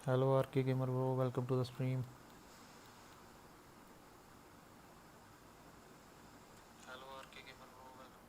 Hello RK Gamer bro, welcome to the stream. Hello RK Gamer bro, welcome.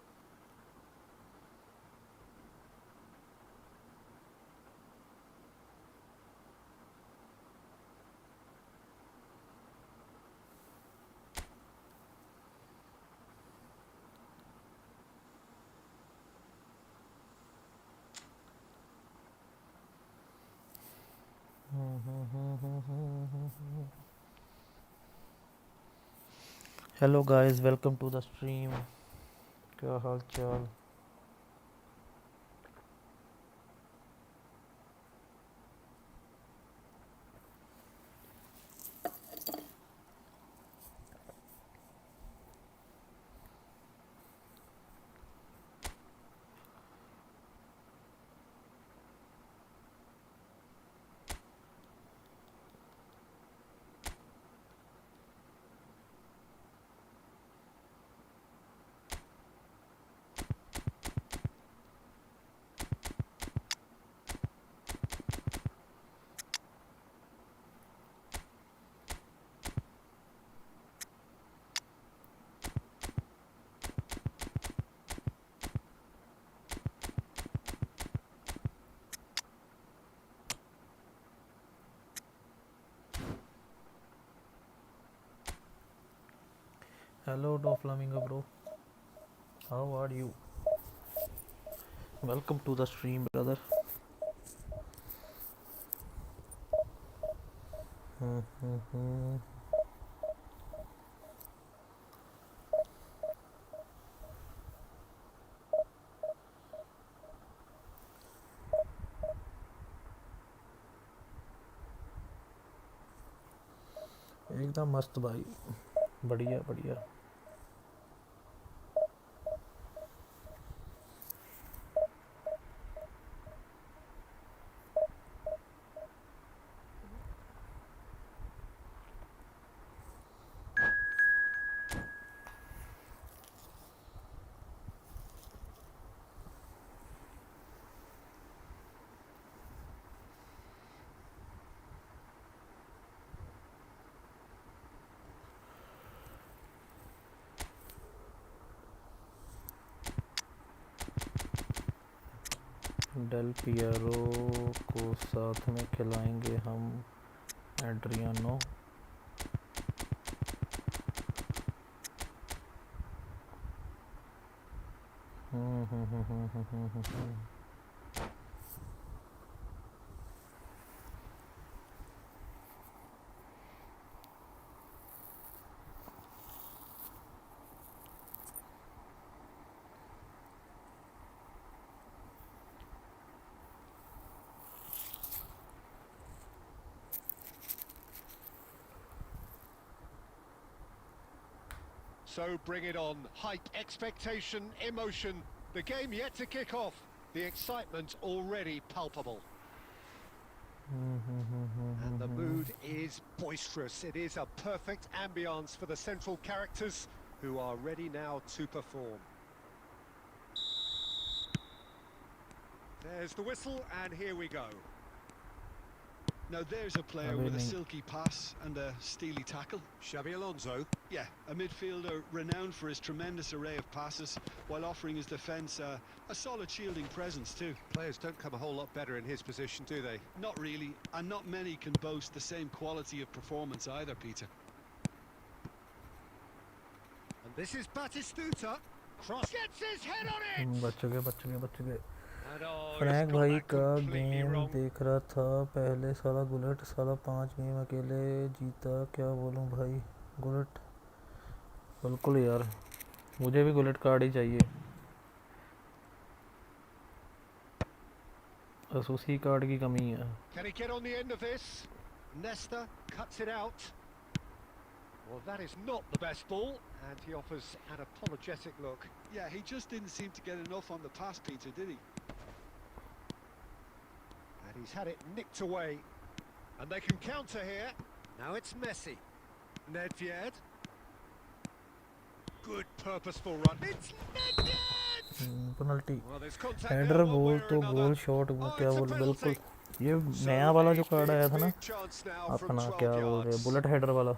Hello guys, welcome to the stream. क्या हाल चाल? Hello Do Flamingo bro, how are you? Welcome to the stream brother. एकदम मस्त भाई, बढ़िया बढ़िया. Del Piero को साथ में खिलाएंगे हम Adriano. So bring it on. Hype, expectation, emotion. The game yet to kick off. The excitement already palpable. And the mood is boisterous. It is a perfect ambience for the central characters who are ready now to perform. There's the whistle, and here we go. Now there's a player with a silky pass and a steely tackle. Xabi Alonso. Yeah, a midfielder renowned for his tremendous array of passes, while offering his defence a solid shielding presence too. Players don't come a whole lot better in his position, do they? Not really, and not many can boast the same quality of performance either, Peter. And this is Batistuta. Cross gets his head on it! बच गए. And oh, Frank he's got भाई that का completely game wrong. देख रहा था पहले. साला gullet साला 5 गेम अकेले जीता. क्या बोलूं भाई. गुलेट बिल्कुल यार, मुझे भी गुलेट कार्ड ही चाहिए. बस उसी कार्ड की कमी है. Can he get on the end of this? Nesta cuts it out. Well, that is not the best ball, and he offers an apologetic look. Yeah, he just didn't seem to get enough on the pass, Peter, did he? And he's had it nicked away. And they can counter here. Now it's Messi. Nedved. Good purposeful run. It's Nedved! Penalty. Well, there's contact header there one way बोल or तो another. गोल shot Oh, क्या it's a बोल. बिल्कुल penalty. ये नया वाला जो card आया था ना अपना क्या बोल रहे हैं बुलेट हेडर वाला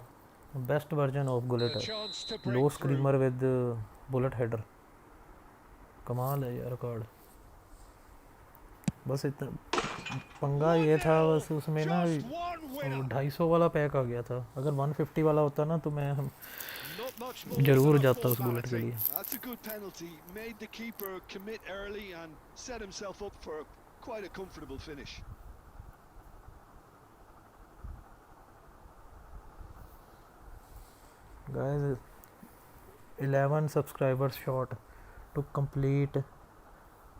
बेस्ट वर्जन ऑफ बुलेट है लो स्क्रीमर विद बुलेट हेडर कमाल है यार कार्ड बस इतना पंगा ये था बस उसमें ना 250 वाला पैक आ गया था अगर 150 वाला होता ना तो मैं जरूर जाता उस बुलेट के लिए That's a good penalty. Made the keeper commit early and set himself up for quite a comfortable finish. guys 11 subscribers short to complete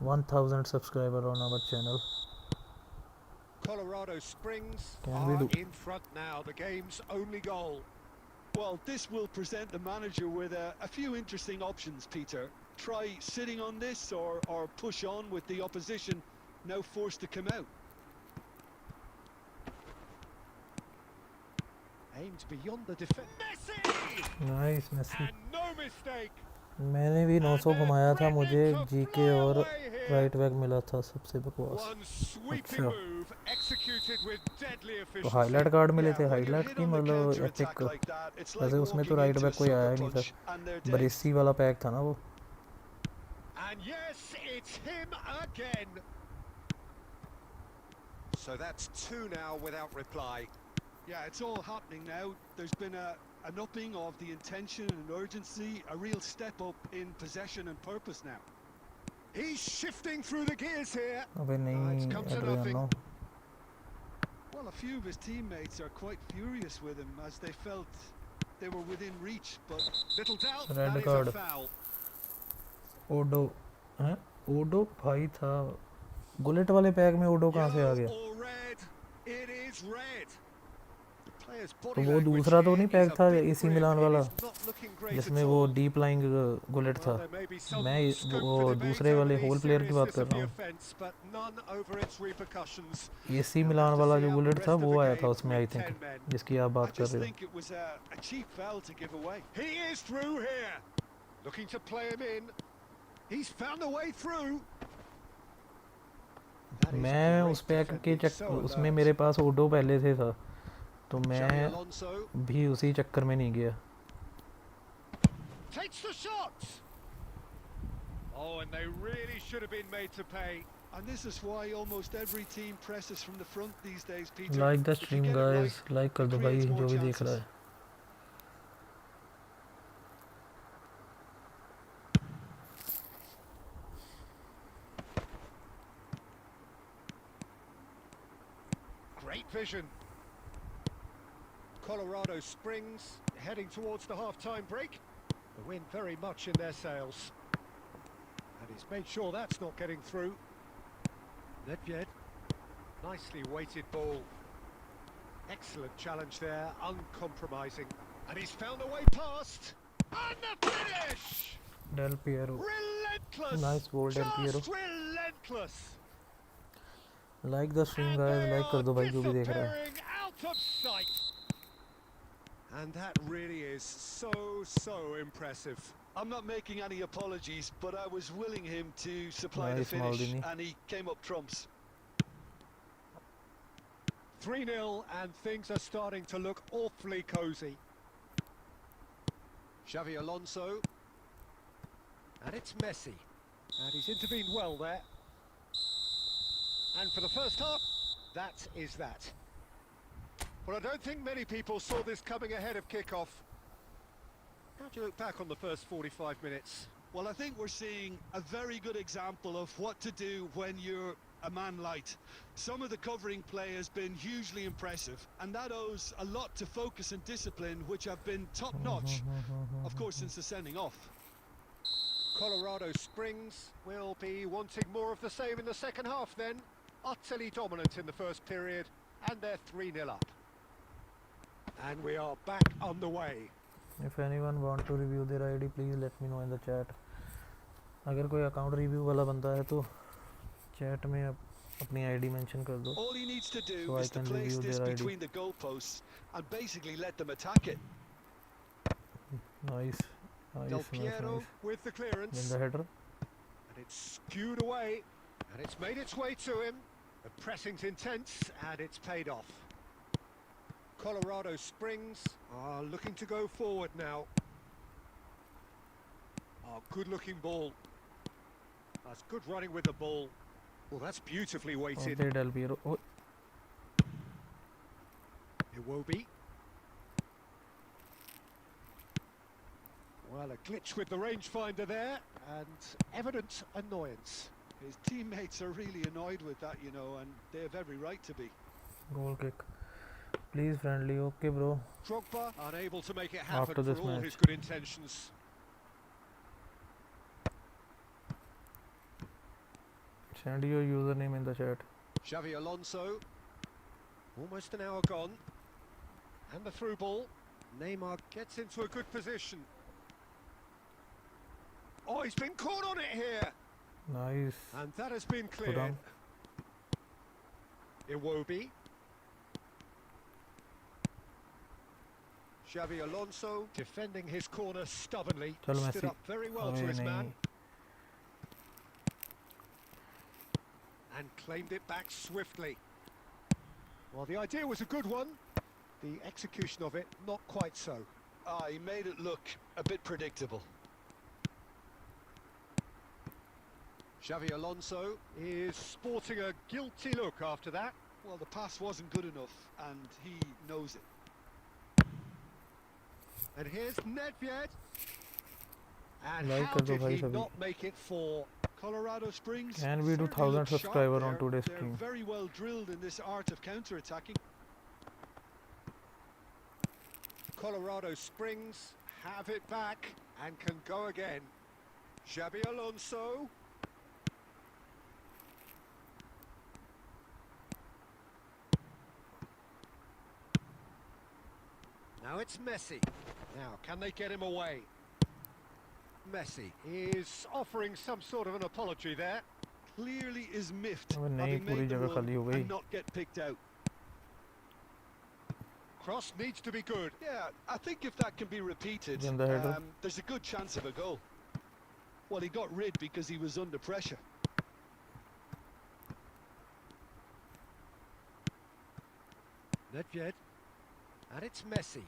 1000 subscriber on our channel. Colorado Springs Can are we do? in front now, the game's only goal. Well, this will present the manager with a few interesting options, Peter. Try sitting on this or push on with the opposition now forced to come out. Aimed beyond the defense. Messi! Nice Messi. And no mistake. मैंने भी 900 घुमाया था मुझे GK और right back मिला था सबसे बकवास One sweeping move executed with deadly तो efficiency. हाईलाइट कार्ड मिले थे Yeah, when you highlight hit की on the मतलब counter-attack epic like that, it's like वैसे उसमें तो walking right into back a कोई आया sucker ही नहीं punch, था and they're dead. बरेसी वाला पैक था ना वो And yes, it's him again. So that's two now without reply. Yeah, it's all happening now. There's been an upping of the intention and urgency, a real step up in possession and purpose now. He's shifting through the gears here. अबे नहीं it's come to Adriano Well, a few of his teammates are quite furious with him as they felt they were within reach, but Little doubt Red that is card. a foul. ओडो हैं ओडो भाई था bullet वाले pack में ओडो कहाँ से आ गया Yellow or red, it is red. The player's तो body वो language दूसरा तो here नहीं is पैक a था bit AC grim. Milan It वाला is not looking great जिसमें at वो all. डीप लाइंग बुलेट था Well, there may be some मैं scope वो for debate दूसरे over वाले the होल प्लेयर की बात seriousness कर of रहा the हूँ offence, but none over its repercussions. AC We'll Milan have to वाला see जो out the बुलेट था rest of वो the आया था game उसमें आई with 10 थिंक men. जिसकी आप I बात कर just रहे हो think it was a cheap foul to give away. He is through here. Looking to play him in. He's found a way through. That is मैं great उस pack के defending, so उसमें alert. मेरे पास ओडो पहले से था तो Xabi मैं Alonso भी उसी चक्कर में नहीं गया takes the shot. Oh, and they really should have been made to pay. And this is why almost every team presses from the front these days, Peter. Like the If you stream get it guys right, like कर it दो भाई creates more जो भी देख chances. रहा है Great vision. Colorado Springs heading towards the half-time break. The wind very much in their sails. And he's made sure that's not getting through. Nedved. Nicely weighted ball. Excellent challenge there, uncompromising. And he's found a way past. And the finish! Del Piero Relentless! Nice goal Del Piero Just relentless! Like the stream guys like कर दो भाई जो भी देख रहा है Disappearing out of sight. And that really is so impressive. I'm not making any apologies, but I was willing him to supply the Nice, finish, Maldini. and he came up trumps. 3-0 and things are starting to look awfully cosy. Xavi Alonso. And it's Messi. And he's intervened well there. And for the first half, that is that. But I don't think many people saw this coming ahead of kick-off. How do you look back on the first 45 minutes? Well, I think we're seeing a very good example of what to do when you're a man light. Some of the covering play has been hugely impressive, and that owes a lot to focus and discipline, which have been top-notch, of course, since the sending off. Colorado Springs will be wanting more of the same in the second half then. Utterly dominant in the first period, and they're 3-0 up. And we are back on the way. If anyone want to review their ID please let me know in the chat अगर कोई account review वाला बंदा है तो chat में अपनी ID mention कर दो All he needs to do So I is to can place review this their ID. between the goalposts and basically let them attack it. Nice Del nice Piero nice with the clearance. In the header And it's skewed away. And it's made its way to him. The pressing's intense, and it's paid off. Colorado Springs are looking to go forward now. Oh, good-looking ball. That's good running with the ball. Well, that's beautifully weighted. Del Piero. Oh, Iwobi. Well, a glitch with the rangefinder there, and evident annoyance. His teammates are really annoyed with that, you know, and they have every right to be. goal kick. Please friendly. Okay, bro. Drogba unable to make it happen After this for all match. his good intentions. Send your username in the chat. Xavi Alonso. Almost an hour gone. And the through ball. Neymar gets into a good position. Oh, he's been caught on it here. Nice. And that has been Put cleared. on. Iwobi. Xavi Alonso defending his corner stubbornly. Chalo, Stood Messi. up very well to Abhi his nahi. man. And claimed it back swiftly. Well, the idea was a good one. The execution of it, not quite so. He made it look a bit predictable. Xavi Alonso is sporting a guilty look after that. Well, the pass wasn't good enough, and he knows it. And here's Nedved. And Like how kar do did bhai he sabhi. not make it for? Colorado Springs Can we do certainly 1,000 look sharp subscriber on there. today's They're stream? very well drilled in this art of counter-attacking. Colorado Springs have it back and can go again. Xabi Alonso. Now it's Messi. Now, can they get him away? Messi is offering some sort of an apology there. Clearly is miffed Abhi nahi, having puri made the jagah khali ho run gayi. and not get picked out. Cross needs to be good. Yeah, I think if that can be repeated, In the header. there's a good chance of a goal. Well, he got rid because he was under pressure. Nedved. And it's Messi.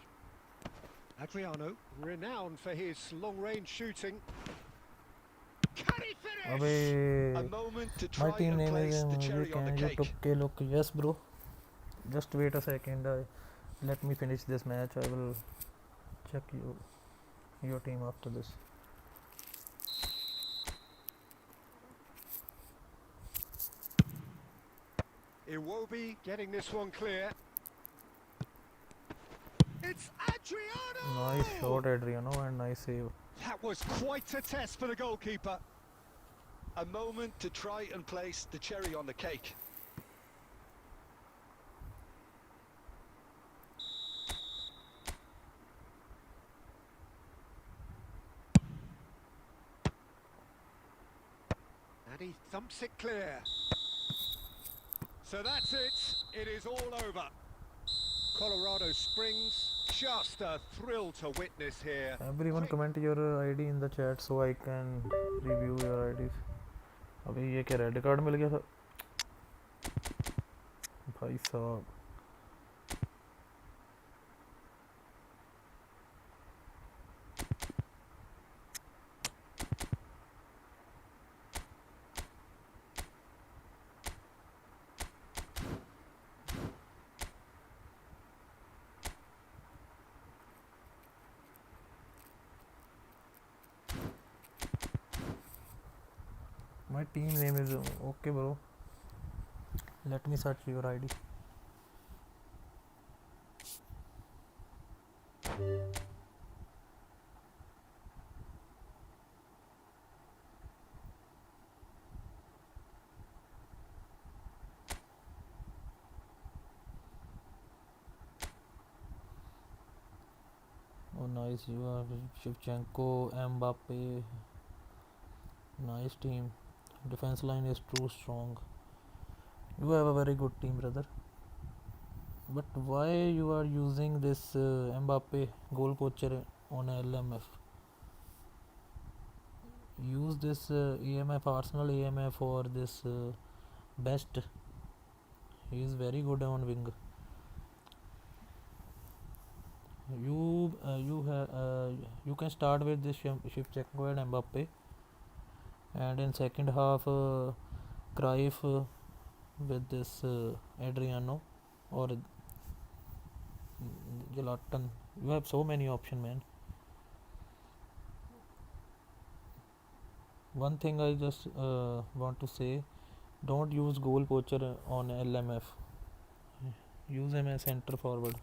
Adriano, renowned for his long-range shooting. Can he finish? A Abhi, moment to my try team and name place is the cherry on the cake. YouTube K-Look. Yes, bro. Just wait a second. Let me finish this match. I will check your team after this. Iwobi getting this one clear. It's Adriano! Nice shot, Adriano, and nice save. That was quite a test for the goalkeeper. A moment to try and place the cherry on the cake. And he thumps it clear. So that's it. It is all over. Colorado Springs, just a thrill to witness here. Everyone comment your ID in the chat so I can review your IDs. अभी ये क्या red card मिल गया था भाई साहब. My team name is okay, bro. Let me search your ID. Oh, nice. You are Shevchenko, Mbappe. Nice team. Defense line is too strong. You have a very good team, brother. But why you are using this Mbappe goal poacher on LMF? Use this EMF Arsenal EMF or this best He is very good on wing. You can start with this Shevchenko and Mbappe, and in second half Cruyff with this Adriano or Zlatan. You have so many options, man. One thing I just want to say, don't use goal poacher on LMF. Use him as center forward.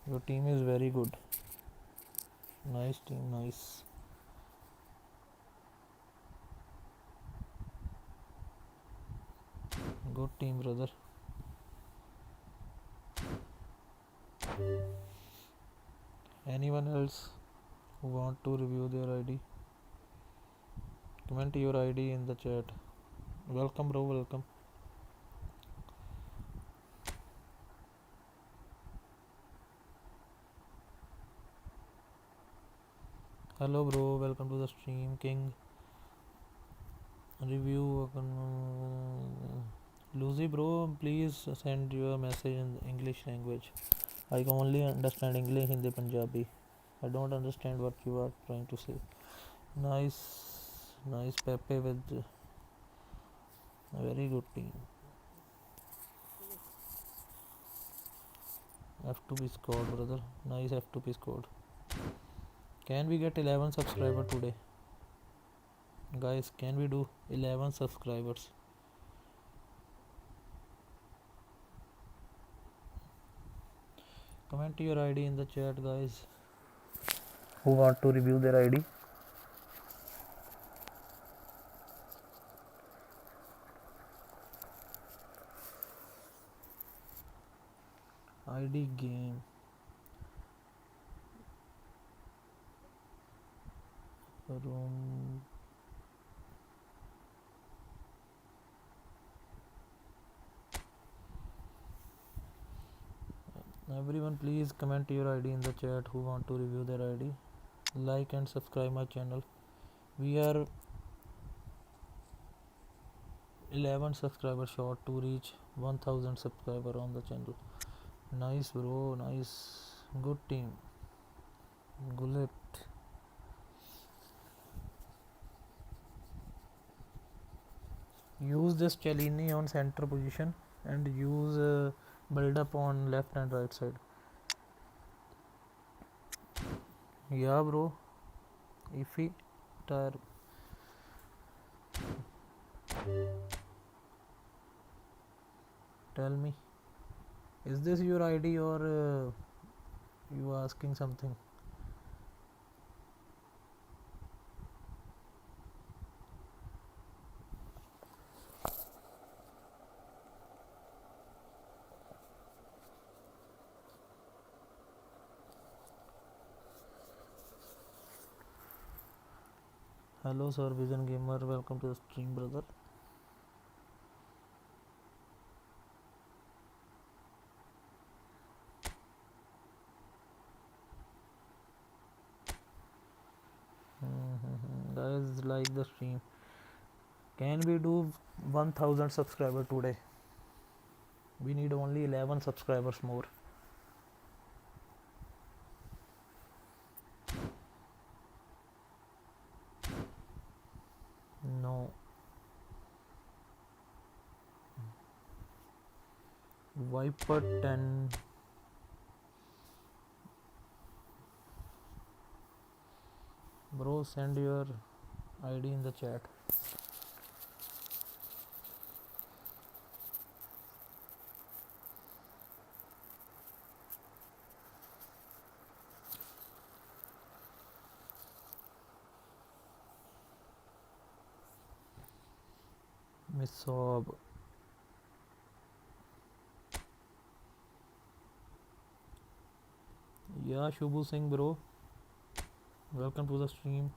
Your team is very good. Nice team, nice. Good team, brother. Anyone else who want to review their ID? Comment your ID in the chat. Welcome, bro. Welcome. Hello, bro. Welcome to the stream, King. Review. Lucy, bro. Please send your message in English language. I can only understand English, Hindi, Punjabi. I don't understand what you are trying to say. Nice Pepe with a very good team. F2P squad, brother. Nice F2P squad. Can we get 11 subscribers today? Guys, can we do 11 subscribers? Comment your ID in the chat, guys. Who want to review their ID? ID game. Room. Everyone, please comment your ID in the chat who want to review their ID. Like and subscribe my channel. We are 11 subscribers short to reach 1000 subscriber on the channel. Nice, bro. Nice. Good team. Gullet. Use this Cellini on center position and use build up on left and right side. Yeah, bro. Iffy tire. Tell me, is this your ID or you asking something? Hello, Sir Vision Gamer. Welcome to the stream, brother. Guys, like the stream. Can we do 1000 subscribers today? We need only 11 subscribers more. No. Viper 10. Bro, send your ID in the chat. Miss Sob. Yeah, Shubhu Singh, bro. Welcome to the stream.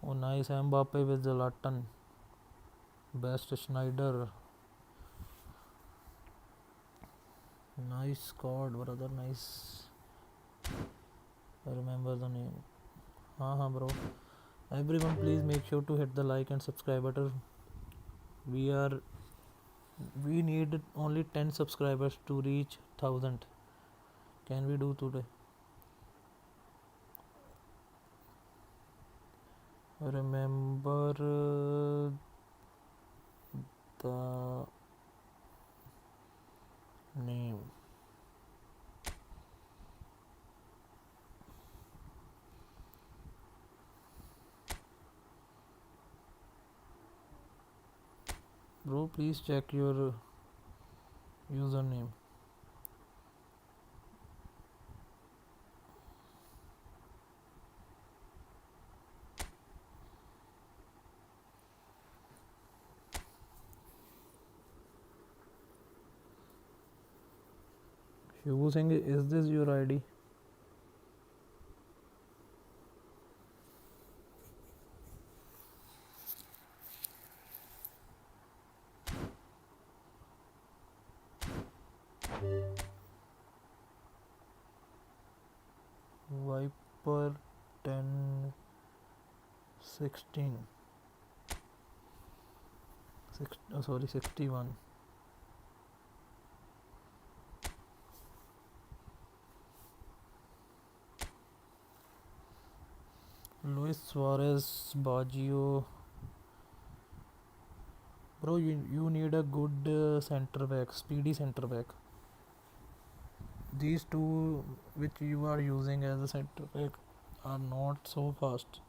Oh, nice. Mbappe with the Zlatan. Best Schneider. Nice squad, brother. Nice. I remember the name. Bro. Everyone, please make sure to hit the like and subscribe button We need only 10 subscribers to reach 1000. Can we do today? Remember the name. Bro, please check your username. Using, is this your ID? Viper 10 16 61. Luis Suarez Baggio. Bro, you need a good center back, speedy center back. These two which you are using as a center back are not so fast.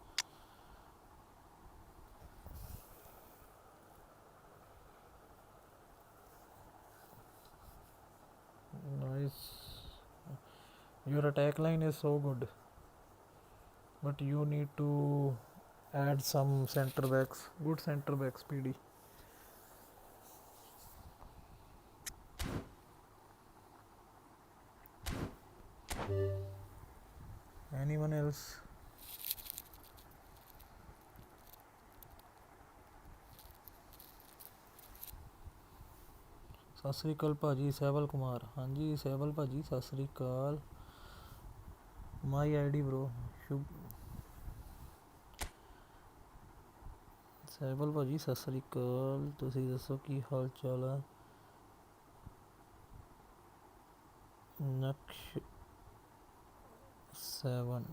Nice. Your attack line is so good, but you need to add some center backs, good center back, speedy. Anyone else? Sat Sri ਅਕਾਲ ਭਾਜੀ ਸਹਿਬਲ ਕੁਮਾਰ ਹਾਂਜੀ ਸਹਿਬਲ ਭਾਜੀ ਸਤਿ ਸ੍ਰੀ ਅਕਾਲ ਮਾਈ ID bro ਸ਼ੁਭ ਸਹਿਬਲ ਭਾਜੀ ਸਤਿ ਸ੍ਰੀ ਅਕਾਲ ਤੁਸੀਂ ਦੱਸੋ ਕੀ ਹਾਲ ਚਾਲ ਹੈ ਨਕਸ਼ 7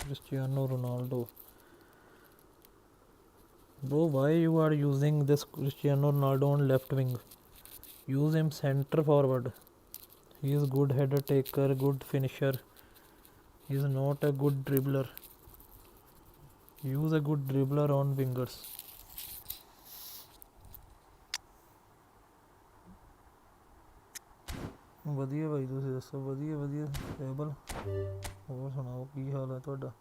Cristiano Ronaldo. Bro, why you are using this Cristiano Ronaldo on left wing? Use him center forward. He is good header taker, good finisher. He is not a good dribbler. Use a good dribbler on wingers. ਵਧੀਆ ਭਾਈ ਤੁਸੀਂ ਦੱਸੋ ਵਧੀਆ table ਹੋਰ ਸੁਣਾਓ ਕੀ ਹਾਲ ਹੈ ਤੁਹਾਡਾ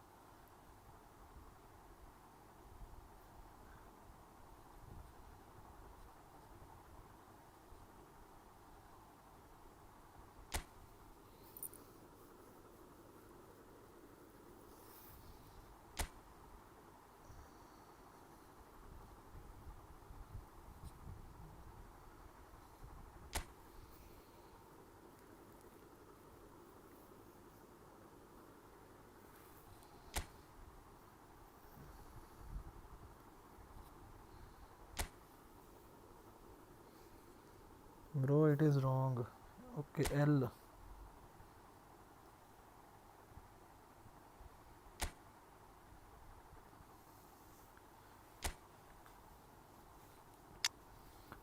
Bro, it is wrong. Okay, L.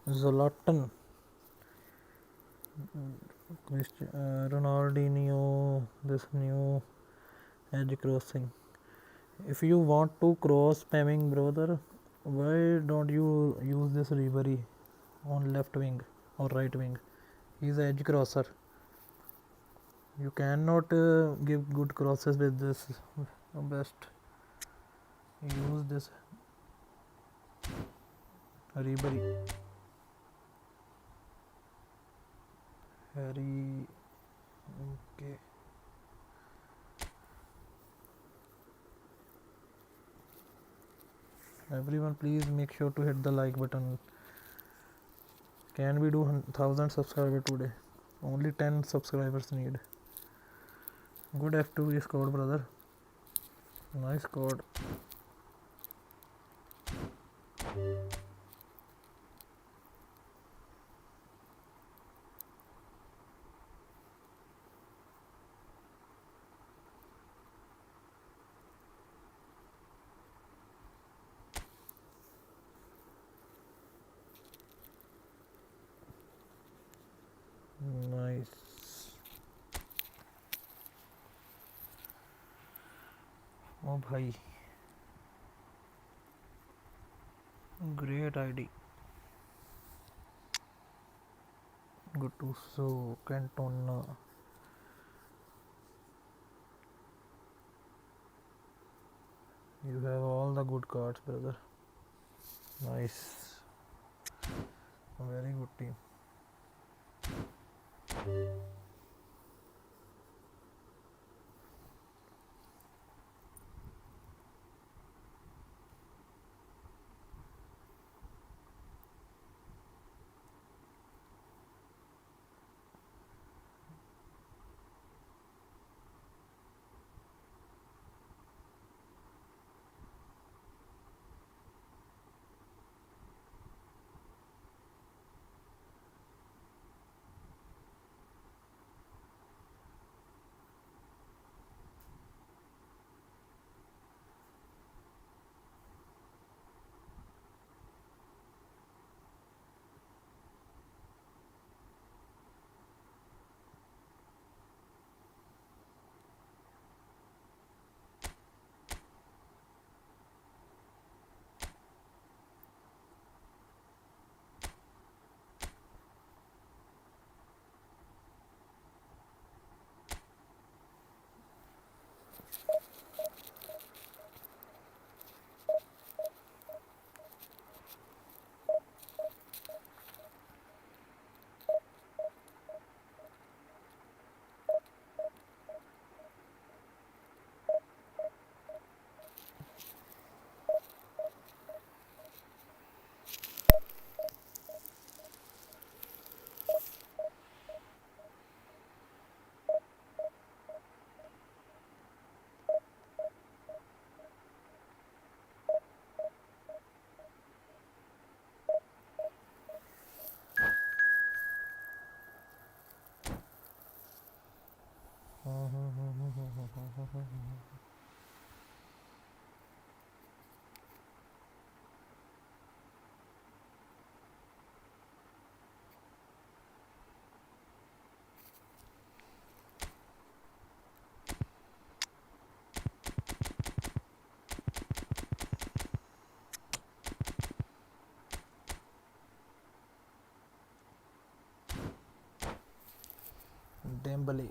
Zlatan. Ronaldinho. This new edge crossing. If you want to cross spamming, brother, why don't you use this Ribery on left wing or right wing? He is an edge crosser. You cannot give good crosses with this. Best use this Ribery. Harry. Okay. Everyone, please make sure to hit the like button. Can we do 1000 subscribers today? Only 10 subscribers need. Good F2 you scored, brother. Nice scored. Nice. Oh bhai. Great ID. Gattuso, Cantona. You have all the good cards, brother. Nice. A very good team. Dembele.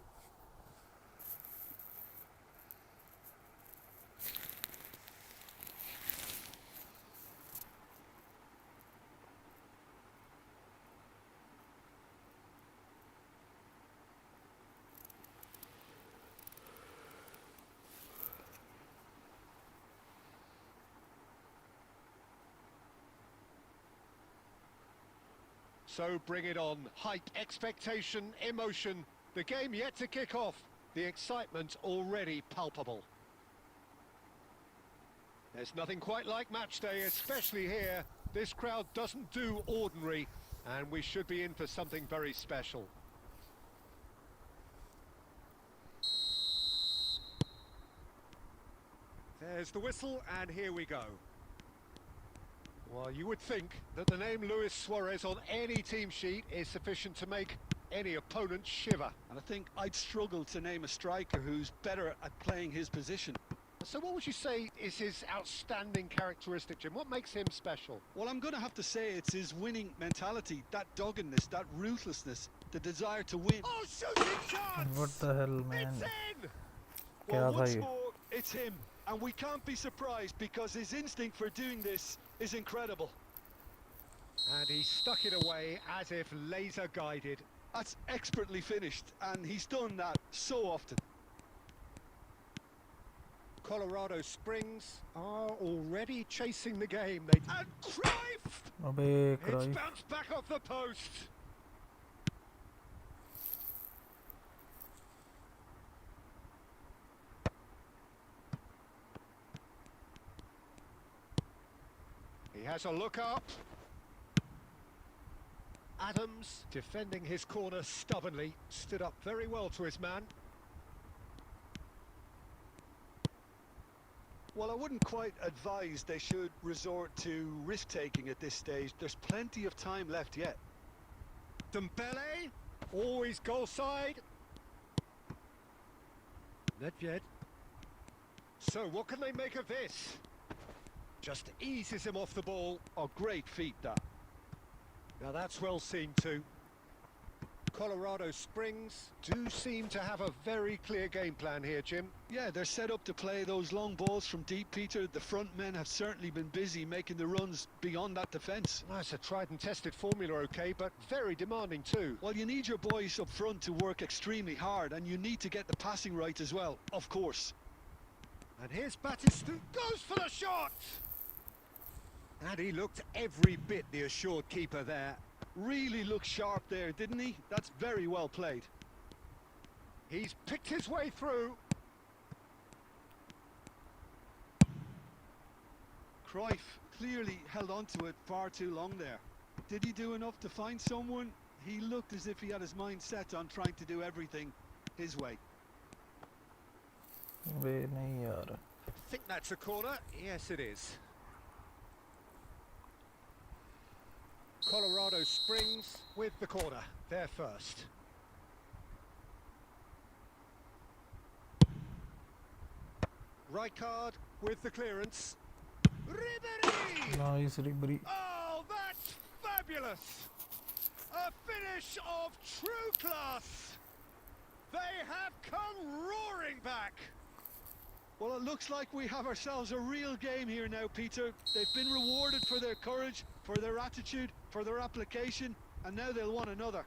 So bring it on. Hype, expectation, emotion. The game yet to kick off. The excitement already palpable. There's nothing quite like match day, especially here. This crowd doesn't do ordinary, and we should be in for something very special. There's the whistle, and here we go. Well, you would think that the name Luis Suarez on any team sheet is sufficient to make any opponent shiver. And I think I'd struggle to name a striker who's better at playing his position. So what would you say is his outstanding characteristic, Jim? What makes him special? Well, I'm going to have to say it's his winning mentality, that doggedness, that ruthlessness, the desire to win. Oh, shooting chance! What the hell, man? It's in! Well, Kya once bhai? more, it's him. And we can't be surprised because his instinct for doing this is incredible. And he stuck it away as if laser guided. That's expertly finished, and he's done that so often. Colorado Springs are already chasing the game. And Cruyff! Abe It's Cruyff. bounced back off the post. He has a look up. Adams, defending his corner stubbornly, stood up very well to his man. Well, I wouldn't quite advise they should resort to risk-taking at this stage. There's plenty of time left yet. Dembele, always goal side. Nedved. So what can they make of this? Just eases him off the ball. Oh, great feat, that. Now that's well seen too. Colorado Springs do seem to have a very clear game plan here, Jim. Yeah, they're set up to play those long balls from deep, Peter. The front men have certainly been busy making the runs beyond that defence. Well, it's a tried and tested formula, okay, but very demanding too. Well, you need your boys up front to work extremely hard, and you need to get the passing right as well, of course. And here's Batistu, goes for the shot! And he looked every bit the assured keeper there. Really looked sharp there, didn't he? That's very well played. He's picked his way through. Cruyff clearly held on to it far too long there. Did he do enough to find someone? He looked as if he had his mind set on trying to do everything his way. वे नहीं यार. I think that's a corner. Yes, it is. Colorado Springs with the corner. They're first. Rijkaard with the clearance. Ribéry! Nice Ribery. Oh, that's fabulous! A finish of true class! They have come roaring back! Well, it looks like we have ourselves a real game here now, Peter. They've been rewarded for their courage, for their attitude, for their application, and now they'll want another.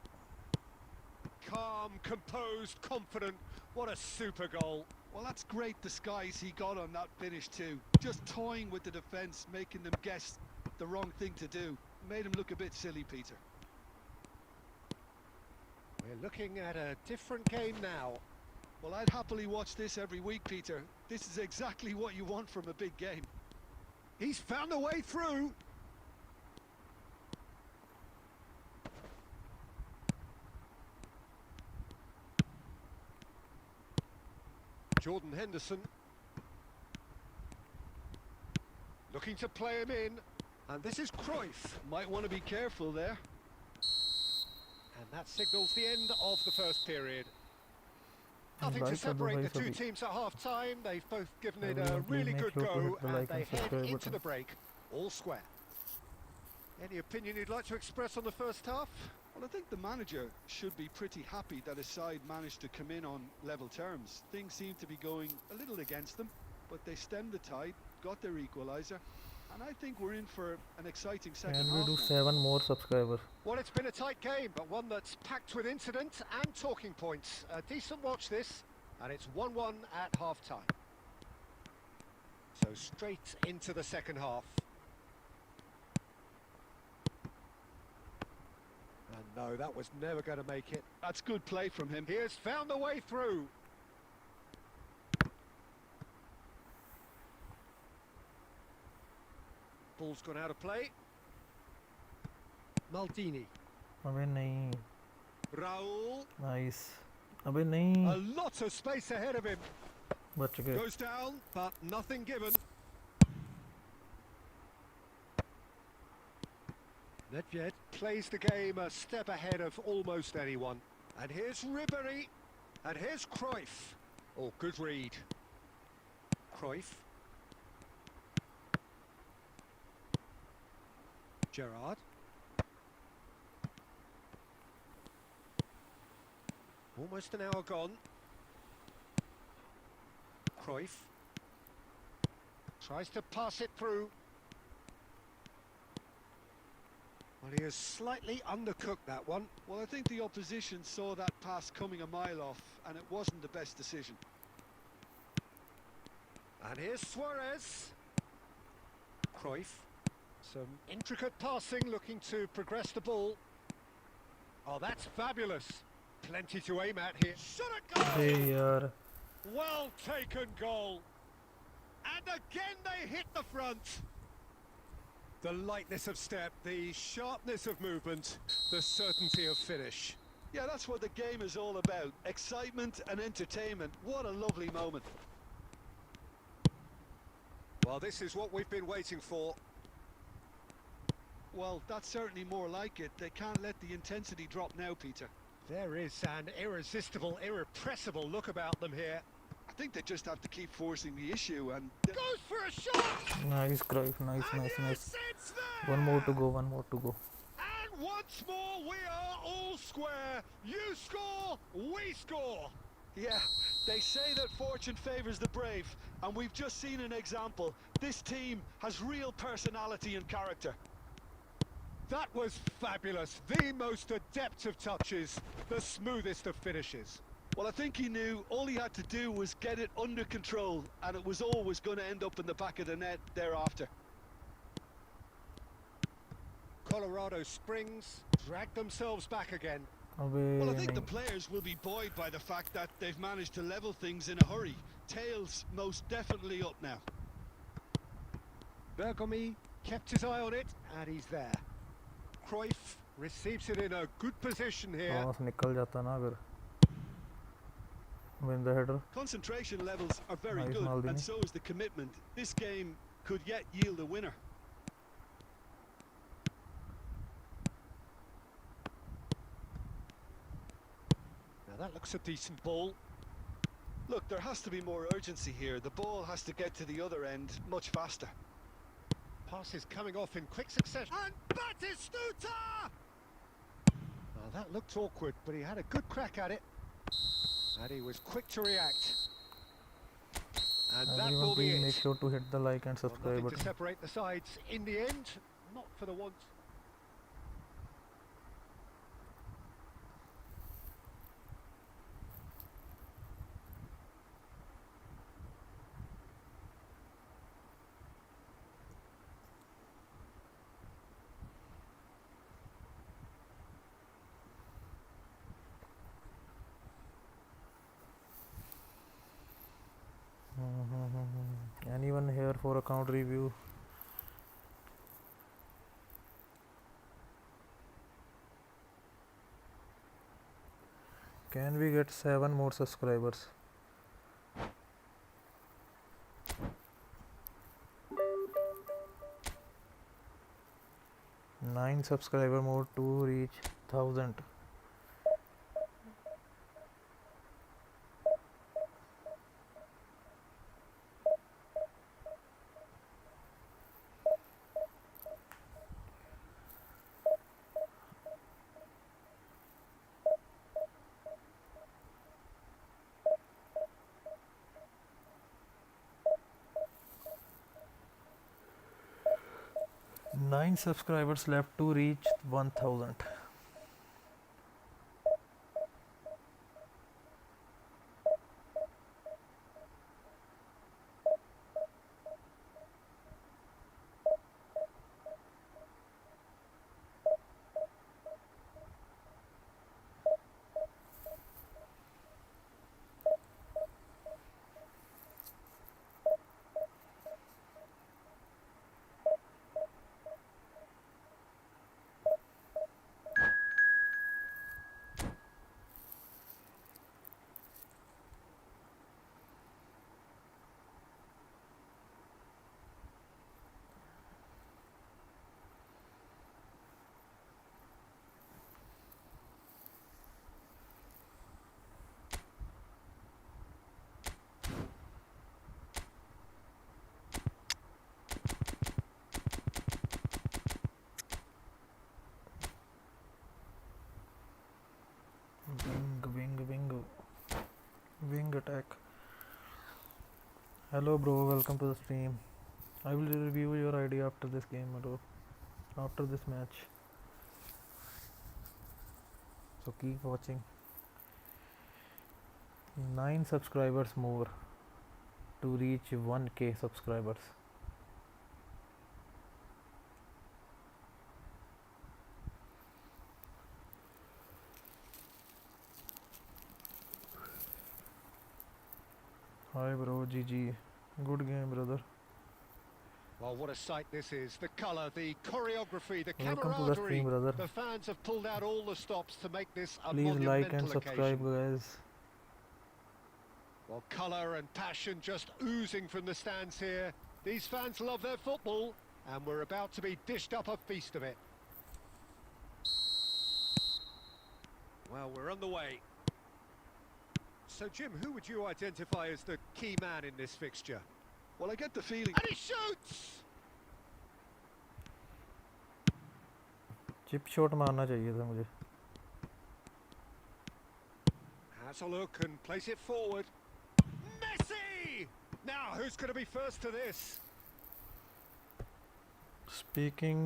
Calm, composed, confident. What a super goal. Well, that's great disguise he got on that finish too. Just toying with the defence, making them guess the wrong thing to do. Made him look a bit silly, Peter. We're looking at a different game now. Well, I'd happily watch this every week, Peter. This is exactly what you want from a big game. He's found a way through. Jordan Henderson. Looking to play him in. And this is Cruyff. Might want to be careful there. And that signals the end of the first period. Nothing to separate the two teams at half-time. They've both given it a really good go, and they head into the break, all square. Any opinion you'd like to express on the first half? Well, I think the manager should be pretty happy that his side managed to come in on level terms. Things seem to be going a little against them, but they stemmed the tide, got their equaliser, and I think we're in for an exciting second half. And we do 7 more subscribers. Well, it's been a tight game, but one that's packed with incident and talking points. A decent watch this, and it's 1-1 at half-time. So straight into the second half. And no, that was never going to make it. That's good play from him. He has found a way through. Ball's gone out of play. Maldini. अबे नहीं. Raul. Nice. अबे नहीं. A lot of space ahead of him. बच गए. Goes down, but nothing given. Nedved plays the game a step ahead of almost anyone. And here's Ribéry. And here's Cruyff. Oh, good read. Cruyff. Gerrard. Almost an hour gone. Cruyff. Tries to pass it through. Well, he has slightly undercooked that one. Well, I think the opposition saw that pass coming a mile off, and it wasn't the best decision. And here's Suarez. Cruyff. Some intricate passing, looking to progress the ball. Oh, that's fabulous. Plenty to aim at here. Shot a goal! अरे यार. Well taken goal. And again they hit the front. The lightness of step, the sharpness of movement, the certainty of finish. Yeah, that's what the game is all about. Excitement and entertainment. What a lovely moment. Well, this is what we've been waiting for. Well, that's certainly more like it. They can't let the intensity drop now, Peter. There is an irresistible, irrepressible look about them here. I think they just have to keep forcing the issue and... Goes for a shot! Nice, Cruyff. Nice, And nice, yes, nice. it's there! One more to go, one more to go. And once more, we are all square. You score, we score. Yeah, they say that fortune favours the brave, and we've just seen an example. This team has real personality and character. That was fabulous. The most adept of touches, the smoothest of finishes. Well, I think he knew all he had to do was get it under control, and it was always going to end up in the back of the net thereafter. Colorado Springs drag themselves back again. Well, I think the Away. players will be buoyed by the fact that they've managed to level things in a hurry. Tails most definitely up now. Bergomi kept his eye on it, and he's there. Cruyff receives it in a good position here. पास निकल जाता ना अगर. Win the header. Concentration levels are very Nice, good, Maldini. and so is the commitment. This game could yet yield a winner. Now that looks a decent ball. Look, there has to be more urgency here. The ball has to get to the other end much faster. Pass is coming off in quick succession. And Batistuta! Well, that looked awkward, but he had a good crack at it. And he was quick to react. And that will Everyone be please make it. sure to hit the like and Well, subscribe nothing to button. separate the sides in the end. Not for the want. Anyone here for account review? Can we get 7 more subscribers? Nine subscriber more to reach 1000. Nine subscribers left to reach 1000. Wing attack. Hello bro, welcome to the stream. I will review your ID after this game, bro. After this match. So keep watching. 9 subscribers more to reach 1k subscribers. Hi bro, GG. Good game, brother. Well, what a sight this is. The colour, the choreography, the Welcome to the camaraderie. stream, brother. The fans have pulled out all the stops to make this a Please monumental like and subscribe, occasion. guys. Well, colour and passion just oozing from the stands here. These fans love their football, and we're about to be dished up a feast of it. Well, we're on the way. So, Jim, who would you identify as the key man in this fixture? Well, I get the feeling... And he shoots! Chip shot मारना चाहिए था मुझे. Has a look and place it forward. Messi! Now, who's going to be first to this? Speaking,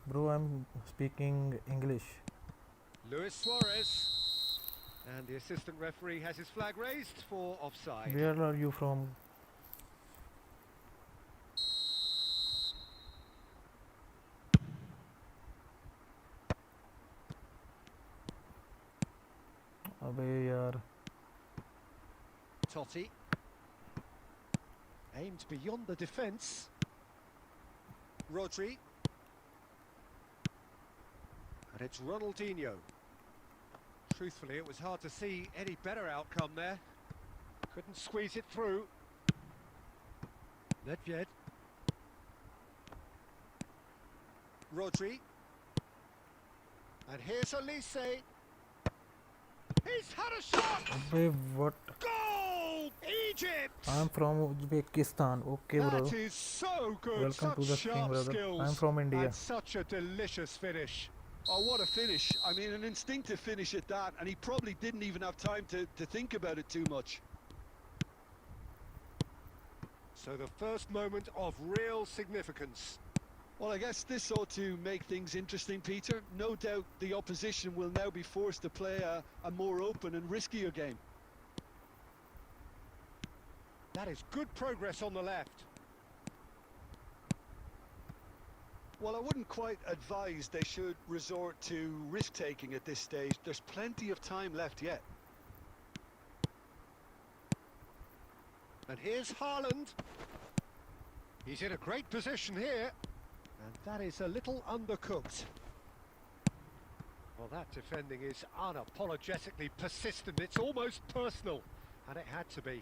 bro, I'm speaking English. Luis Suarez. And the assistant referee has his flag raised for offside. Where are you from? अबे यार. Totti. Aimed beyond the defence. Rodri. And it's Ronaldinho. Truthfully, it was hard to see any better outcome there. Couldn't squeeze it through. Nedved. Rodri. And here's Elise. He's had a shot! अबे what? Goal! Egypt! I'm from Uzbekistan. Okay, bro. That is so good. Welcome to the Such stream, sharp brother. skills. I'm from India. And such a delicious finish. Oh, what a finish. I mean, an instinctive finish at that, and he probably didn't even have time to think about it too much. So the first moment of real significance. Well, I guess this ought to make things interesting, Peter. No doubt the opposition will now be forced to play a more open and riskier game. That is good progress on the left. Well, I wouldn't quite advise they should resort to risk-taking at this stage. There's plenty of time left yet. And here's Haaland. He's in a great position here. And that is a little undercooked. Well, that defending is unapologetically persistent. It's almost personal. And it had to be.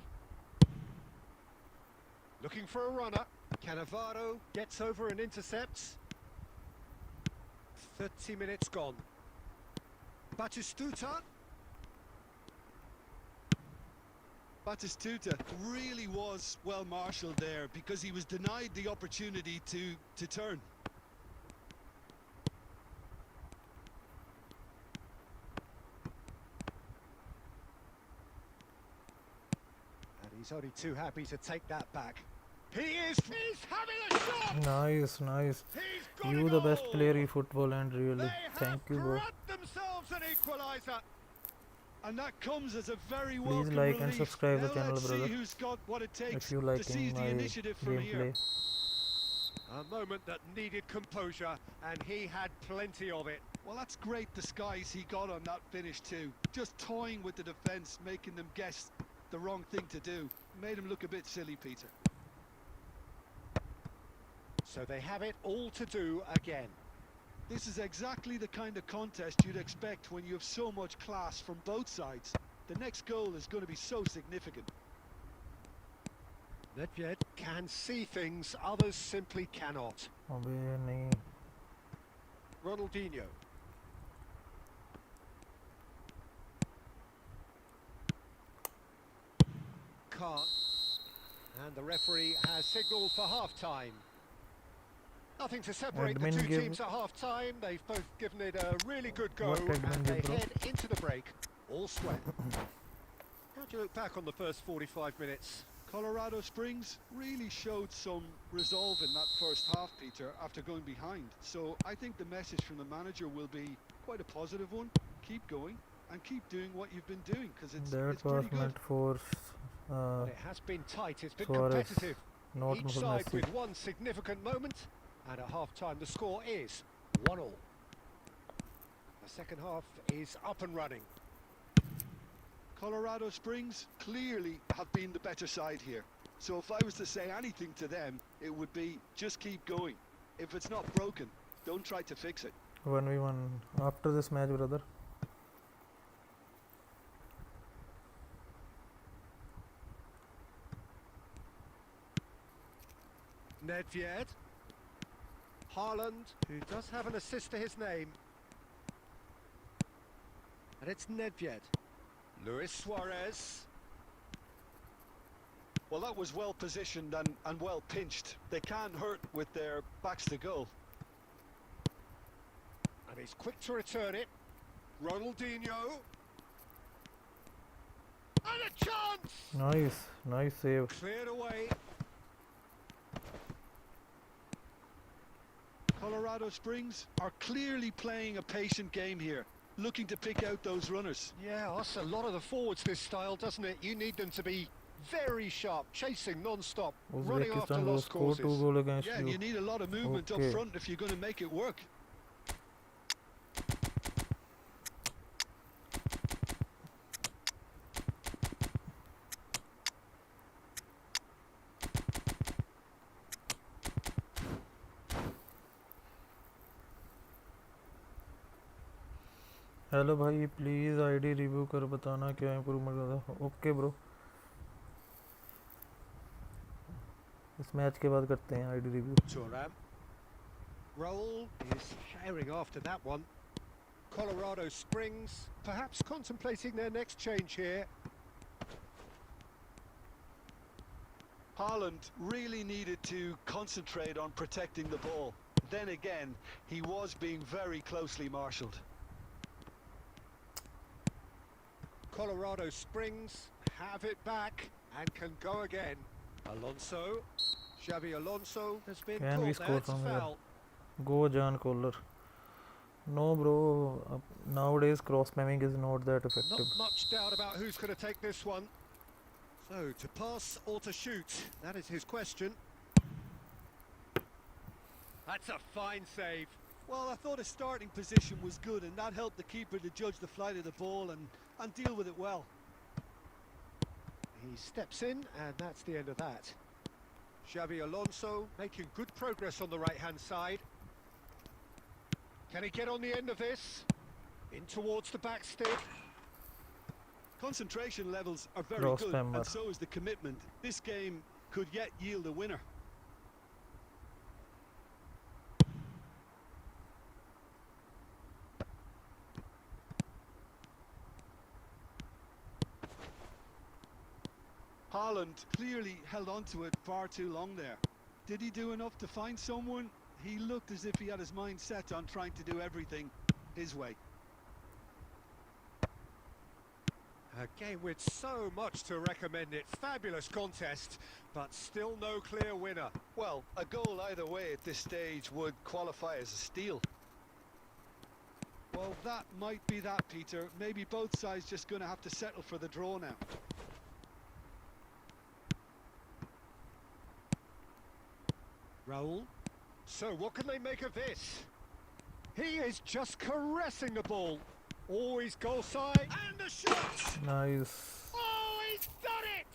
Looking for a runner. Cannavaro gets over and intercepts. 30 minutes gone. Batistuta. Batistuta really was well marshalled there because he was denied the opportunity to turn. And he's only too happy to take that back. He's having a shot! Nice, nice. He's got You a the best goal! player in football, and really, They thank have you, bro. grabbed themselves an equaliser. And that comes as a very Please welcome like and relief. subscribe the Now channel, let's brother. see who's got what it takes If you to liking seize the my initiative from here. gameplay. A moment that needed composure, and he had plenty of it. Well, that's great disguise he got on that finish too. Just toying with the defence, making them guess the wrong thing to do. Made him look a bit silly, Peter. So they have it all to do again. This is exactly the kind of contest you'd expect when you have so much class from both sides. The next goal is going to be so significant. Nedved can see things others simply cannot. अबे नहीं. Ronaldinho. Can't. And the referee has signalled for half-time. Nothing to separate the Admin two give- teams at half-time. They've both given it a really good go, What admin and they give, bro? head into the break, all sweat. How do you look back on the first 45 minutes? Colorado Springs really showed some resolve in that first half, Peter, after going behind. So I think the message from the manager will be quite a positive one. Keep going and keep doing what you've been doing, because it's That pretty was good. meant for But it has been tight, it's been Suarez, competitive. not Each for side Messi. with one significant moment, and at half-time the score is 1-1. The second half is up and running. Colorado Springs clearly have been the better side here. So if I was to say anything to them, it would be just keep going. If it's not broken, don't try to fix it. 1v1 after this match, brother. Nedved. Haaland, who does have an assist to his name. And it's Nedved. Luis Suarez. Well, that was well positioned and well pinched. They can't hurt with their backs to goal. And he's quick to return it. Ronaldinho. And a chance! Nice save. Cleared away. Colorado Springs are clearly playing a patient game here, looking to pick out those runners. Yeah, that's a lot of the forwards, this style, doesn't it? You need them to be very sharp, chasing non-stop, running after Uzbekistan will lost score 2 causes. goals against Yeah, and you. you need a lot of movement Okay. up front if you're going to make it work. Hello भाई, please ID review कर बताना क्या improvement था. Okay bro, इस match के बाद करते हैं ID review. Thuram. Roll is firing after that one. Colorado Springs, perhaps contemplating their next change here. Haaland really needed to concentrate on protecting the ball. Then again, he was being very closely marshalled. Colorado Springs have it back and can go again. Alonso. Xavi Alonso has been Can we caught score there. It's a from here? foul. Go John Kohler. No bro, nowadays cross spamming is not that effective. Not much doubt about who's going to take this one. So, to pass or to shoot? That is his question. That's a fine save. Well, I thought his starting position was good, and that helped the keeper to judge the flight of the ball and deal with it well. He steps in, and that's the end of that. Xavi Alonso making good progress on the right-hand side. Can he get on the end of this? In towards the back stick. Concentration levels are very Cross good, spammer. and so is the commitment. This game could yet yield a winner. Haaland clearly held on to it far too long there. Did he do enough to find someone? He looked as if he had his mind set on trying to do everything his way. A game with so much to recommend it. Fabulous contest, but still no clear winner. Well, a goal either way at this stage would qualify as a steal. Well, that might be that, Peter. Maybe both sides just going to have to settle for the draw now. Raul. So what can they make of this? He is just caressing the ball. Always goal side. And the shot! Nice. Oh, he's done it!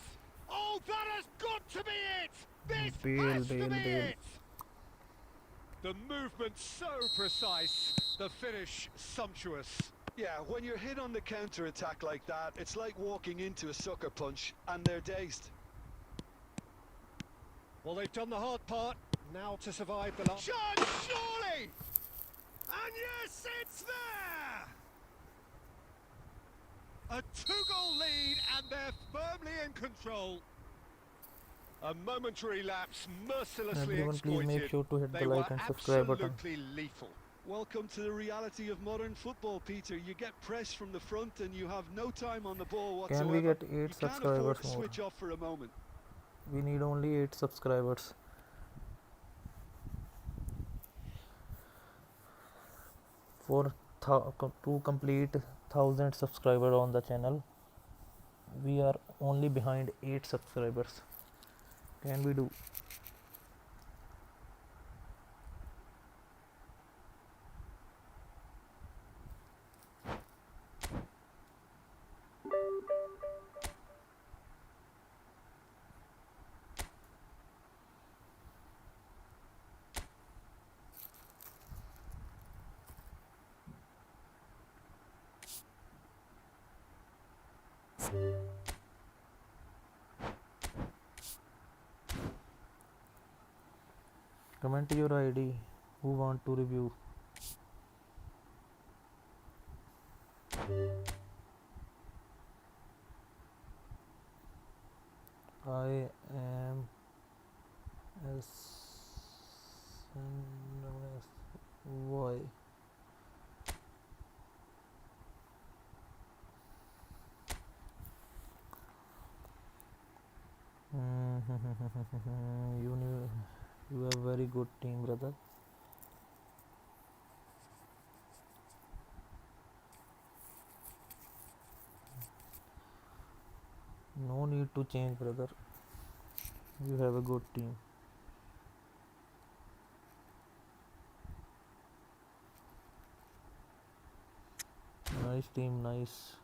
Oh, that has got to be it! This Bale, has to Bale, be Bale. it! The movement so precise, the finish sumptuous. Yeah, when you're hit on the counter-attack like that, it's like walking into a sucker punch, and they're dazed. Well, they've done the hard part. Now to survive the last... Chance, surely! And yes, it's there! A 2-goal lead, and they're firmly in control. A momentary lapse, mercilessly Everyone, please exploited. make sure to hit They the were like and subscribe button. absolutely lethal. Welcome to the reality of modern football, Peter. You get pressed from the front and you have no time on the ball whatsoever. Can we get 8 you can't afford subscribers to more? switch off for a moment. We need only 8 subscribers. To complete 1000 subscribers on the channel, we are only behind 8 subscribers. Can we do? Comment your ID. Who want to review? I am S Y. You have very good team, brother. No need to change, brother. You have a good team. Nice team, nice.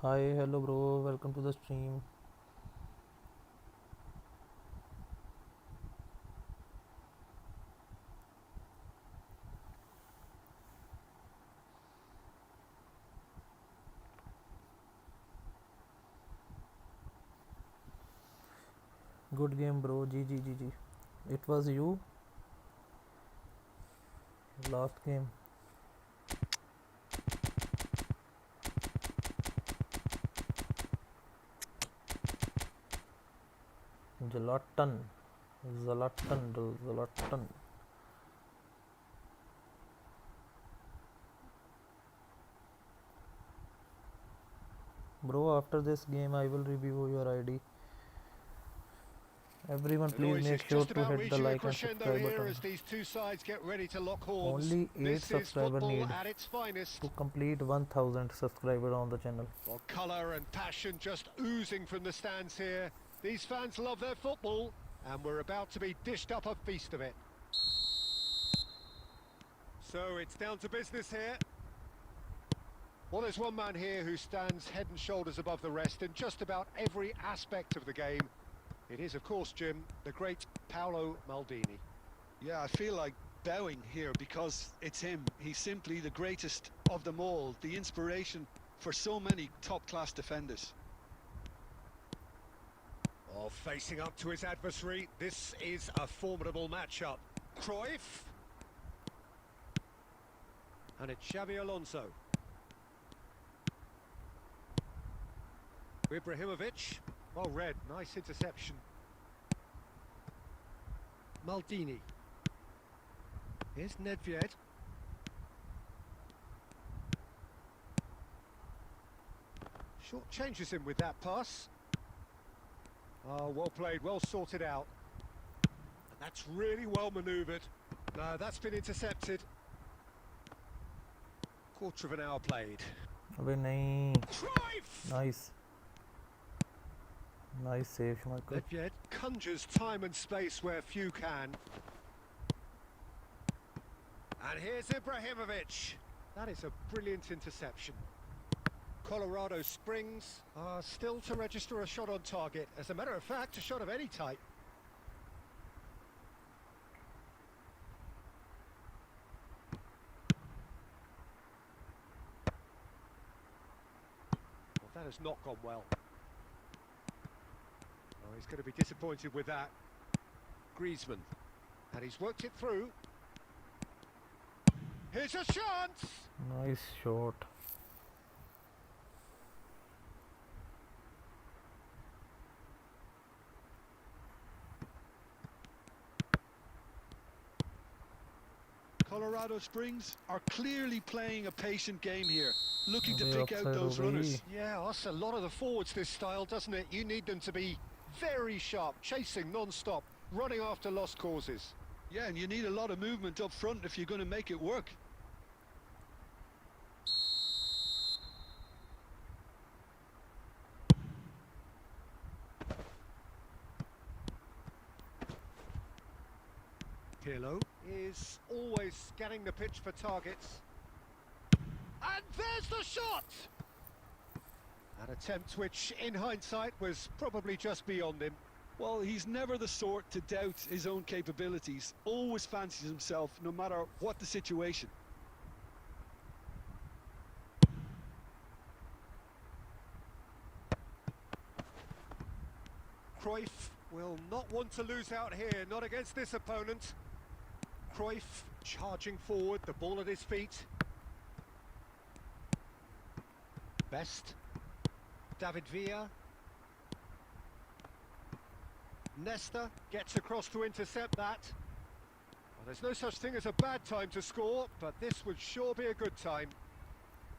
Hi, hello bro, welcome to the stream. Good game bro, GG. It was you last game. Zlatan. Bro, after this game I will review your ID. Everyone The please noise make is sure just to about hit the reaching a like and crescendo subscribe here button. as these two sides get ready to lock horns. Only 8 This is subscriber football need at its finest. to complete 1000 subscriber on the channel. Well, colour and passion just oozing from the stands here. These fans love their football, and we're about to be dished up a feast of it. So it's down to business here. Well, there's one man here who stands head and shoulders above the rest in just about every aspect of the game. It is, of course, Jim, the great Paolo Maldini. Yeah, I feel like bowing here because it's him. He's simply the greatest of them all, the inspiration for so many top-class defenders. Oh, facing up to his adversary, this is a formidable matchup. Cruyff. And it's Xabi Alonso. Ibrahimovic. Well read, nice interception. Maldini. Here's Nedved. Short changes him with that pass. Oh, well played, well sorted out. And that's really well manoeuvred. No, that's been intercepted. Quarter of an hour played. अबे नहीं. Cruyff! Nice save, Michael. Nedved conjures time and space where few can. And here's Ibrahimovic. That is a brilliant interception. Colorado Springs are still to register a shot on target. As a matter of fact, a shot of any type. Well, that has not gone well. Oh, he's going to be disappointed with that. Griezmann. And he's worked it through. Here's a chance! Nice shot. Colorado Springs are clearly playing a patient game here, looking to अबे pick out offside those हो गई. runners. Yeah, that's a lot of the forwards this style, doesn't it? You need them to be very sharp, chasing non-stop, running after lost causes. Yeah, and you need a lot of movement up front if you're going to make it work. Pirlo is always scanning the pitch for targets. And there's the shot! An attempt which, in hindsight, was probably just beyond him. Well, he's never the sort to doubt his own capabilities. Always fancies himself, no matter what the situation. Cruyff will not want to lose out here, not against this opponent. Cruyff charging forward, the ball at his feet. Best. David Villa. Nesta gets across to intercept that. Well, there's no such thing as a bad time to score, but this would sure be a good time.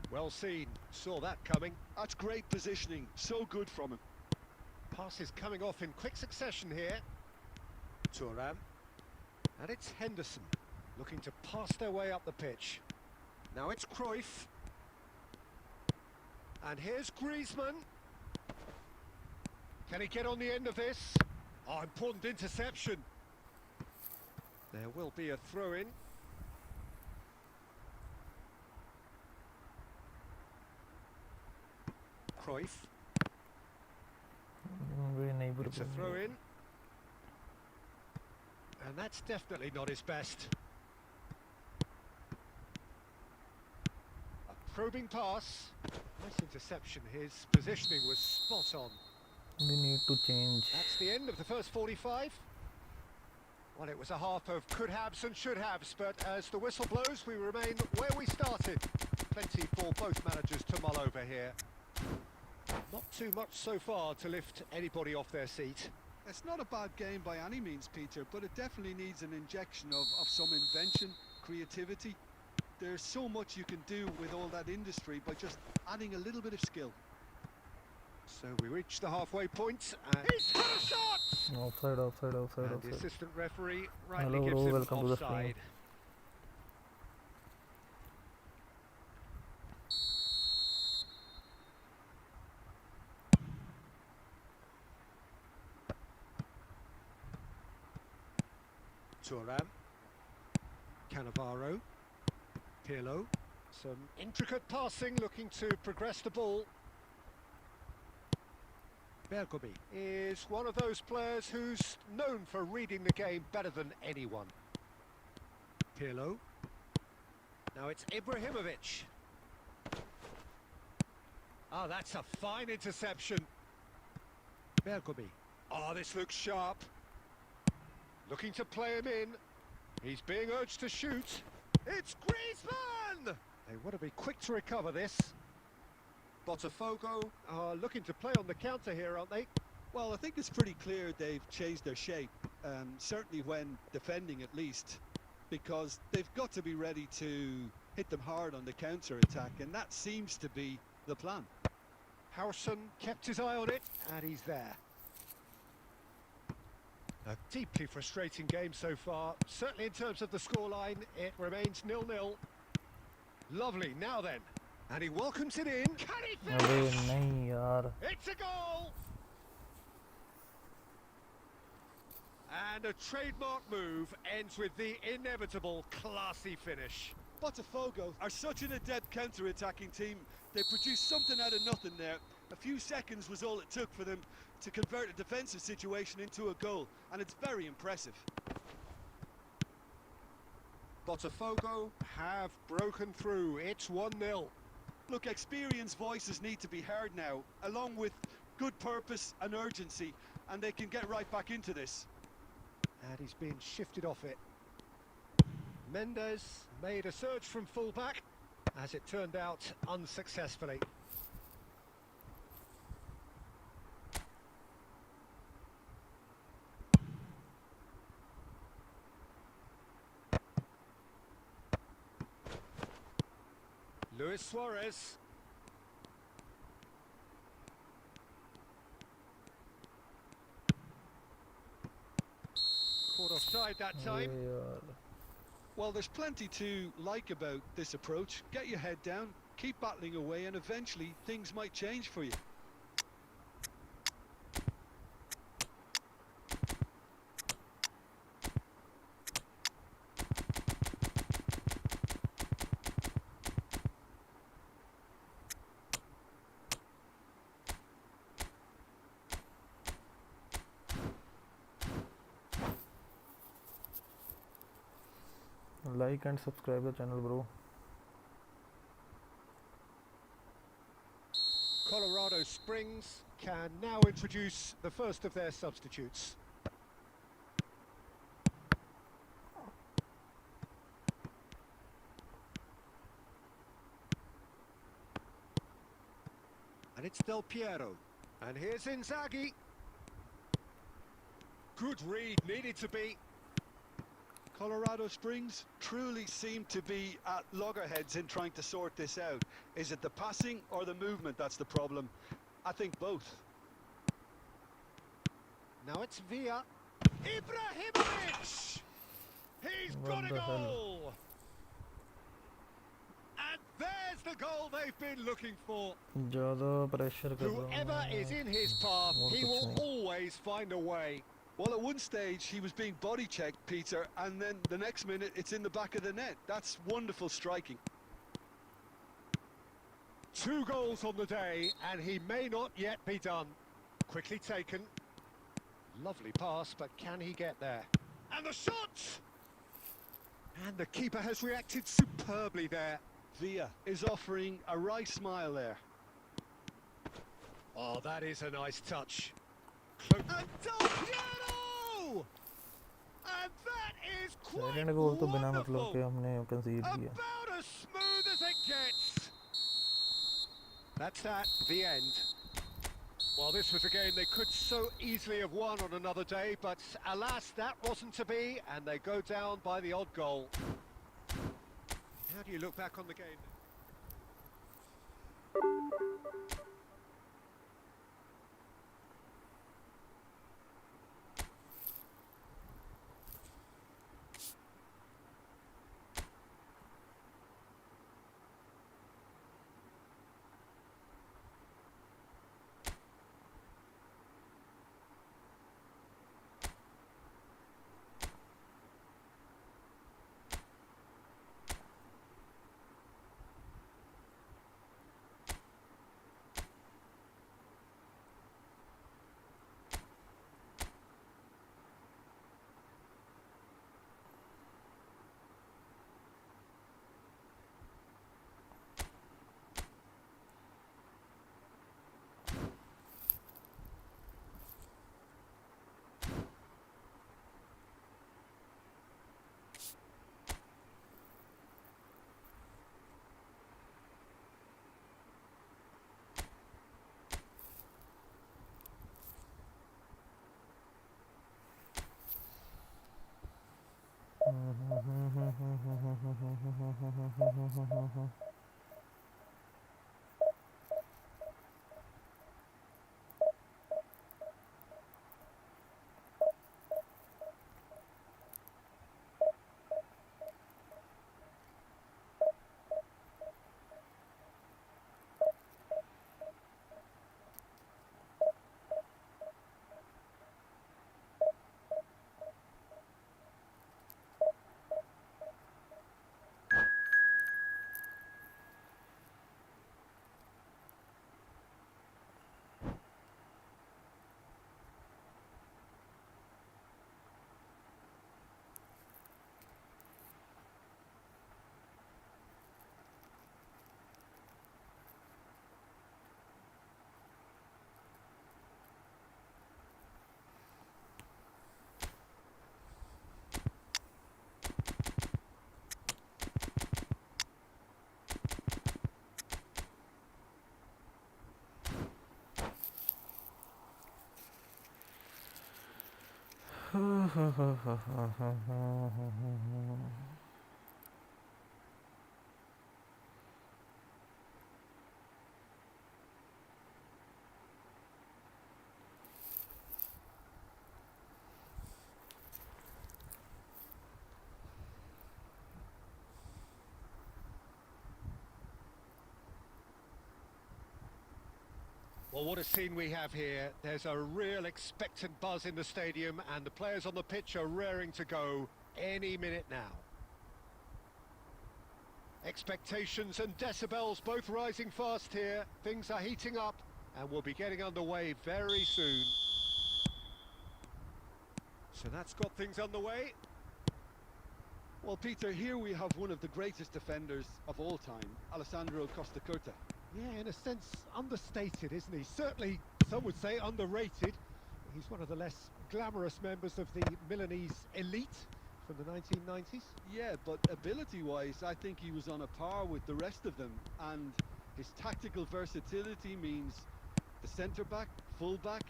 Well seen, saw that coming. That's great positioning, so good from him. Passes coming off in quick succession here. Thuram. And it's Henderson, looking to pass their way up the pitch. Now it's Cruyff. And here's Griezmann. Can he get on the end of this? Oh, important interception. There will be a throw-in. Cruyff. It's a throw-in. And that's definitely not his best. A probing pass. Nice interception. His positioning was spot on. We need to change. That's the end of the first 45. Well, it was a half of could-haves and should-haves, but as the whistle blows, we remain where we started. Plenty for both managers to mull over here. Not too much so far to lift anybody off their seat. It's not a bad game by any means, Peter, but it definitely needs an injection of some invention, creativity. There's so much you can do with all that industry by just adding a little bit of skill. So we reach the halfway point, and he's had a shot! Offside, offside, offside, And the offside. assistant referee rightly Hello, gives bro, him welcome to the stream. offside. Thuram. Cannavaro. Pirlo. Some intricate passing, looking to progress the ball. Bergomi is one of those players who's known for reading the game better than anyone. Pirlo. Now it's Ibrahimovic. Ah, that's a fine interception. Bergomi. Ah, this looks sharp. Looking to play him in. He's being urged to shoot. It's Griezmann! They want to be quick to recover this. Botafogo are looking to play on the counter here, aren't they? Well, I think it's pretty clear they've changed their shape, certainly when defending at least, because they've got to be ready to hit them hard on the counter-attack, and that seems to be the plan. Harrison kept his eye on it, and he's there. A deeply frustrating game so far. Certainly in terms of the scoreline, it remains 0-0. Lovely, now then. And he welcomes it in. Can he अबे finish? नहीं यार. It's a goal! And a trademark move ends with the inevitable classy finish. Botafogo are such an adept counter-attacking team. They produced something out of nothing there. A few seconds was all it took for them to convert a defensive situation into a goal, and it's very impressive. Botafogo have broken through. It's 1-0. Look, experienced voices need to be heard now, along with good purpose and urgency, and they can get right back into this. And he's being shifted off it. Mendes made a surge from fullback, as it turned out unsuccessfully. Luis Suarez. Caught offside that time. अरे यार Well, there's plenty to like about this approach. Get your head down, keep battling away, and eventually things might change for you. like and subscribe the channel, bro. Colorado Springs can now introduce the first of their substitutes. And it's Del Piero. And here's Inzaghi. Good read, needed to be. Colorado Springs truly seem to be at loggerheads in trying to sort this out. Is it the passing or the movement that's the problem? I think both. Now it's Villa. Ibrahimovic! He's What got a the hell? goal! And there's the goal they've been looking for. ज़्यादा pressure कर रहा हूँ Whoever is in his path, और he कुछ will नहीं। always find a way. Well, at one stage he was being body checked, Peter, and then the next minute it's in the back of the net. That's wonderful striking. 2 goals on the day, and he may not yet be done. Quickly taken. Lovely pass, but can he get there? And the shot! And the keeper has reacted superbly there. Villa is offering a wry smile there. Oh, that is a nice touch. And Del Piero! And that is quite second goal तो बिना मतलब wonderful. के हमने कंसीड किया। About as smooth as it gets. That's that, the end. Well, this was a game they could so easily have won on another day, but alas, that wasn't to be, and they go down by the odd goal. How do you look back on the game? Well, what a scene we have here. There's a real expectant buzz in the stadium, and the players on the pitch are raring to go any minute now. Expectations and decibels both rising fast here. Things are heating up, and we'll be getting underway very soon. So that's got things underway. Well, Peter, here we have one of the greatest defenders of all time, Alessandro Costa Curta. Yeah, in a sense, understated, isn't he? Certainly, some would say underrated. He's one of the less glamorous members of the Milanese elite from the 1990s. Yeah, but ability-wise, I think he was on a par with the rest of them. And his tactical versatility means the centre-back, full-back,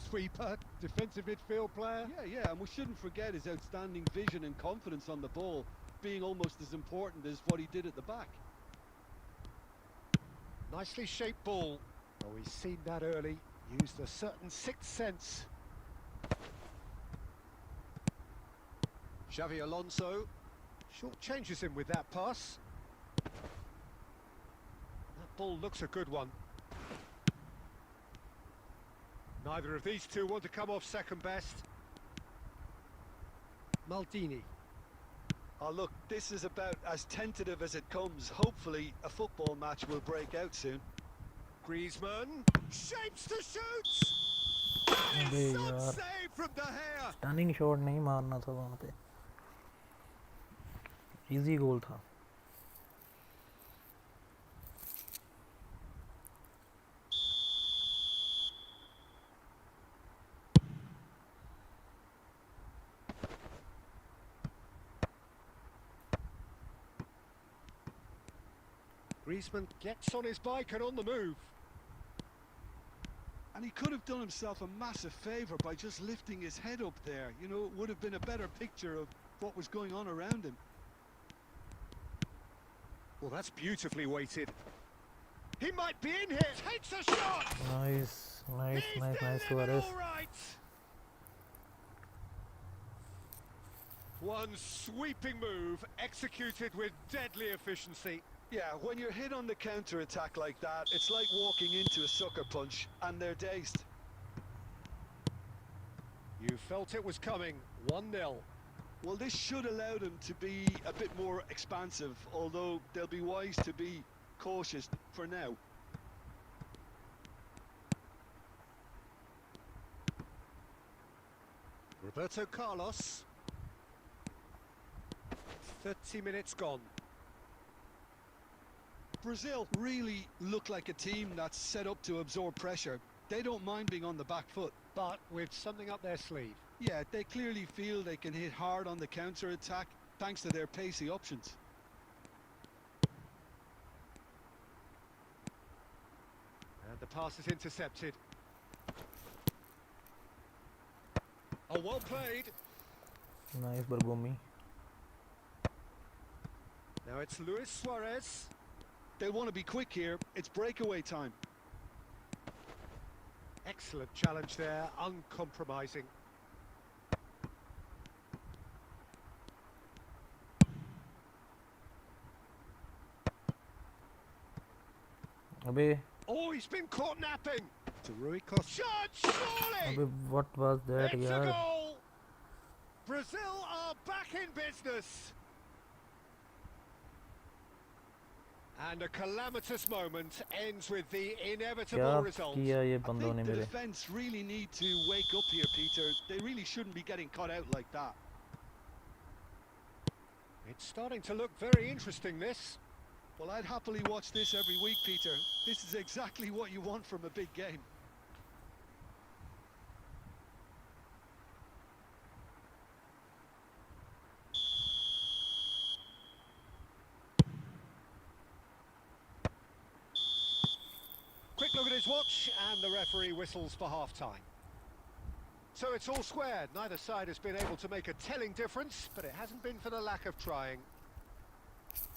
Sweeper, defensive midfield player. Yeah, and we shouldn't forget his outstanding vision and confidence on the ball, being almost as important as what he did at the back. Nicely shaped ball. Well, we've seen that early. Used a certain sixth sense. Xavi Alonso short changes him with that pass. That ball looks a good one. Neither of these two want to come off second best. Maldini. Oh, look, this is about as tentative as it comes. Hopefully, a football match will break out soon. Griezmann shapes to shoot. अबे Some यार, save from De Gea. Stunning shot नहीं मारना था वहाँ पे, easy गोल था. Griezmann gets on his bike and on the move. And he could have done himself a massive favour by just lifting his head up there. You know, it would have been a better picture of what was going on around him. Well, that's beautifully weighted. He might be in here. Takes a shot. Nice, nice, He's nice, nice delivered Suarez. all right. One sweeping move executed with deadly efficiency. Yeah, when you're hit on the counter-attack like that, it's like walking into a sucker punch, and they're dazed. You felt it was coming. 1-0. Well, this should allow them to be a bit more expansive, although they'll be wise to be cautious for now. Roberto Carlos. 30 minutes gone. Brazil really look like a team that's set up to absorb pressure. They don't mind being on the back foot. But with something up their sleeve. Yeah, they clearly feel they can hit hard on the counter-attack thanks to their pacey options. And the pass is intercepted. Oh, well played. Nice Bergomi. Now it's Luis Suarez. They'll want to be quick here. It's breakaway time. Excellent challenge there, uncompromising. अबे Oh, he's been caught napping. To Rui Costa. Shot, surely! अबे what was that It's a यार? goal! Brazil are back in business. And a calamitous moment ends with the inevitable क्या result. किया ये I बंदों ने think the मेरे? defence really need to wake up here, Peter. They really shouldn't be getting caught out like that. It's starting to look very interesting, this. Well, I'd happily watch this every week, Peter. This is exactly what you want from a big game. Quick look at his watch, and the referee whistles for half-time. So it's all square. Neither side has been able to make a telling difference, but it hasn't been for the lack of trying.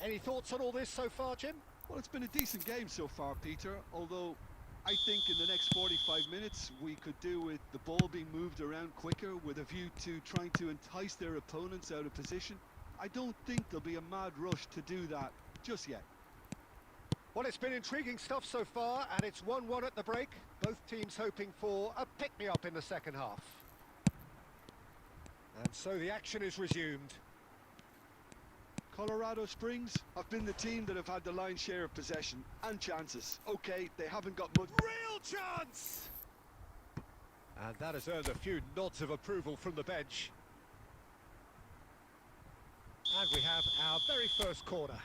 Any thoughts on all this so far, Jim? Well, it's been a decent game so far, Peter, although I think in the next 45 minutes we could do with the ball being moved around quicker with a view to trying to entice their opponents out of position. I don't think there'll be a mad rush to do that just yet. Well, it's been intriguing stuff so far, and it's 1-1 at the break. Both teams hoping for a pick-me-up in the second half. And so the action is resumed. Colorado Springs have been the team that have had the lion's share of possession and chances. Okay, they haven't got much. Real chance! And that has earned a few nods of approval from the bench. And we have our very first corner.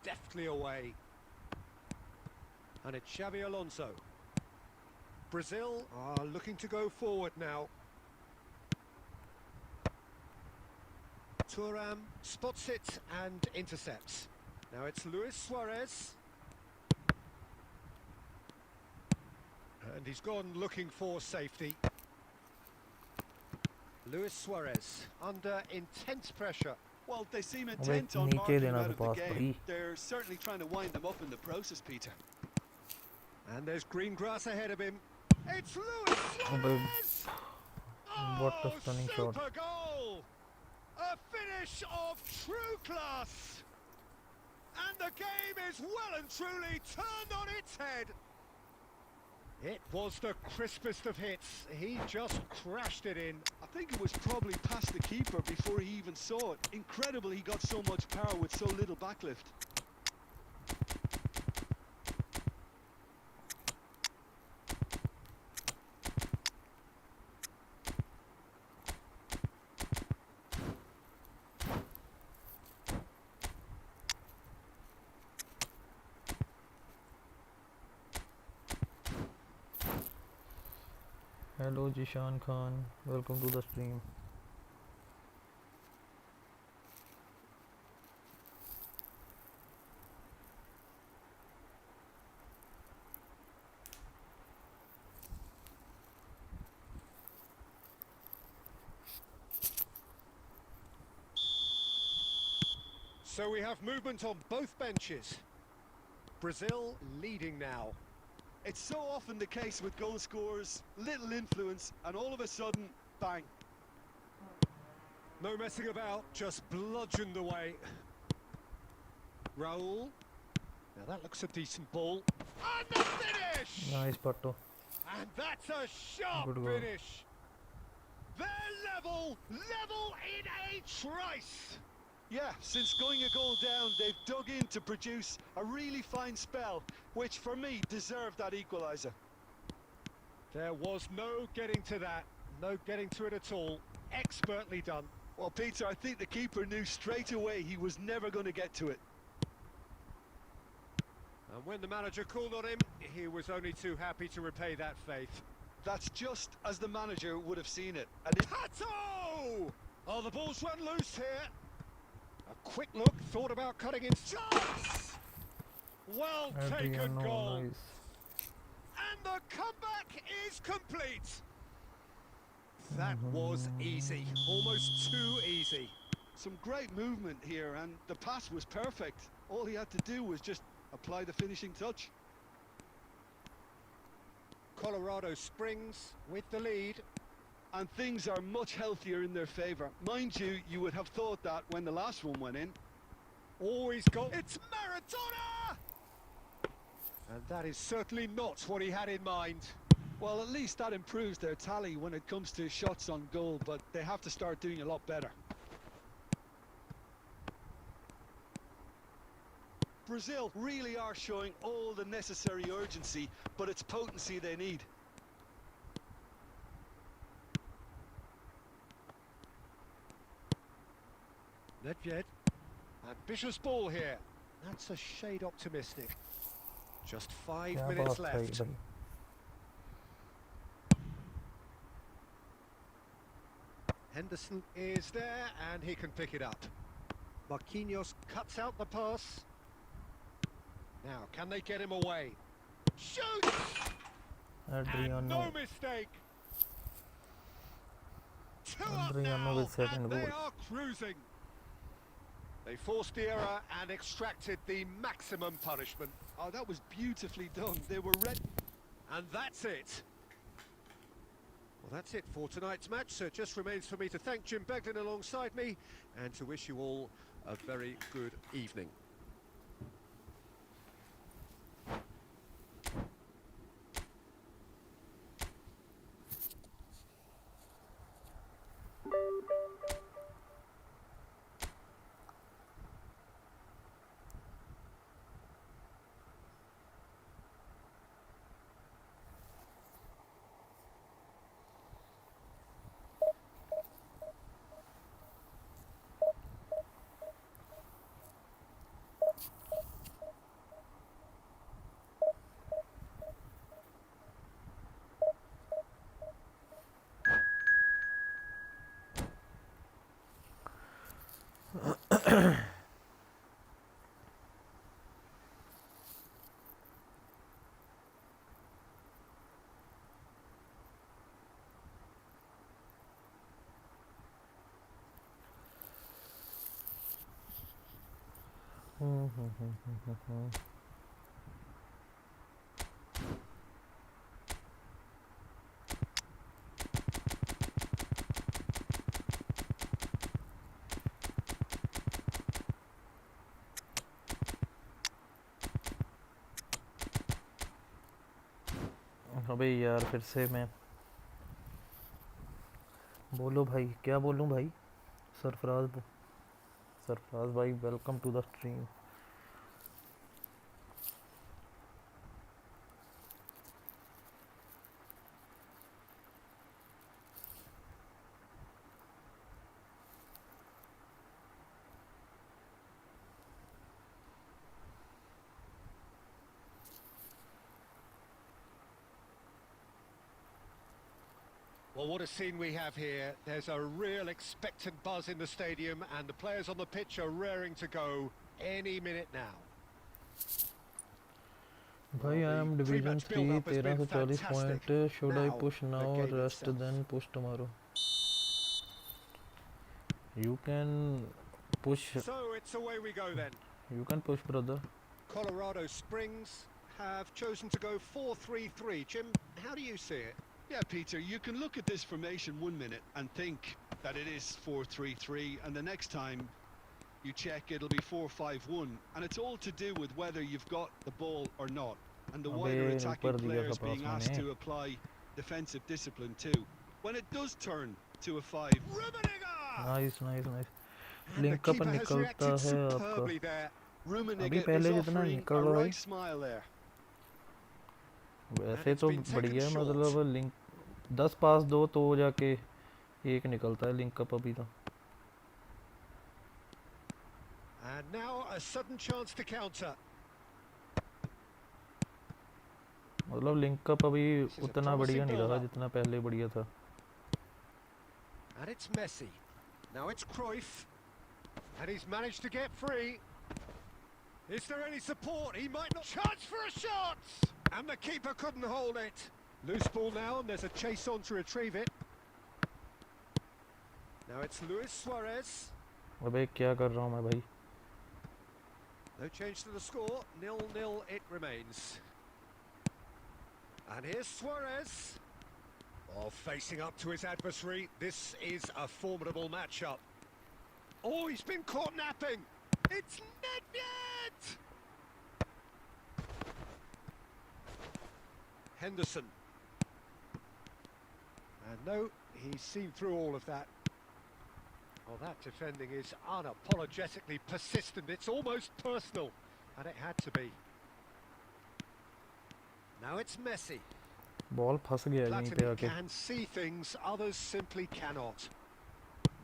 Deftly away. And it's Xabi Alonso. Brazil are looking to go forward now. Thuram spots it and intercepts. Now it's Luis Suarez. And he's gone looking for safety. Luis Suarez under intense pressure. Well, they seem intent on नीचे marking देना out था of the pass game. भाई. They're certainly trying to wind them up in the process, Peter. And there's green grass ahead of him. It's Luis अबे Suarez! what a stunning shot. Super goal! A finish of true class! And the game is well and truly turned on its head. It was the crispest of hits. He just crashed it in. I think it was probably past the keeper before he even saw it. Incredible he got so much power with so little backlift. Hello Jishan Khan, welcome to the stream. So we have movement on both benches. Brazil leading now. It's so often the case with goal scorers, little influence, and all of a sudden, bang. No messing about, just bludgeoned away. Raul. Now that looks a decent ball. And the finish! Nice Patto. And that's a sharp Good goal. finish. They're level in a trice. Yeah, since going a goal down, they've dug in to produce a really fine spell, which for me deserved that equaliser. There was no getting to that, no getting to it at all. Expertly done. Well, Peter, I think the keeper knew straight away he was never going to get to it. And when the manager called on him, he was only too happy to repay that faith. That's just as the manager would have seen it. And it Pato! Oh, the ball's run loose here. A quick look, thought about cutting in. Chance! Well taken Adriano, goal. nice. And the comeback is complete. That was easy, almost too easy. some great movement here, and the pass was perfect. All he had to do was just apply the finishing touch. Colorado Springs with the lead. And things are much healthier in their favour. Mind you, you would have thought that when the last one went in. Oh, he's got... It's Maradona! And that is certainly not what he had in mind. Well, at least that improves their tally when it comes to shots on goal, but they have to start doing a lot better. Brazil really are showing all the necessary urgency, but it's potency they need. Nedved. Ambitious ball here. That's a shade optimistic. Just 5 क्या minutes बात है left. भाई. Henderson is there and he can pick it up. Marquinhos cuts out the pass. Now, can they get him away? Shoots! And Adriano. no mistake. 2 up Adriano now, with second and they goal. are cruising. They forced the error and extracted the maximum punishment. Oh, that was beautifully done. They were ready. And that's it. Well, that's it for tonight's match, so it just remains for me to thank Jim Beglin alongside me and to wish you all a very good evening. अबे यार फिर से मैं बोलो भाई, क्या बोलूँ भाई? सरफराज भाई, welcome to the stream. Well, what a scene we have here. There's a real expectant buzz in the stadium and the players on the pitch are raring to go any minute now. भाई I am division 3 1340 point. Should I push now rest then push tomorrow? You can push. So it's away we go then. You can push, brother. Colorado Springs have chosen to go 4-3-3. Jim, how do you see it? Yeah, Peter, you can look at this formation 1 minute and think that it is 4-3-3, and the next time you check it'll be 4-5-1, and it's all to do with whether you've got the ball or not, and the wider attacking players being asked to apply defensive discipline too. When it does turn to a 5, Nice. Link up निकलता है आपका। अभी पहले जितना निकल रहा है smile there. वैसे तो बढ़िया है, मतलब लिंक 10 पास दो तो जाके एक निकलता है लिंक अप अभी तो। And now a sudden chance to counter. मतलब लिंक अप अभी उतना बढ़िया नहीं रहा जितना पहले बढ़िया था। And it's Messi. Now it's Cruyff. And he's managed to get free. Is there any support? He might not. Chance for a shot! And the keeper couldn't hold it. Loose ball now, and there's a chase on to retrieve it. Now it's Luis Suarez. अबे क्या कर रहा हूँ मैं भाई? No change to the score. 0-0 it remains. And here's Suarez. Oh, facing up to his adversary. This is a formidable matchup. Oh, he's been caught napping. It's Nedved! Henderson. And no, he's seen through all of that. Oh, that defending is unapologetically persistent. It's almost personal. And it had to be. Now it's Messi. Ball फंस गया यहीं पे आके। Can see things others simply cannot.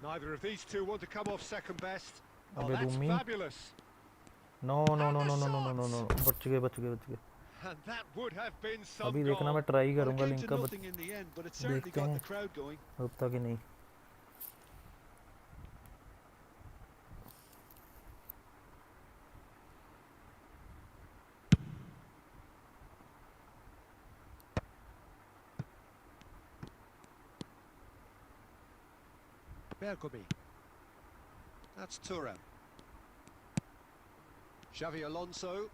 Neither of these two want to come off second best. Oh, that's fabulous. No, बच गए। And that would have been some अभी देखना मैं ट्राई करूंगा लिंक का, देखते हैं होता कि नहीं। Bergomi. That's Thuram. Xavi Alonso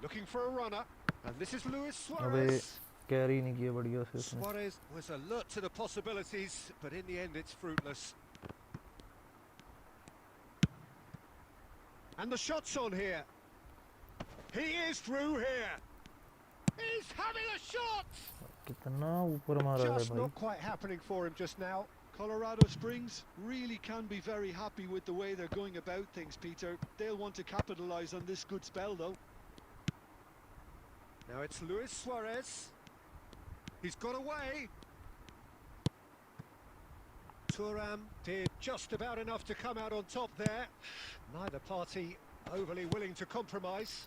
looking for a runner, and this is Luis अबे Suarez. कैरी नहीं किया बढ़िया से उसने. Suarez was alert to the possibilities, but in the end it's fruitless. And the shot's on here. He is through here. He's having a shot! कितना ऊपर मारा है Just भाई. not quite happening for him just now. Colorado Springs really can be very happy with the way they're going about things, Peter. They'll want to capitalise on this good spell, though. Now it's Luis Suarez. He's got away. Thuram did just about enough to come out on top there. Neither party overly willing to compromise.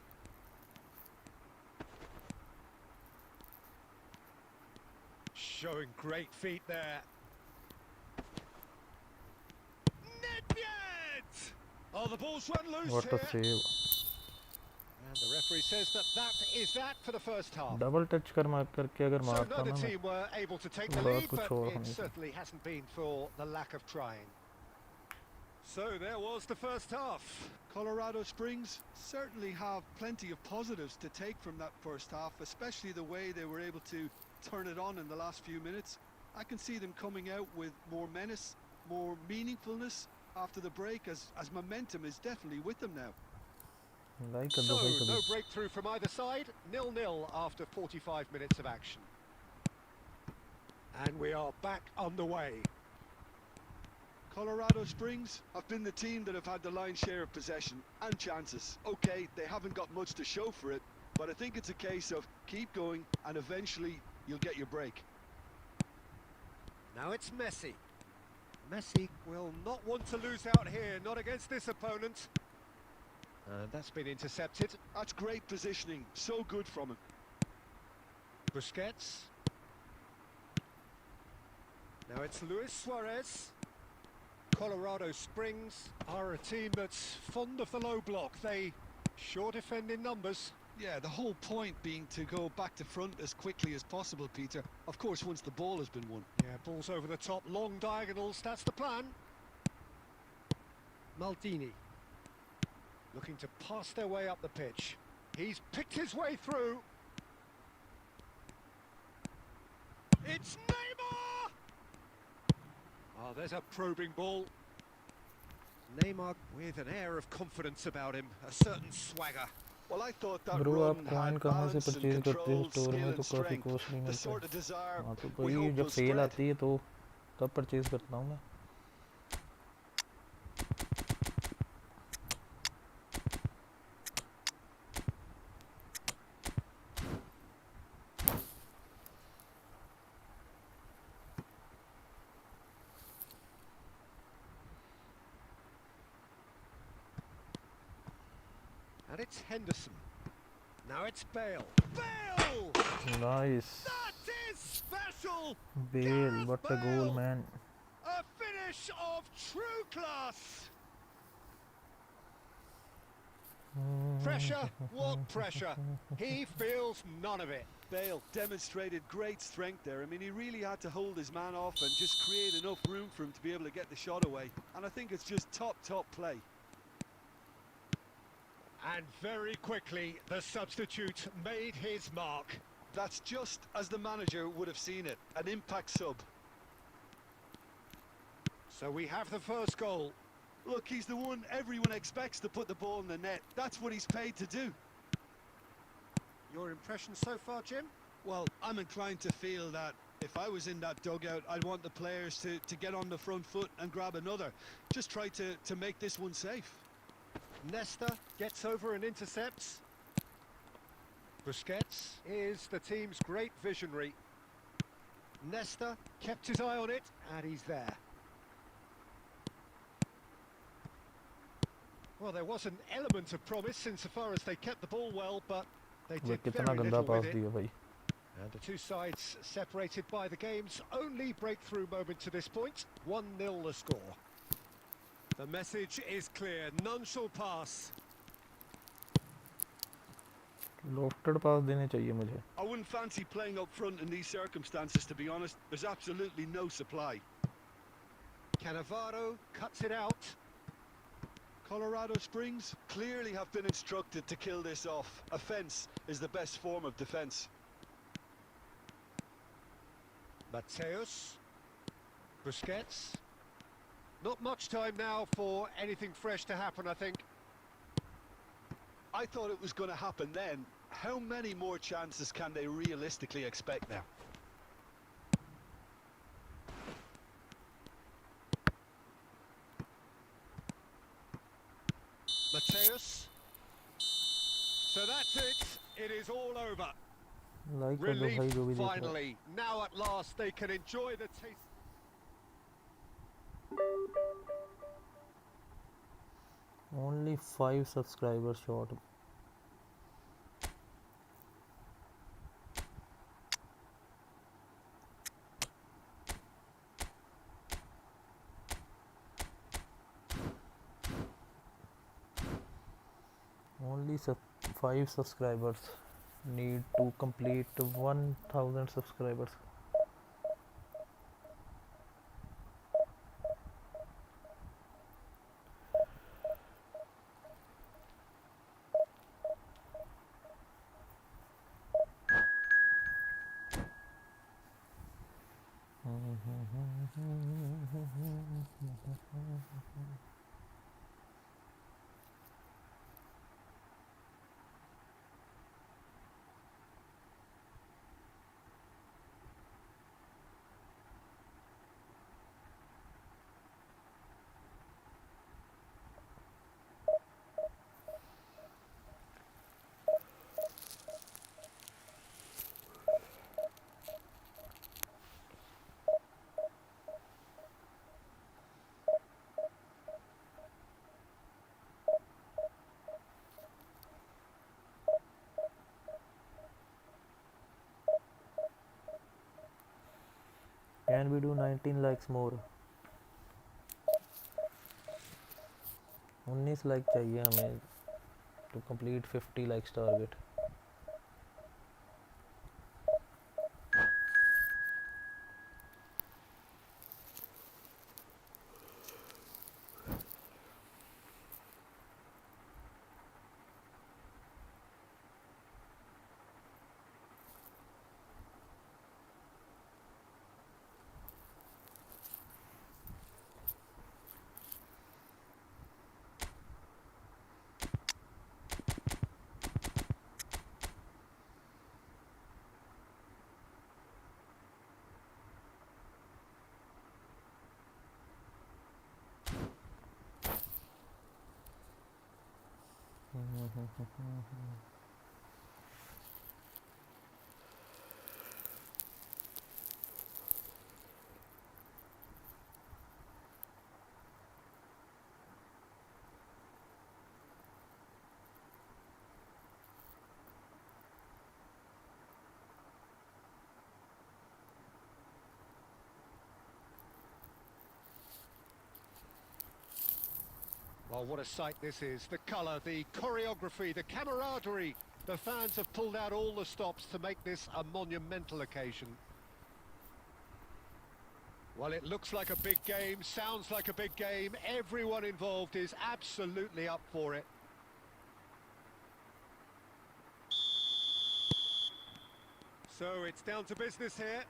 Showing great feet there. Nedved! Oh, the ball's run loose What a here. save. And the referee says that is that for the first half. Double touch करके अगर So मारता neither ना मैं. team were able to take the बात lead, कुछ but और it होनी थी. certainly hasn't been for the lack of trying. So there was the first half. Colorado Springs certainly have plenty of positives to take from that first half, especially the way they were able to turn it on in the last few minutes. I can see them coming out with more menace, more meaningfulness after the break, as momentum is definitely with them now. Like कर So दो भाई no कभी. breakthrough from either side. 0-0 after 45 minutes of action. And we are back underway. Colorado Springs have been the team that have had the lion's share of possession and chances. Okay, they haven't got much to show for it, but I think it's a case of keep going and eventually you'll get your break. Now it's Messi. Messi will not want to lose out here, not against this opponent. And that's been intercepted. That's great positioning, so good from him. Busquets. Now it's Luis Suarez. Colorado Springs are a team that's fond of the low block. They sure defend in numbers. Yeah, the whole point being to go back to front as quickly as possible, Peter. Of course, once the ball has been won. Yeah, balls over the top, long diagonals, that's the plan. Maldini looking to pass their way up the pitch. He's picked his way through. It's Neymar! Oh, there's a probing ball. Neymar with an air of confidence about him, a certain swagger. Well, I thought that Bro, run आप coin had कहाँ से balance and purchase करते हो control, store skill में and तो काफ़ी strength. Costly The मिलता sort है. of desire हाँ तो we वही hope जब will सेल spread. आती है तो तब परचेज करता हूँ मैं. And it's Henderson. Now it's Bale. Bale! Nice. That is special! Bale, what a goal, man. A finish of true class! Pressure? What pressure? He feels none of it. Bale demonstrated great strength there. I mean, he really had to hold his man off and just create enough room for him to be able to get the shot away. And I think it's just top play. And very quickly, the substitute made his mark. That's just as the manager would have seen it, an impact sub. So we have the first goal. Look, he's the one everyone expects to put the ball in the net. That's what he's paid to do. Your impression so far, Jim? Well, I'm inclined to feel that if I was in that dugout, I'd want the players to get on the front foot and grab another. Just try to make this one safe. Nesta gets over and intercepts. Busquets is the team's great visionary. Nesta kept his eye on it, and he's there. Well, there was an element of promise insofar as they kept the ball well, but they did कितना very गंदा little pass with it. दिया भाई. And the two sides separated by the game's only breakthrough moment to this point. 1-0 the score. The message is clear, none shall pass. Lofted pass देने चाहिए मुझे. I wouldn't fancy playing up front in these circumstances, to be honest. There's absolutely no supply. Cannavaro cuts it out. Colorado Springs clearly have been instructed to kill this off. Offence is the best form of defence. Mateus. Busquets. Not much time now for anything fresh to happen, I think. I thought it was going to happen then. How many more chances can they realistically expect now? Mateus. So that's it. It is all over. Like कर दो भाई जो भी देख रहा है. Finally, now at last they can enjoy the taste. Only 5 subscribers short. Only 5 subscribers need to complete 1000 subscribers. Can we do 19 likes more? 19 like चाहिए हमें to complete 50 likes target. Oh, what a sight this is. The colour, the choreography, the camaraderie. The fans have pulled out all the stops to make this a monumental occasion. Well, it looks like a big game, sounds like a big game. Everyone involved is absolutely up for it. So it's down to business here.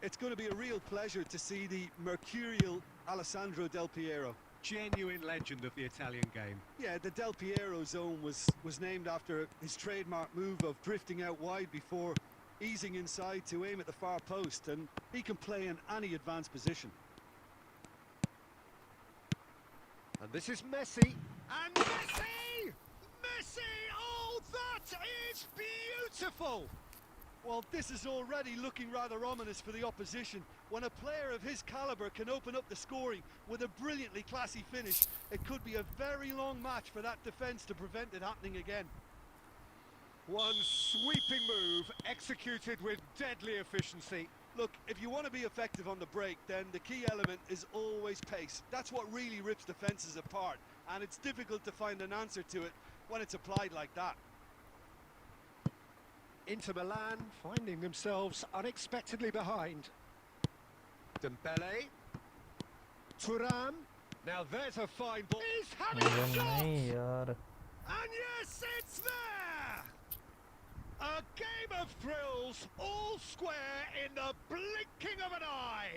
It's going to be a real pleasure to see the mercurial Alessandro Del Piero. Genuine legend of the Italian game. Yeah, the Del Piero zone was named after his trademark move of drifting out wide before easing inside to aim at the far post, and he can play in any advanced position. And this is Messi. And Messi! Messi! Oh, that is beautiful! Well, this is already looking rather ominous for the opposition. When a player of his calibre can open up the scoring with a brilliantly classy finish, it could be a very long match for that defence to prevent it happening again. One sweeping move, executed with deadly efficiency. Look, if you want to be effective on the break, then the key element is always pace. That's what really rips defences apart, and it's difficult to find an answer to it when it's applied like that. Inter Milan finding themselves unexpectedly behind. Dembele. Thuram. Now there's a fine ball. He's having a shot! नहीं यार. And yes, it's there! A game of thrills, all square in the blinking of an eye.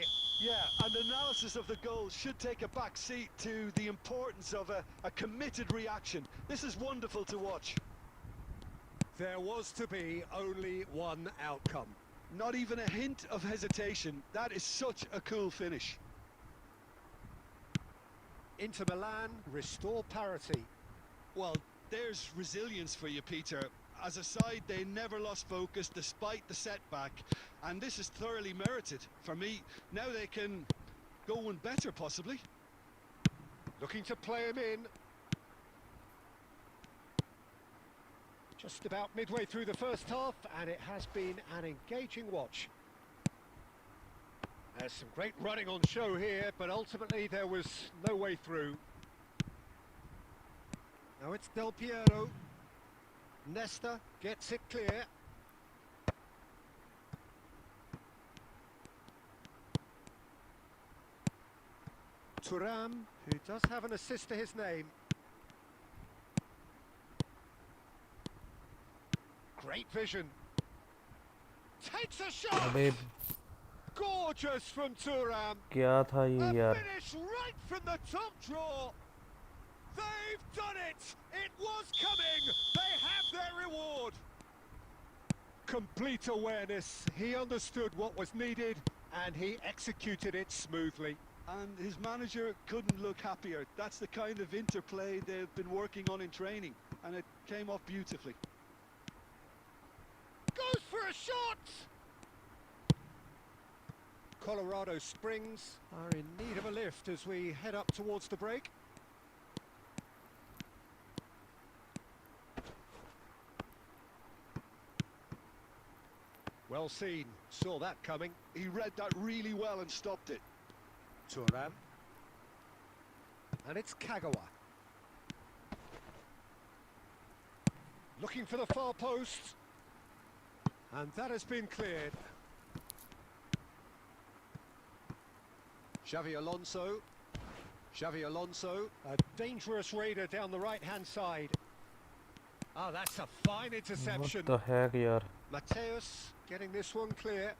Yeah, and analysis of the goal should take a back seat to the importance of a committed reaction. This is wonderful to watch. There was to be only one outcome. Not even a hint of hesitation. That is such a cool finish. Inter Milan restore parity. Well, there's resilience for you, Peter. As a side, they never lost focus despite the setback, and this is thoroughly merited. For me, now they can go one better, possibly. Looking to play him in. Just about midway through the first half, and it has been an engaging watch. There's some great running on show here, but ultimately there was no way through. Now it's Del Piero. Nesta gets it clear. Thuram, who does have an assist to his name. Great vision. Takes a shot. अबे Gorgeous from Thuram. क्या था ये A यार? finish right from the top draw. They've done it. It was coming. They have their reward. Complete awareness. He understood what was needed and he executed it smoothly. And his manager couldn't look happier. That's the kind of interplay they've been working on in training, and it came off beautifully. Goes for a shot. Colorado Springs are in need of a lift as we head up towards the break. Well seen, saw that coming. He read that really well and stopped it. Thuram. And it's Kagawa. Looking for the far post. And that has been cleared. Xavi Alonso. Xavi Alonso. A dangerous raider down the right-hand side. Ah, that's a fine interception. What the heck यार? Mateus getting this one clear.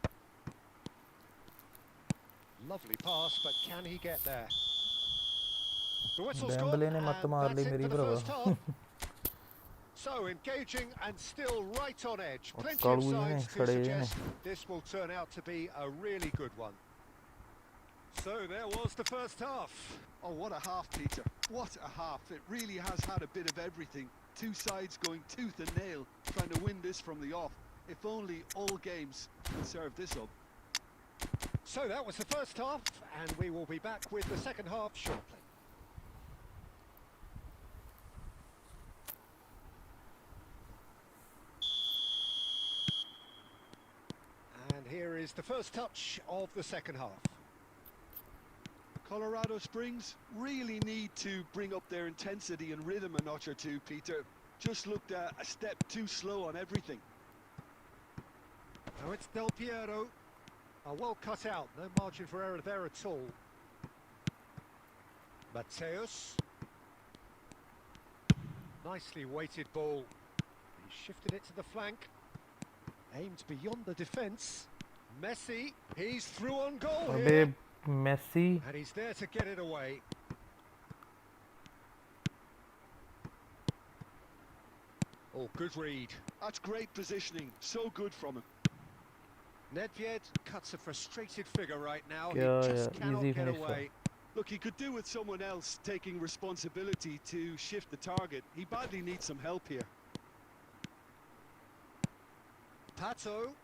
Lovely pass, but can he get there? The whistle's gone, Dembele ने and मत मार ली that's it मेरी for the first भरावा. half. So engaging and still right on edge. और Plenty of Kalu he signs हैं, to खड़े हैं। suggest this will turn out to be a really good one. So there was the first half. Oh, what a half, Peter. What a half. It really has had a bit of everything. Two sides going tooth and nail, trying to win this from the off. If only all games could serve this up. So that was the first half, and we will be back with the second half shortly. And here is the first touch of the second half. Colorado Springs really need to bring up their intensity and rhythm a notch or two, Peter. Just looked a step too slow on everything. Now it's Del Piero. Well cut out, no margin for error there at all. Mateus. Nicely weighted ball. He shifted it to the flank. Aimed beyond the defence. Messi, he's through on goal here. अबे Messi. And he's there to get it away. Oh, good read. That's great positioning. So good from him. Nedved cuts a frustrated figure right now. Yeah, he just yeah, cannot easy get finish away. Look, he could do with someone else taking responsibility to shift the target. He badly needs some help here. Pato.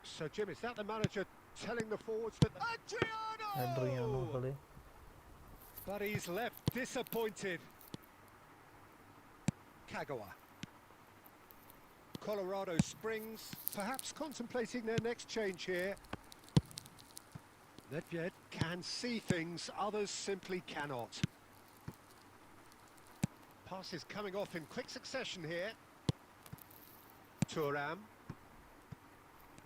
So, Jim, is that the manager telling the forwards that... Adriano खड़े. But he's left disappointed. Kagawa. Colorado Springs, perhaps contemplating their next change here. Nedved can see things, others simply cannot. Passes coming off in quick succession here. Thuram.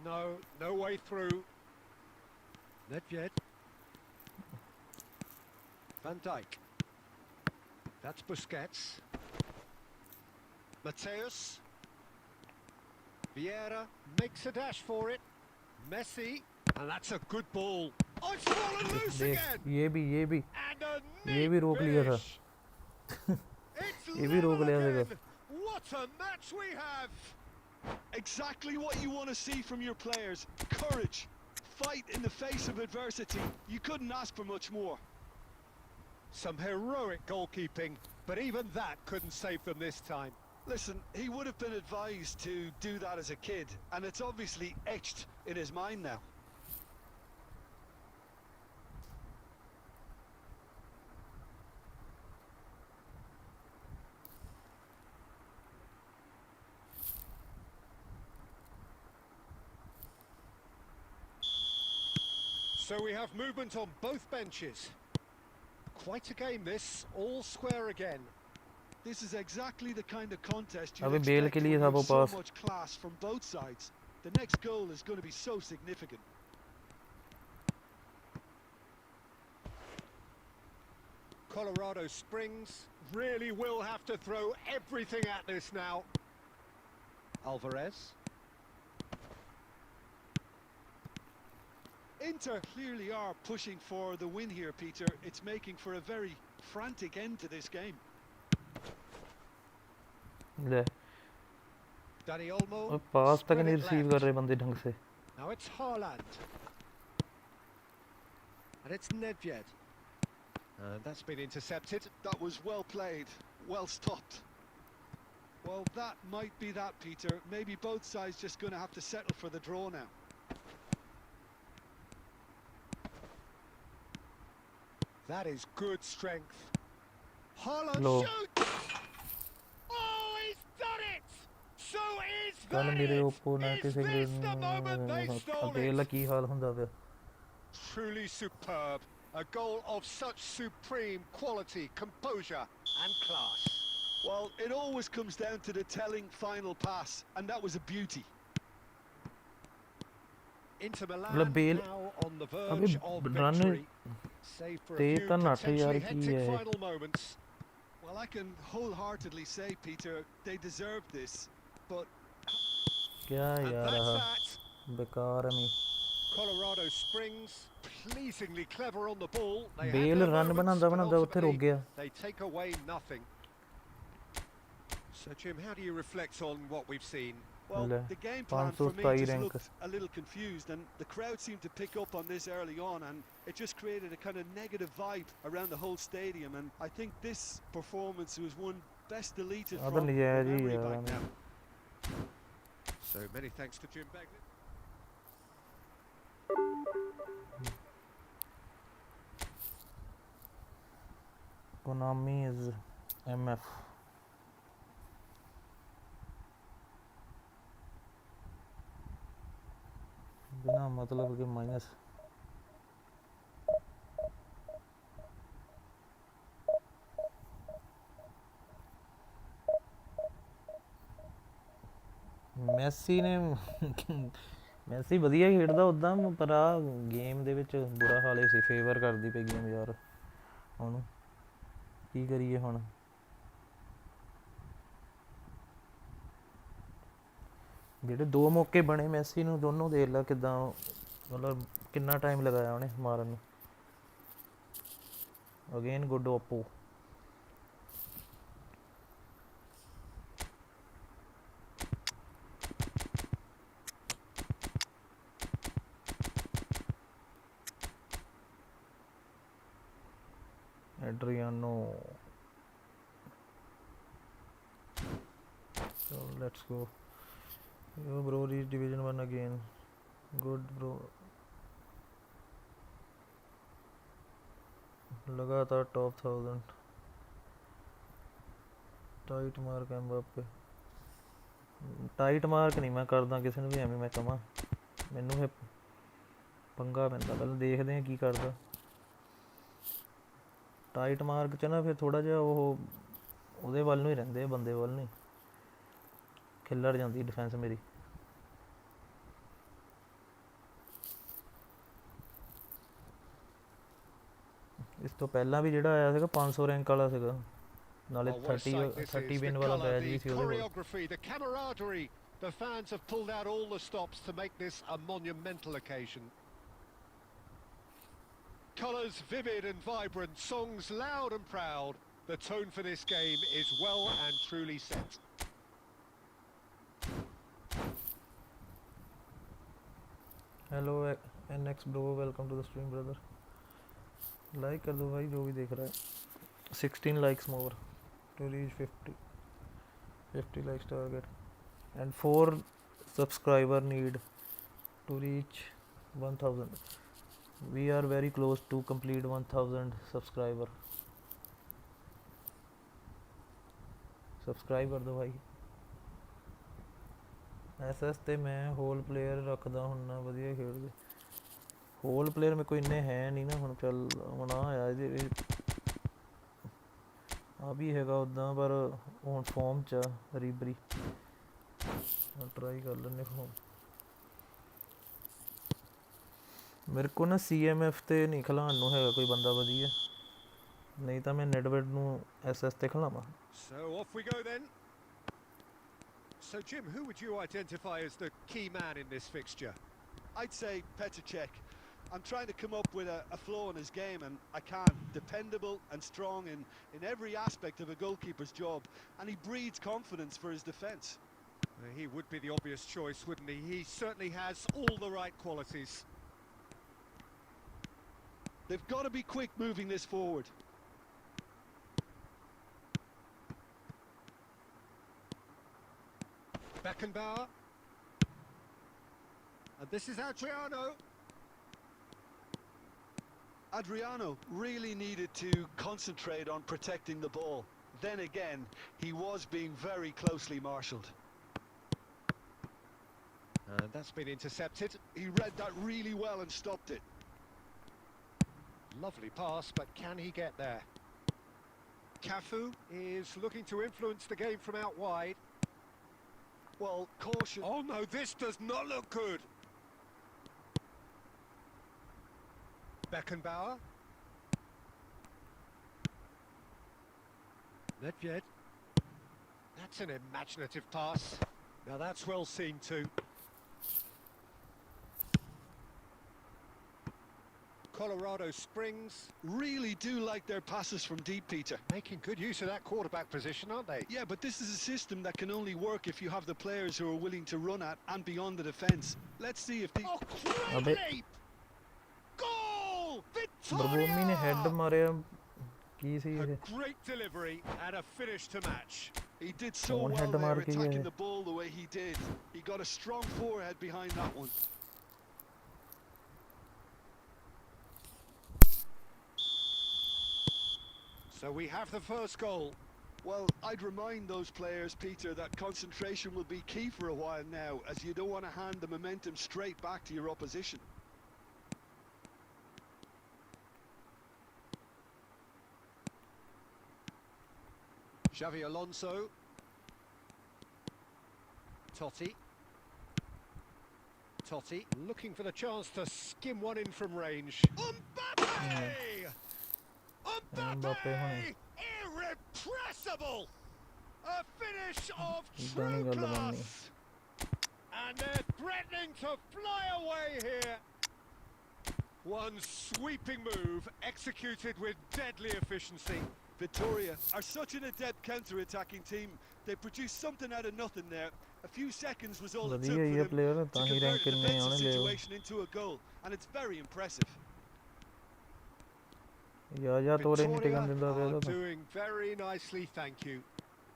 No way through. Nedved. Van Dijk. That's Busquets. Mateus. Vieira makes a dash for it. Messi, and that's a good ball. Oh, it's fallen loose देख again. ये भी And a ये भी neat रोक लिया था finish. It's ये भी रोक level लिया था again. What a match we have. Exactly what you want to see from your players. Courage. Fight in the face of adversity. You couldn't ask for much more. Some heroic goalkeeping, but even that couldn't save them this time. Listen, he would have been advised to do that as a kid, and it's obviously etched in his mind now. So we have movement on both benches. Quite a game this, all square again. This is exactly the kind of contest you अबे bell expect के when लिए you था have वो so pass much class from both sides. The next goal is going to be so significant. Colorado Springs really will have to throw everything at this now. Alvarez. Inter clearly are pushing for the win here, Peter. It's making for a very frantic end to this game. ले Dani Olmo. और पास तक spread नहीं it receive left. कर रहे बंदे ढंग से Now it's Haaland. And it's Nedved. And that's been intercepted. That was well played, well stopped. Well, that might be that, Peter. Maybe both sides just going to have to settle for the draw now. That is good strength. Haaland low shoots! Oh, he's done it! So is कल that मेरे it? Oppo Is this the moment they stole अकेला it? की हाल ਹੁੰਦਾ ਪਿਆ Truly superb. A goal of such supreme quality, composure and class. Well, it always comes down to the telling final pass, and that was a beauty. Inter Milan मतलब bell now on the अबे verge of run victory. Save for a ते few ਤਾਂ ਨੱਠ ਯਾਰ potentially ਕੀ hectic ਹੈ final moments. Well, I can wholeheartedly say, Peter, they deserved this, but क्या And यार that's ah that. बेकार है मी Colorado Springs pleasingly clever on the ball. They had bell their run moments, बनांदा but बनांदा ਉੱਥੇ ਰੁਕ ultimately ਗਿਆ they take away nothing. So Jim, how do you reflect on what we've seen? well, ले the game plan for me 527 just rank looked a little confused, and the crowd seemed to pick up on this early on, and it just created a kind of negative vibe around the whole stadium. And I think this performance was one best deleted ਆ ਤਾਂ from the ਨਜਾਇਜ਼ ਹੀ memory ਯਾਰ bank now. So many thanks to Jim Begley. Konami is MF बिना मतलब के minus Messi ਨੇ Messi ਵਧੀਆ ਖੇਡਦਾ ਉਦਾਂ ਪਰ ਆ ਗੇਮ ਦੇ ਵਿੱਚ ਬੁਰਾ ਹਾਲ ਹੀ ਸੀ ਫੇਵਰ ਕਰਦੀ ਪਈ ਗੇਮ ਯਾਰ ਉਹਨੂੰ ਕੀ ਕਰੀਏ ਹੁਣ ਜਿਹੜੇ ਦੋ ਮੌਕੇ ਬਣੇ ਮੈਸੀ ਨੂੰ ਦੋਨੋਂ ਦੇਖ ਲਾ ਕਿਦਾਂ ਮਤਲਬ ਕਿੰਨਾ ਟਾਈਮ ਲਗਾਇਆ ਉਹਨੇ ਮਾਰਨ ਨੂੰ again good Oppo Adriano. So let's go. Yo bro, reach division 1 again. Good bro. लगातार top 1000. Tight mark Mbappe tight mark नहीं मैं करदा किसी ਨੂੰ ਵੀ ਐਵੇਂ ਮੈਂ ਕਹਾਂ ਮੈਨੂੰ ਇਹ ਪੰਗਾ ਪੈਂਦਾ ਪਹਿਲਾਂ ਦੇਖਦੇ ਹਾਂ ਕੀ ਕਰਦਾ टाइट मार्क च ना फिर थोड़ा जिहा ਉਹਦੇ ਵੱਲ ਨੂੰ ਹੀ ਰਹਿੰਦੇ ਬੰਦੇ ਵੱਲ ਨਹੀਂ ਖਿੱਲਰ ਜਾਂਦੀ ਡਿਫੈਂਸ ਮੇਰੀ ਇਸ ਤੋਂ ਪਹਿਲਾਂ ਵੀ ਜਿਹੜਾ ਆਇਆ ਸੀਗਾ 500 ਰੈਂਕ ਵਾਲਾ ਸੀਗਾ ਨਾਲੇ 30 ਵਿਨ ਵਾਲਾ ਬੈਜ ਵੀ ਸੀ ਉਹਦੇ ਕੋਲ The camaraderie, The fans have pulled out all the stops to make this a monumental occasion. Colours vivid and vibrant, songs loud and proud. The tone for this game is well and truly set. Hello NX bro, welcome to the stream brother. Like कर दो भाई जो भी देख रहा है. 16 likes more to reach 50 likes target, and 4 subscriber need to reach 1000. We are very close to complete 1000 subscriber. Subscribe कर दो भाई. SS ਤੇ ਮੈਂ ਹੋਲ ਪਲੇਅਰ ਰੱਖਦਾ ਹੁੰਨਾ, ਵਧੀਆ ਖੇਡਦੇ. ਹੋਲ ਪਲੇਅਰ ਮੇਰੇ ਕੋਈ ਇੰਨੇ ਹੈ ਨਹੀਂ ਨਾ. ਹੁਣ ਚੱਲ ਹੁਣ ਆਇਆ ਇਹਦੇ ਆ ਵੀ ਹੈਗਾ ਉੱਦਾਂ, ਪਰ ਹੁਣ ਫੋਰਮ 'ਚ ਰੀਬਰੀ ਟਰਾਈ ਕਰ ਲੈਂਦੇ ਫੋਰਮ. ਮੇਰੇ ਕੋਲ ਨਾ CMF ਤੇ ਨਹੀਂ ਖਿਲਾਉਣ ਨੂੰ ਹੈਗਾ ਕੋਈ ਬੰਦਾ ਵਧੀਆ, ਨਹੀਂ ਤਾਂ ਮੈਂ ਨੈਟਵਰਡ ਨੂੰ SS ਤੇ ਖਿਲਾਵਾਂ. So off we go then. So Jim, who would you identify as the key man in this fixture? I'd say Petr Cech. I'm trying to come up with a flaw in his game, and I can't. Dependable and strong in every aspect of a goalkeeper's job, and he breeds confidence for his defence. He would be the obvious choice, wouldn't he? He certainly has all the right qualities. They've got to be quick moving this forward. Beckenbauer. And this is Adriano. Adriano really needed to concentrate on protecting the ball. Then again, he was being very closely marshalled. And that's been intercepted. He read that really well and stopped it. Lovely pass, but can he get there? Cafu is looking to influence the game from out wide. Well, caution. Oh no, this does not look good. Beckenbauer. Nedved. That's an imaginative pass. Now that's well seen too. Colorado Springs. Really do like their passes from deep, Peter. Making good use of that quarterback position, aren't they? Yeah, but this is a system that can only work if you have the players who are willing to run at and beyond the defence. Let's see if they... Oh, great leap! Goal! ਬਰਬੋਮੀ ਨੇ head ਮਾਰਿਆ. ਕੀ ਸੀ A ਇਹ? great delivery and a finish to match. He did so One well head there, mark attacking here. the ball the way he did. He got a strong forehead behind that one. So we have the first goal. Well, I'd remind those players, Peter, that concentration will be key for a while now, as you don't want to hand the momentum straight back to your opposition. Xavi Alonso. Totti. Totti looking for the chance to skim one in from range. Mbappe! Mbappe! Irrepressible! A finish of true class! And they're threatening to fly away here. One sweeping move executed with deadly efficiency. Victoria are such an adept counter-attacking team. They produced something out of nothing there. A few seconds was all it took for them to convert a defensive situation into a goal, and it's very impressive. Victoria are doing very nicely, thank you.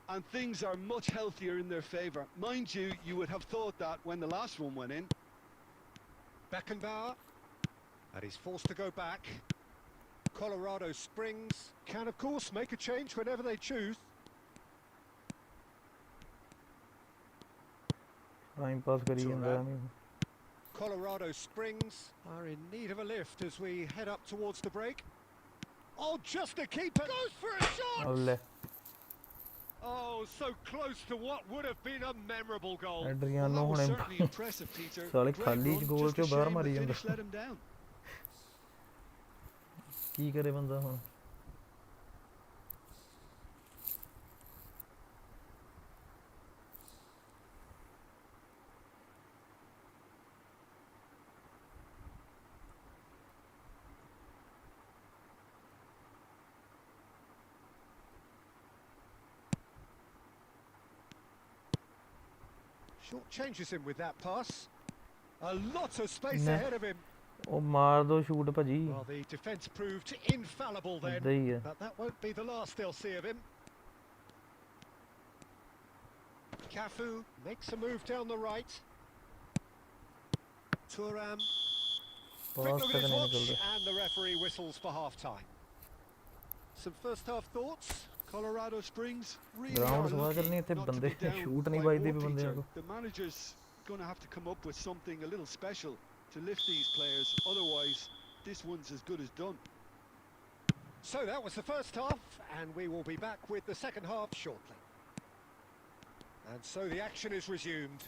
And things are much healthier in their favour. Mind you, you would have thought that when the last one went in. Beckenbauer. And he's forced to go back. Colorado Springs can, of course, make a change whenever they choose. Colorado Springs are in need of a lift as we head up towards the break. Oh, just a keeper goes for a shot! Oh, so close to what would have been a memorable goal. Well, that was certainly impressive, Peter. Great run, just a shame the finish let him down. ਕੀ ਕਰੇ ਬੰਦਾ ਹੁਣ? Short changes him with that pass. A lot of space Nah. ahead of him. ਉਹ ਮਾਰ ਦੋ shoot ਭਾਜੀ Well, the defence proved infallible then, ਏਦਾਂ ਹੀ ਹੈ but that won't be the last they'll see of him. Cafu makes a move down the right. Thuram. Quick pass look ਤੱਕ at his ਨਹੀਂ watch, ਨਿਕਲਦੇ and the referee whistles for half-time. Some first-half thoughts? Colorado Springs really Ground are ਸਵਾਹ lucky ਚੱਲਣੀ ਇੱਥੇ not to ਬੰਦੇ be down shoot ਨਹੀਂ by ਵੱਜਦੇ more, ਵੀ ਬੰਦਿਆਂ Peter. ਕੋ The manager's going to have to come up with something a little special to lift these players. Otherwise, this one's as good as done. So that was the first half, and we will be back with the second half shortly. And so the action is resumed.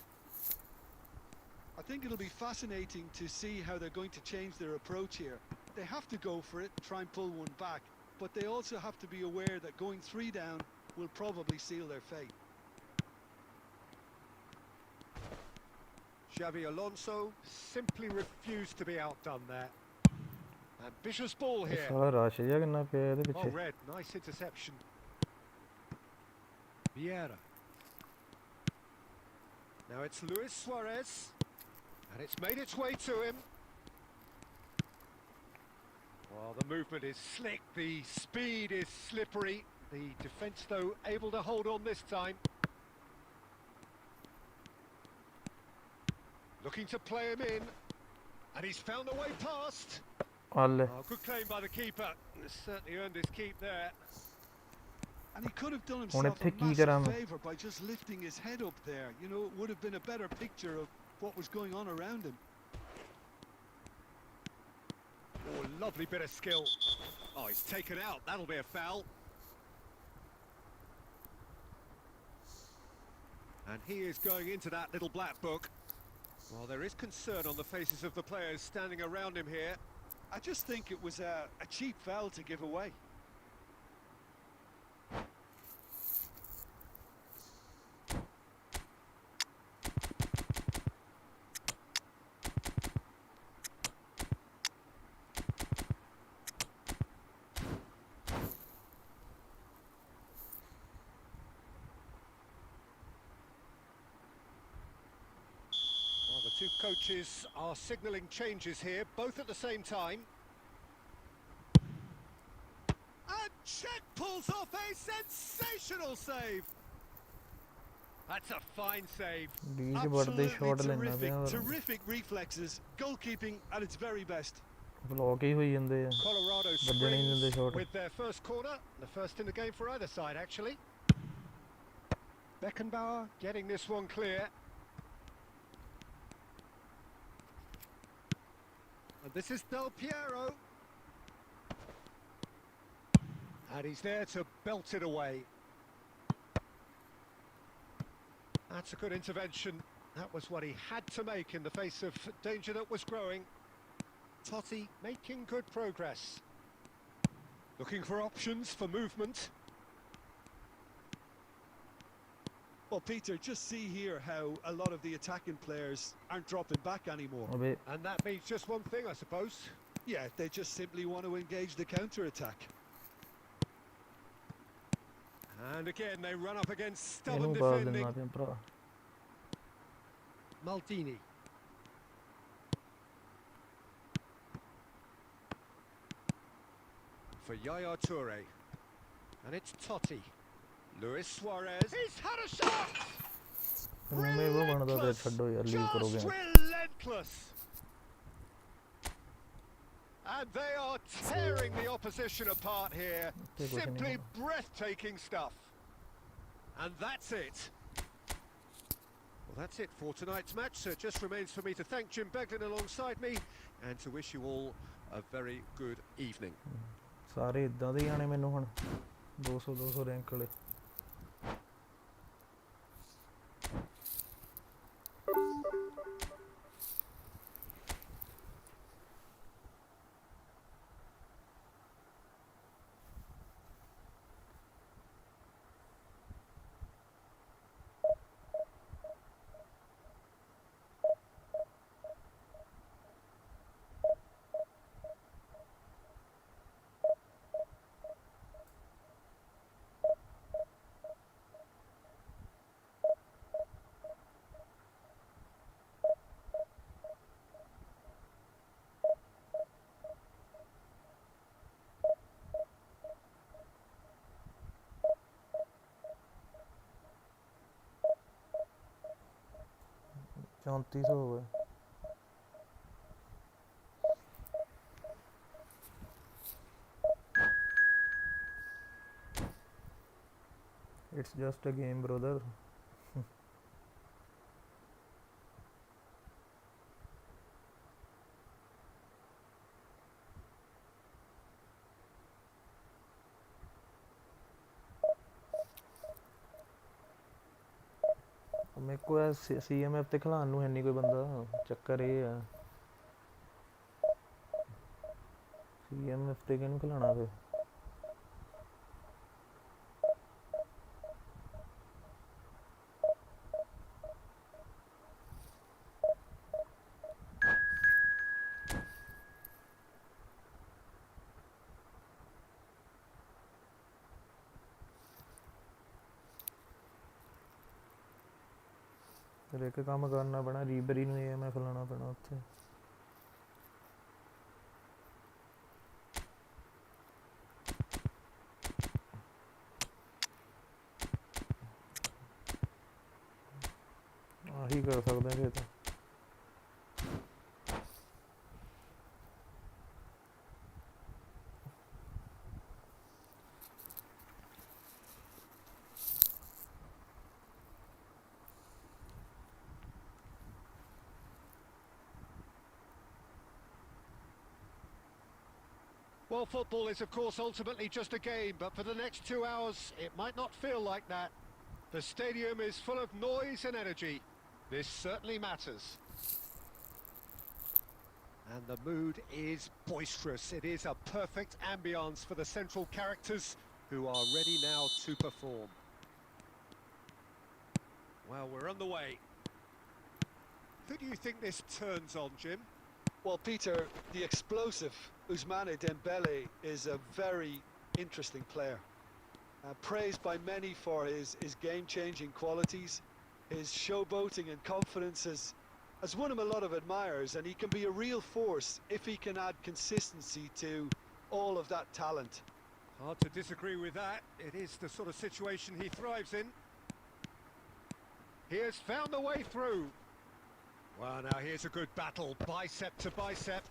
I think it'll be fascinating to see how they're going to change their approach here. They have to go for it, try and pull one back, but they also have to be aware that going 3 down will probably seal their fate. Xavi Alonso simply refused to be outdone there. Ambitious ball here. ਸਾਲਾ rush ਜਿਹਾ ਕਿੰਨਾ ਪਿਆ ਇਹਦੇ Oh, ਪਿੱਛੇ Red, nice interception. Vieira. Now it's Luis Suarez, and it's made its way to him. Well, the movement is slick, the speed is slippery. The defence, though, able to hold on this time. Looking to play him in, and he's found a way past. ਆਲੇ Oh, good claim by the keeper. Certainly earned his keep there. And he could have done ਹੁਣ himself ਇੱਥੇ a ਕੀ ਕਰਾਂ massive ਮੈਂ favour by just lifting his head up there. You know, it would have been a better picture of what was going on around him. Oh, lovely bit of skill. Oh, he's taken out. That'll be a foul. And he is going into that little black book. Well, there is concern on the faces of the players standing around him here. I just think it was a cheap foul to give away. Well, the two coaches are signalling changes here, both at the same time. And Czech pulls off a sensational save. That's a fine save. ਬੀਜ ਵੜਦੇ shot ਲੈਣਾ ਪਿਆ Terrific reflexes, goalkeeping at its very best. Block ਹੀ ਹੋਈ ਜਾਂਦੇ ਆ Colorado ਵੱਜਣ ਹੀ ਨਹੀਂ ਦਿੰਦੇ Springs shot with their first corner, the first in the game for either side, actually. Beckenbauer getting this one clear. And this is Del Piero. And he's there to belt it away. That's a good intervention. That was what he had to make in the face of danger that was growing. Totti making good progress. Looking for options for movement. Well, Peter, just see here how a lot of the attacking players aren't dropping back anymore. ਅਬੇ And that means just one thing, I suppose. Yeah, they just simply want to engage the counter-attack. And again, they run up against ਇਹਨੂੰ stubborn ਪਾਸ ਦੇਣਾ defending. ਪਿਆ ਭਰਾ Maldini. For Yaya Toure. And it's Totti. Luis Suarez. He's had a shot! ਮੈਂ ਉਹ ਬਣਦਾ ਤੇ ਛੱਡੋ ਯਾਰ ਲੀਵ ਕਰੋਗੇ Just relentless. And they are tearing the opposition apart here. Simply breathtaking stuff. And that's it. Well, that's it for tonight's match. So it just remains for me to thank Jim Beglin alongside me and to wish you all a very good evening. ਸਾਰੇ ਇਦਾਂ ਦੇ ਹੀ ਆਣੇ ਮੈਨੂੰ ਹੁਣ 200 200 rank ਵਾਲੇ 3400 हो गए। It's just a game, brother. मेरे को CMF ਤੇ ਖਿਲਾਉਣ ਨੂੰ ਹੈ ਨਹੀਂ ਕੋਈ ਬੰਦਾ, ਚੱਕਰ ਇਹ ਆ। CMF ਤੇ ਕਿਹਨੂੰ ਖਿਲਾਉਣਾ ਫਿਰ? ਫਿਰ ਇੱਕ ਕੰਮ ਕਰਨਾ ਪੈਣਾ, ਰੀਬਰੀ ਨੂੰ AMF ਲਾਉਣਾ ਪੈਣਾ ਉੱਥੇ। ਆਹੀ ਕਰ ਸਕਦੇ ਜੇ ਤਾਂ। Well, football is, of course, ultimately just a game, but for the next 2 hours, it might not feel like that. The stadium is full of noise and energy. This certainly matters. And the mood is boisterous. It is a perfect ambience for the central characters who are ready now to perform. Well, we're on the way. Who do you think this turns on, Jim? Well, Peter, the explosive Ousmane Dembele is a very interesting player. Praised by many for his game-changing qualities. His showboating and confidence has won him a lot of admirers, and he can be a real force if he can add consistency to all of that talent. Hard to disagree with that. It is the sort of situation he thrives in. He has found the way through. Well, now here's a good battle, bicep to bicep.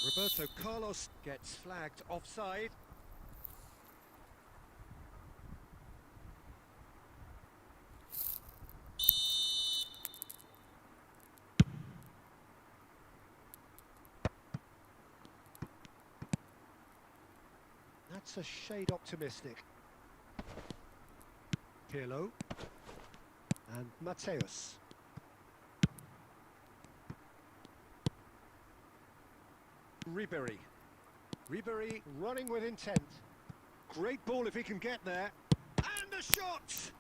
Roberto Carlos gets flagged offside. That's a shade optimistic. Pirlo and Mateus. Ribery running with intent. Great ball if he can get there. And the shot!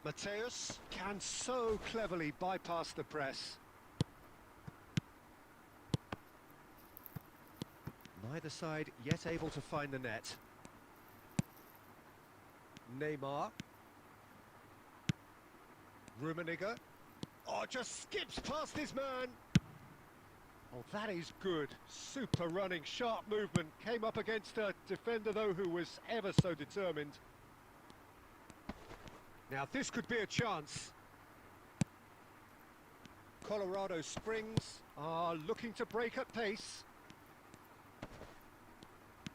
Mateus can so cleverly bypass the press. Neither side yet able to find the net. Neymar. Rummenigge. Oh, just skips past his man. Oh, that is good. Super running, sharp movement. Came up against a defender, though, who was ever so determined. Now, this could be a chance. Colorado Springs are looking to break at pace.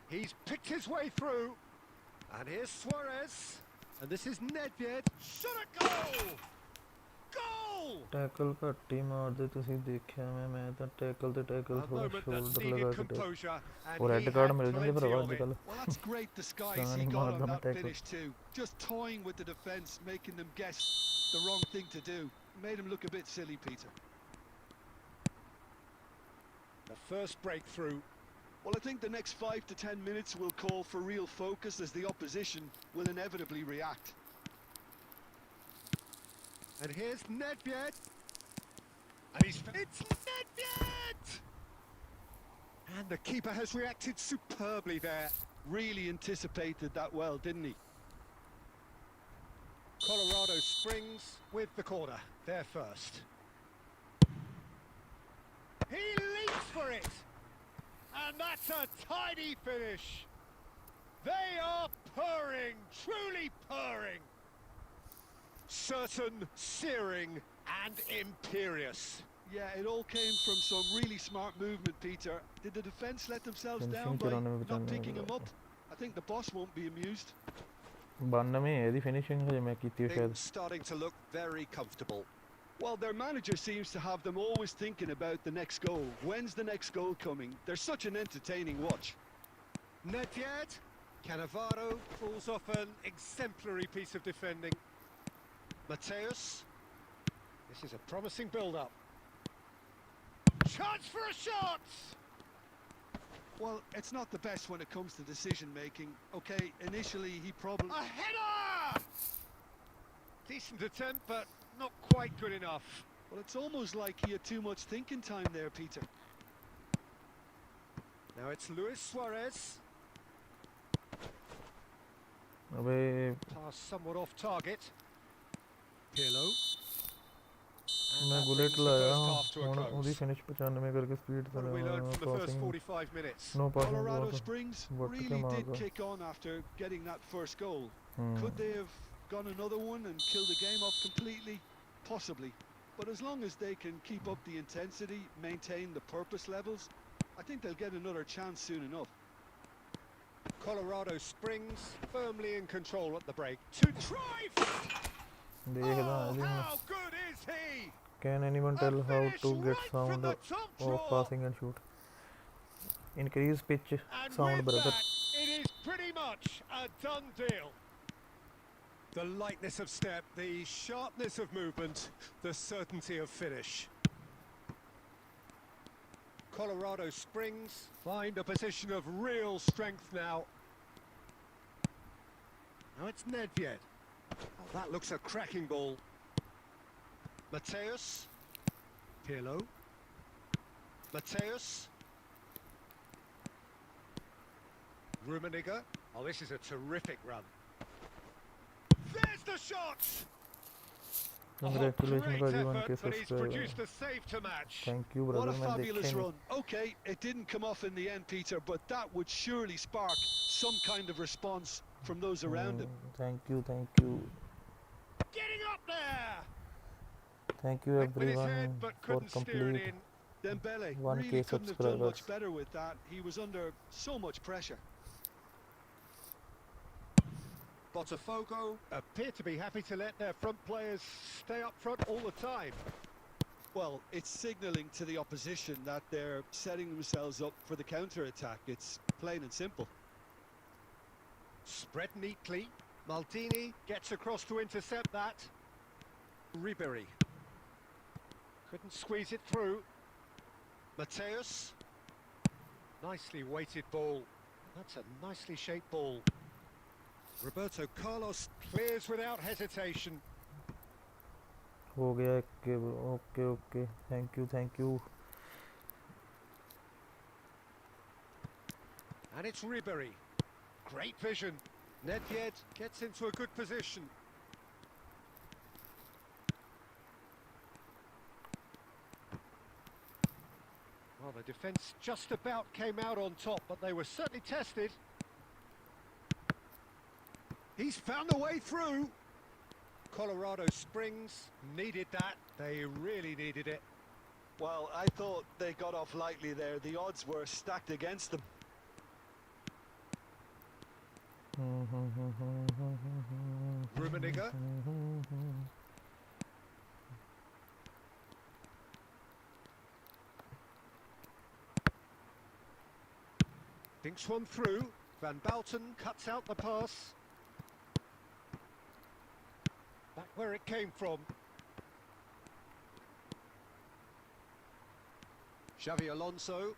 He's picked his way through. And here's Suarez. And this is Nedved. Shot a goal! Goal! Tackle घट ही मारते तुसी देखिया मैं तो tackle ते tackle A थोड़ा moment that shoulder needed लगा के composure, and और he रेड कार्ड had मिल जाएंगे plenty भरावा of it. आजकल। Well, that's great disguise Can't he even got mark on them that tackle. finish too. Just toying with the defence, making them guess the wrong thing to do. Made him look a bit silly, Peter. The first breakthrough. Well, I think the next 5 to 10 minutes will call for real focus, as the opposition will inevitably react. And here's Nedved. And it's Nedved! And the keeper has reacted superbly there. Really anticipated that well, didn't he? Colorado Springs with the corner. They're first. He leaps for it! And that's a tidy finish. They are purring, truly purring. Certain, searing, and imperious. Yeah, it all came from some really smart movement, Peter. Did the defence let themselves down Finishing by कराने में not बचाने picking him में up? I think the boss won't be amused. 92 ਇਹਦੀ finishing ਹਜੇ ਮੈਂ ਕੀਤੀ ਹੈ ਸ਼ਾਇਦ Things starting to look very comfortable. Well, their manager seems to have them always thinking about the next goal. When's the next goal coming? They're such an entertaining watch. Nedved, Cannavaro pulls off an exemplary piece of defending. Mateus, this is a promising build-up. Chance for a shot! Well, it's not the best when it comes to decision-making. Okay, initially he probably... A header! Decent attempt, but not quite good enough. Well, it's almost like he had too much thinking time there, Peter. Now it's Luis Suarez. अबे Pass somewhat off target. Pirlo. मैं bullet लाया ਹੁਣ ਉਹਦੀ finish 95 ਕਰਕੇ speed What have we learned from the first passing 45 minutes? No passing Colorado बहुत Springs What really came did out? kick on after getting that first goal. Hmm. Could they have gone another one and killed the game off completely? Possibly. But as long as they can keep up the intensity, maintain the purpose levels, I think they'll get another chance soon enough. Colorado Springs firmly in control at the break. To Cruyff! देखदा Oh, how good is he? Can anyone tell how to get sound of passing and shoot? Increase pitch And sound, with brother. that, it is pretty much a done deal. The lightness of step, the sharpness of movement, the certainty of finish. Colorado Springs find a position of real strength now. Now it's Nedved. Oh, that looks a cracking ball. Mateus. Pirlo. Mateus. Rummenigge. Oh, this is a terrific run. There's the shot! Congratulations, great buddy, effort, 1K but he's subscriber. produced a save to match. Thank you, What brother. a मैं fabulous देखे run. Okay, it didn't come off in the end, Peter, but that would surely spark some kind of response from those around him. Thank you. Getting up there! Thank you Went with his everyone head, but for couldn't steer it complete in. Dembele 1K really couldn't have done much subscribers. better with that. He was under so much pressure. Botafogo appear to be happy to let their front players stay up front all the time. Well, it's signalling to the opposition that they're setting themselves up for the counter-attack. It's plain and simple. Spread neatly. Maldini gets across to intercept that. Ribery couldn't squeeze it through. Mateus. Nicely weighted ball. That's a nicely shaped ball. Roberto Carlos clears without hesitation. हो गया कि okay thank you And it's Ribery. Great vision. Nedved gets into a good position. Well, the defence just about came out on top, but they were certainly tested. He's found a way through. Colorado Springs needed that. They really needed it. Well, I thought they got off lightly there. The odds were stacked against them. Rummenigge. Thinks one through. Van Balten cuts out the pass. Back where it came from. Xavi Alonso.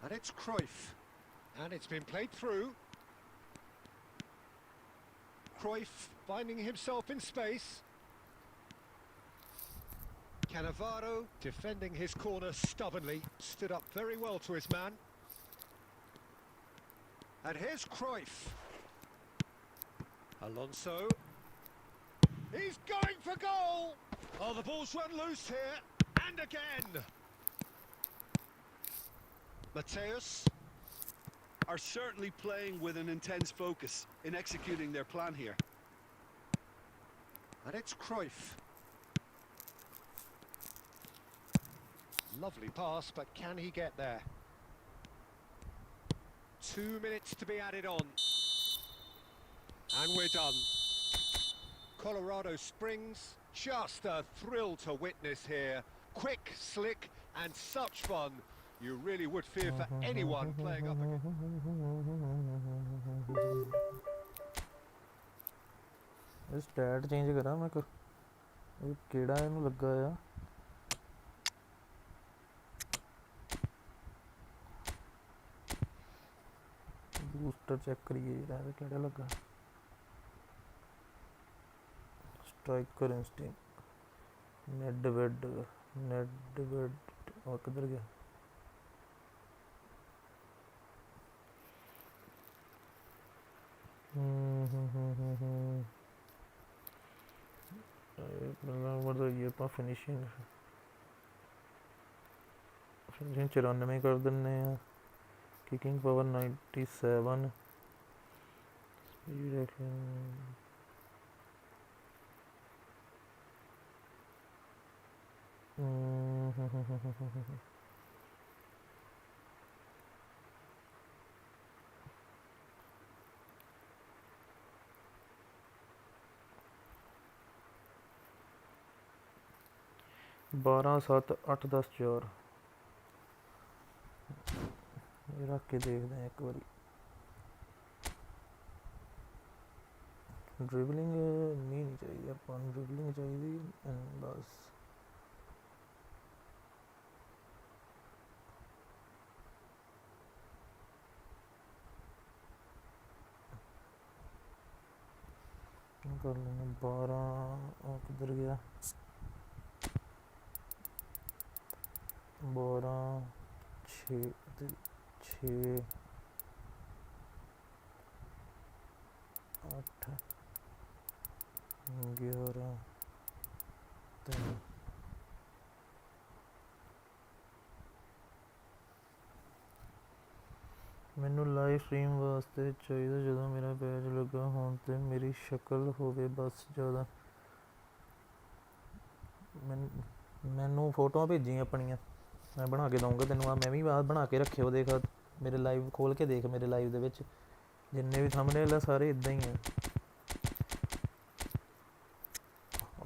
And it's Cruyff. And it's been played through. Cruyff finding himself in space. Cannavaro defending his corner stubbornly. Stood up very well to his man. And here's Cruyff. Alonso. He's going for goal! Oh, the ball's run loose here. And again. Mateus. Are certainly playing with an intense focus in executing their plan here. And it's Cruyff. Lovely pass, but can he get there? 2 minutes to be added on. And we're done. Colorado Springs, just a thrill to witness here. Quick, slick, and such fun. You really would fear for anyone playing up against. Stat change करा मैं केड़ा इनू लगा आ booster check करिए यार केड़ा लगा striker instinct नेडवेड और किधर गया ये फिनिशिंग 94 कर देने हैं किकिंग पावर 97 स्पीड 12 7 8 10 4 ये रख के देखते हैं एक बारी ड्रिबलिंग नहीं चाहिए अपन ड्रिबलिंग चाहिए बस कर लेंगे 12 किधर गया 12 6 8 11 3 ਮੈਨੂੰ ਲਾਈਵ ਸਟ੍ਰੀਮ ਵਾਸਤੇ ਚਾਹੀਦਾ ਜਦੋਂ ਮੇਰਾ ਪੈਜ ਲੱਗਾ ਹੋਣ ਤੇ ਮੇਰੀ ਸ਼ਕਲ ਹੋਵੇ ਬਸ ਜ਼ਿਆਦਾ ਮੈਨੂੰ ਫੋਟੋਆਂ ਭੇਜੀ ਆਪਣੀਆਂ मैं बना के दूँगा तेन मैं भी बात बना के रखे देख मेरे लाइव खोल के देख मेरे लाइव दे विच जिन्ने भी थंबनेल सारे इदा ही हैं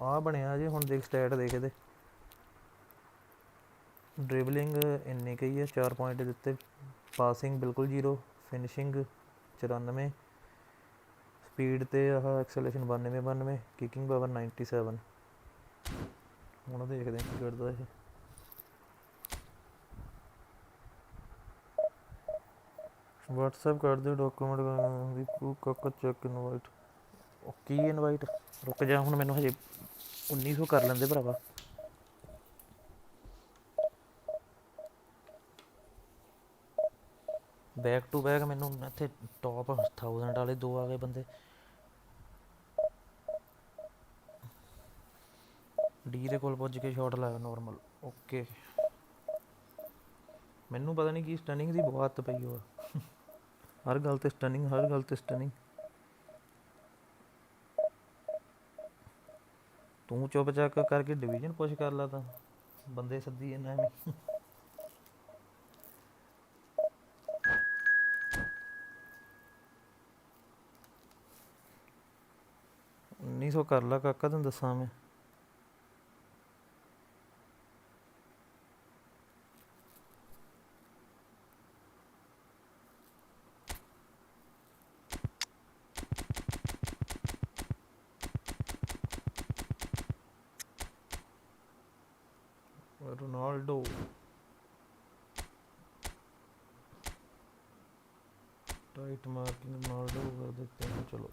आ बनया जी हुण देख स्टैट देख दे ड्रिबलिंग इन्नी कही है 4 पॉइंट दिते पासिंग बिल्कुल 0 फिनिशिंग 94 स्पीड ते एक्सेलेरेशन 92 किकिंग पावर 97 हुण देखते की करदा है व्हाट्सएप कर दो डॉक्यूमेंट काका चेक इनवाइट की इनवाइट रुक जा हुण मैनू हजे 1900 कर लेंदे भरावा बैक टू बैक मैनू इत्थे टॉप 1000 वाले 2 आ गए बंदे डी दे कोल पुज के शॉट लाया नॉर्मल ओके मैनू पता नहीं कि स्टनिंग दी बहुत आदत पई हो हर गल ते स्टनिंग तू चुप चाक करके डिवीजन पुश कर ला था बंदे सदी इन्ना में 1900 कर ला काका तेन दसा मैं रोनाल्डो टाइट मार्किंग रोनाल्डो कर देते हैं चलो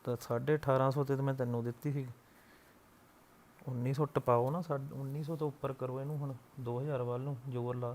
तो 1850 ते मैं तेनों दिती थी 1900 टपाओ ना 1900 तो उपर करो इनू हुण 2000 वाल नूं जोर ला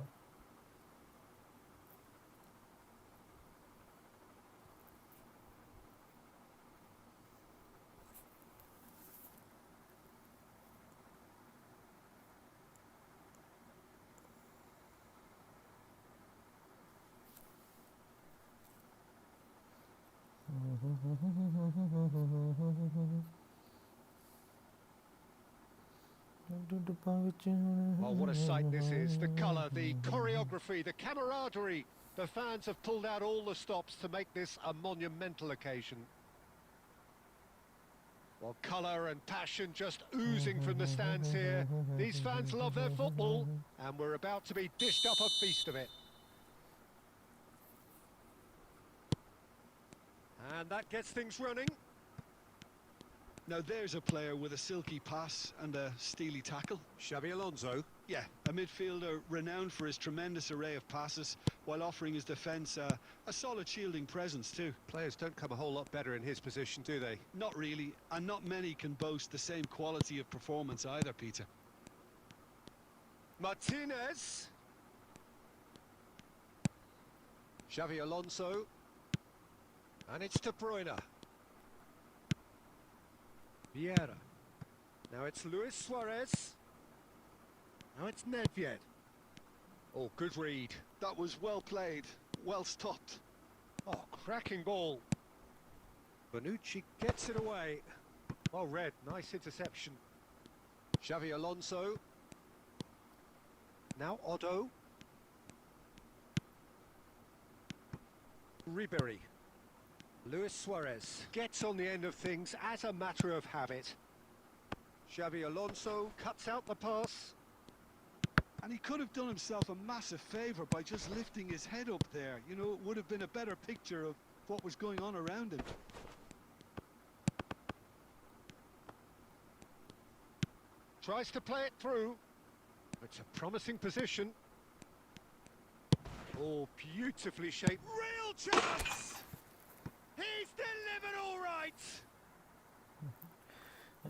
Oh, what a sight this is. The colour, the choreography, the camaraderie. The fans have pulled out all the stops to make this a monumental occasion. Well, colour and passion just oozing from the stands here. These fans love their football, and we're about to be dished up a feast of it. And that gets things running. Now there's a player with a silky pass and a steely tackle. Xabi Alonso. Yeah, a midfielder renowned for his tremendous array of passes while offering his defence a solid shielding presence too. Players don't come a whole lot better in his position, do they? Not really, and not many can boast the same quality of performance either, Peter. Martinez. Xabi Alonso. And it's De Bruyne. Vieira. Now it's Luis Suarez. Now it's Nedved. Oh, good read. That was well played, well stopped. Oh, cracking ball. Bonucci gets it away. Well read, nice interception. Xabi Alonso. Now Otto. Ribéry. Luis Suarez gets on the end of things as a matter of habit. Xabi Alonso cuts out the pass. And he could have done himself a massive favour by just lifting his head up there. You know, it would have been a better picture of what was going on around him. Tries to play it through. It's a promising position. Oh, beautifully shaped. Real chance! He's delivered all right!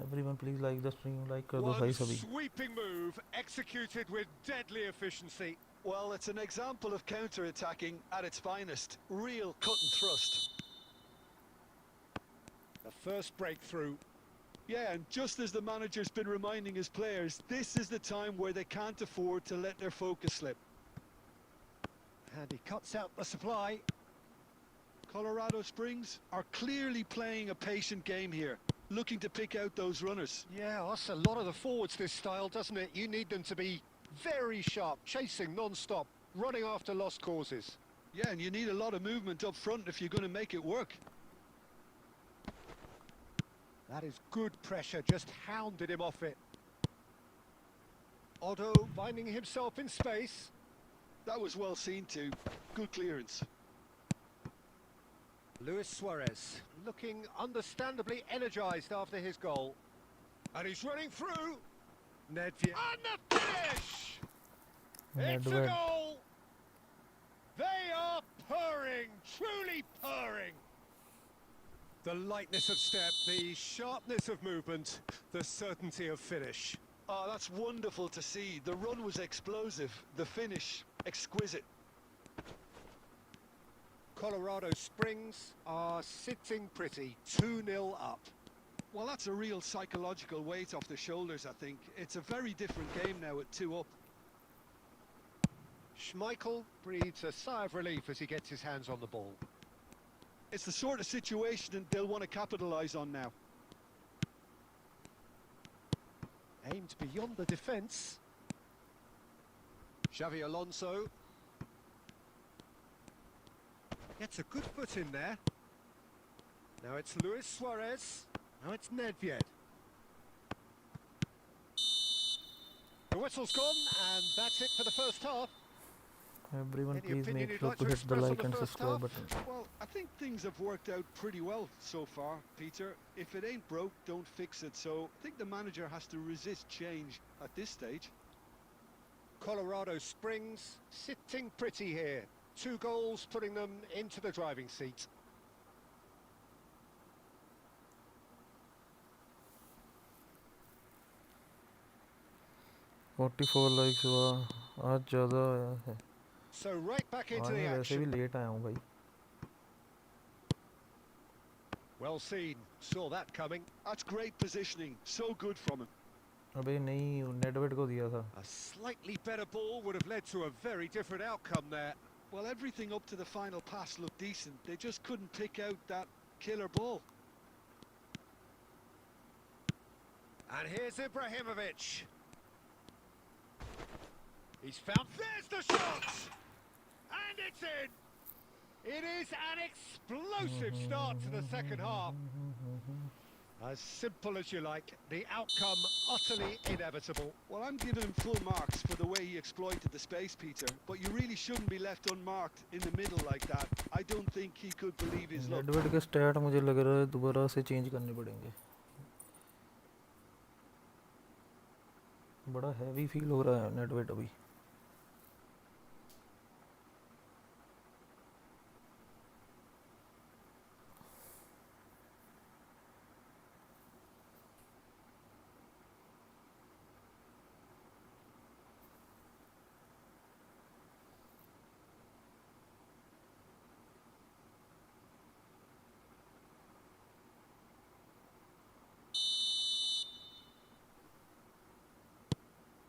Everyone please like the stream, like कर दो One भाई सभी. sweeping move executed with deadly efficiency. Well, it's an example of counter-attacking at its finest. Real cut and thrust. The first breakthrough. Yeah, and just as the manager's been reminding his players, this is the time where they can't afford to let their focus slip. And he cuts out the supply. Colorado Springs are clearly playing a patient game here, looking to pick out those runners. Yeah, that's a lot of the forwards, this style, doesn't it? You need them to be very sharp, chasing non-stop, running after lost causes. Yeah, and you need a lot of movement up front if you're going to make it work. That is good pressure, just hounded him off it. Otto finding himself in space. That was well seen too. Good clearance. Luis Suarez looking understandably energised after his goal. And he's running through. Nedved. And the finish! It's a Nedved. goal! They are purring, truly purring. The lightness of step, the sharpness of movement, the certainty of finish. Oh, that's wonderful to see. The run was explosive, the finish exquisite. Colorado Springs are sitting pretty, 2-0 up. Well, that's a real psychological weight off the shoulders, I think. It's a very different game now at 2 up. Schmeichel breathes a sigh of relief as he gets his hands on the ball. It's the sort of situation they'll want to capitalise on now. Aimed beyond the defence. Xabi Alonso. Gets a good foot in there. Now it's Luis Suarez. Now it's Nedved. The whistle's gone, and that's it for the first half. Everyone Any please opinion make you'd sure like to to hit the express on like the and first subscribe half? button. Well, I think things have worked out pretty well so far, Peter. If it ain't broke, don't fix it. So I think the manager has to resist change at this stage. Colorado Springs sitting pretty here. 2 goals putting them into the driving seat. $44 likes हुआ आज ज़्यादा आया है. So right back into आज the मैं वैसे भी action. Late आया हूँ भाई. Well seen. Saw that coming. That's great positioning. So good from him. अबे नहीं नेडवेड को दिया था. A slightly better ball would have led to a very different outcome there. Well, everything up to the final pass looked decent. They just couldn't pick out that killer ball. And here's Ibrahimovic. He's found. There's the shot! And it's in! It is an explosive start to the second half. As simple as you like, the outcome utterly inevitable. Well, I'm giving him full marks for the way he exploited the space, Peter. But you really shouldn't be left unmarked in the middle like that. I don't think he could believe his luck. Net weight के stat मुझे लग रहा है दोबारा से change करने पड़ेंगे. बड़ा हैवी फील हो रहा है नेटवेट अभी.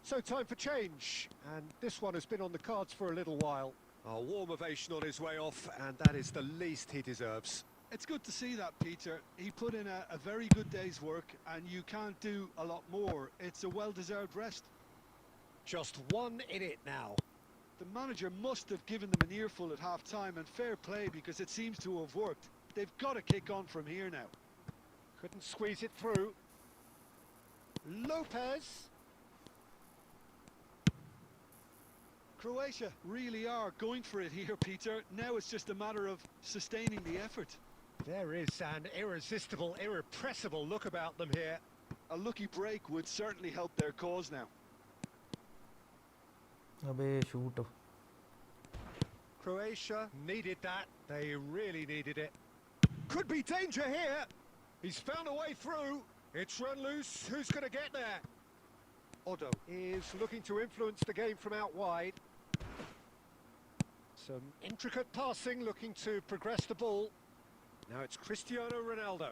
So time for change, and this one has been on the cards for a little while. A warm ovation on his way off, and that is the least he deserves. It's good to see that, Peter. He put in a very good day's work, and you can't do a lot more. It's a well-deserved rest. Just one in it now. The manager must have given them an earful at half-time, and fair play, because it seems to have worked. They've got to kick on from here now. Couldn't squeeze it through. Lopez. Croatia really are going for it here, Peter. Now it's just a matter of sustaining the effort. There is an irresistible, irrepressible look about them here. A lucky break would certainly help their cause now. अबे shoot. Croatia needed that. They really needed it. Could be danger here. He's found a way through. It's run loose. Who's going to get there? Otto is looking to influence the game from out wide. Some intricate passing, looking to progress the ball. Now it's Cristiano Ronaldo.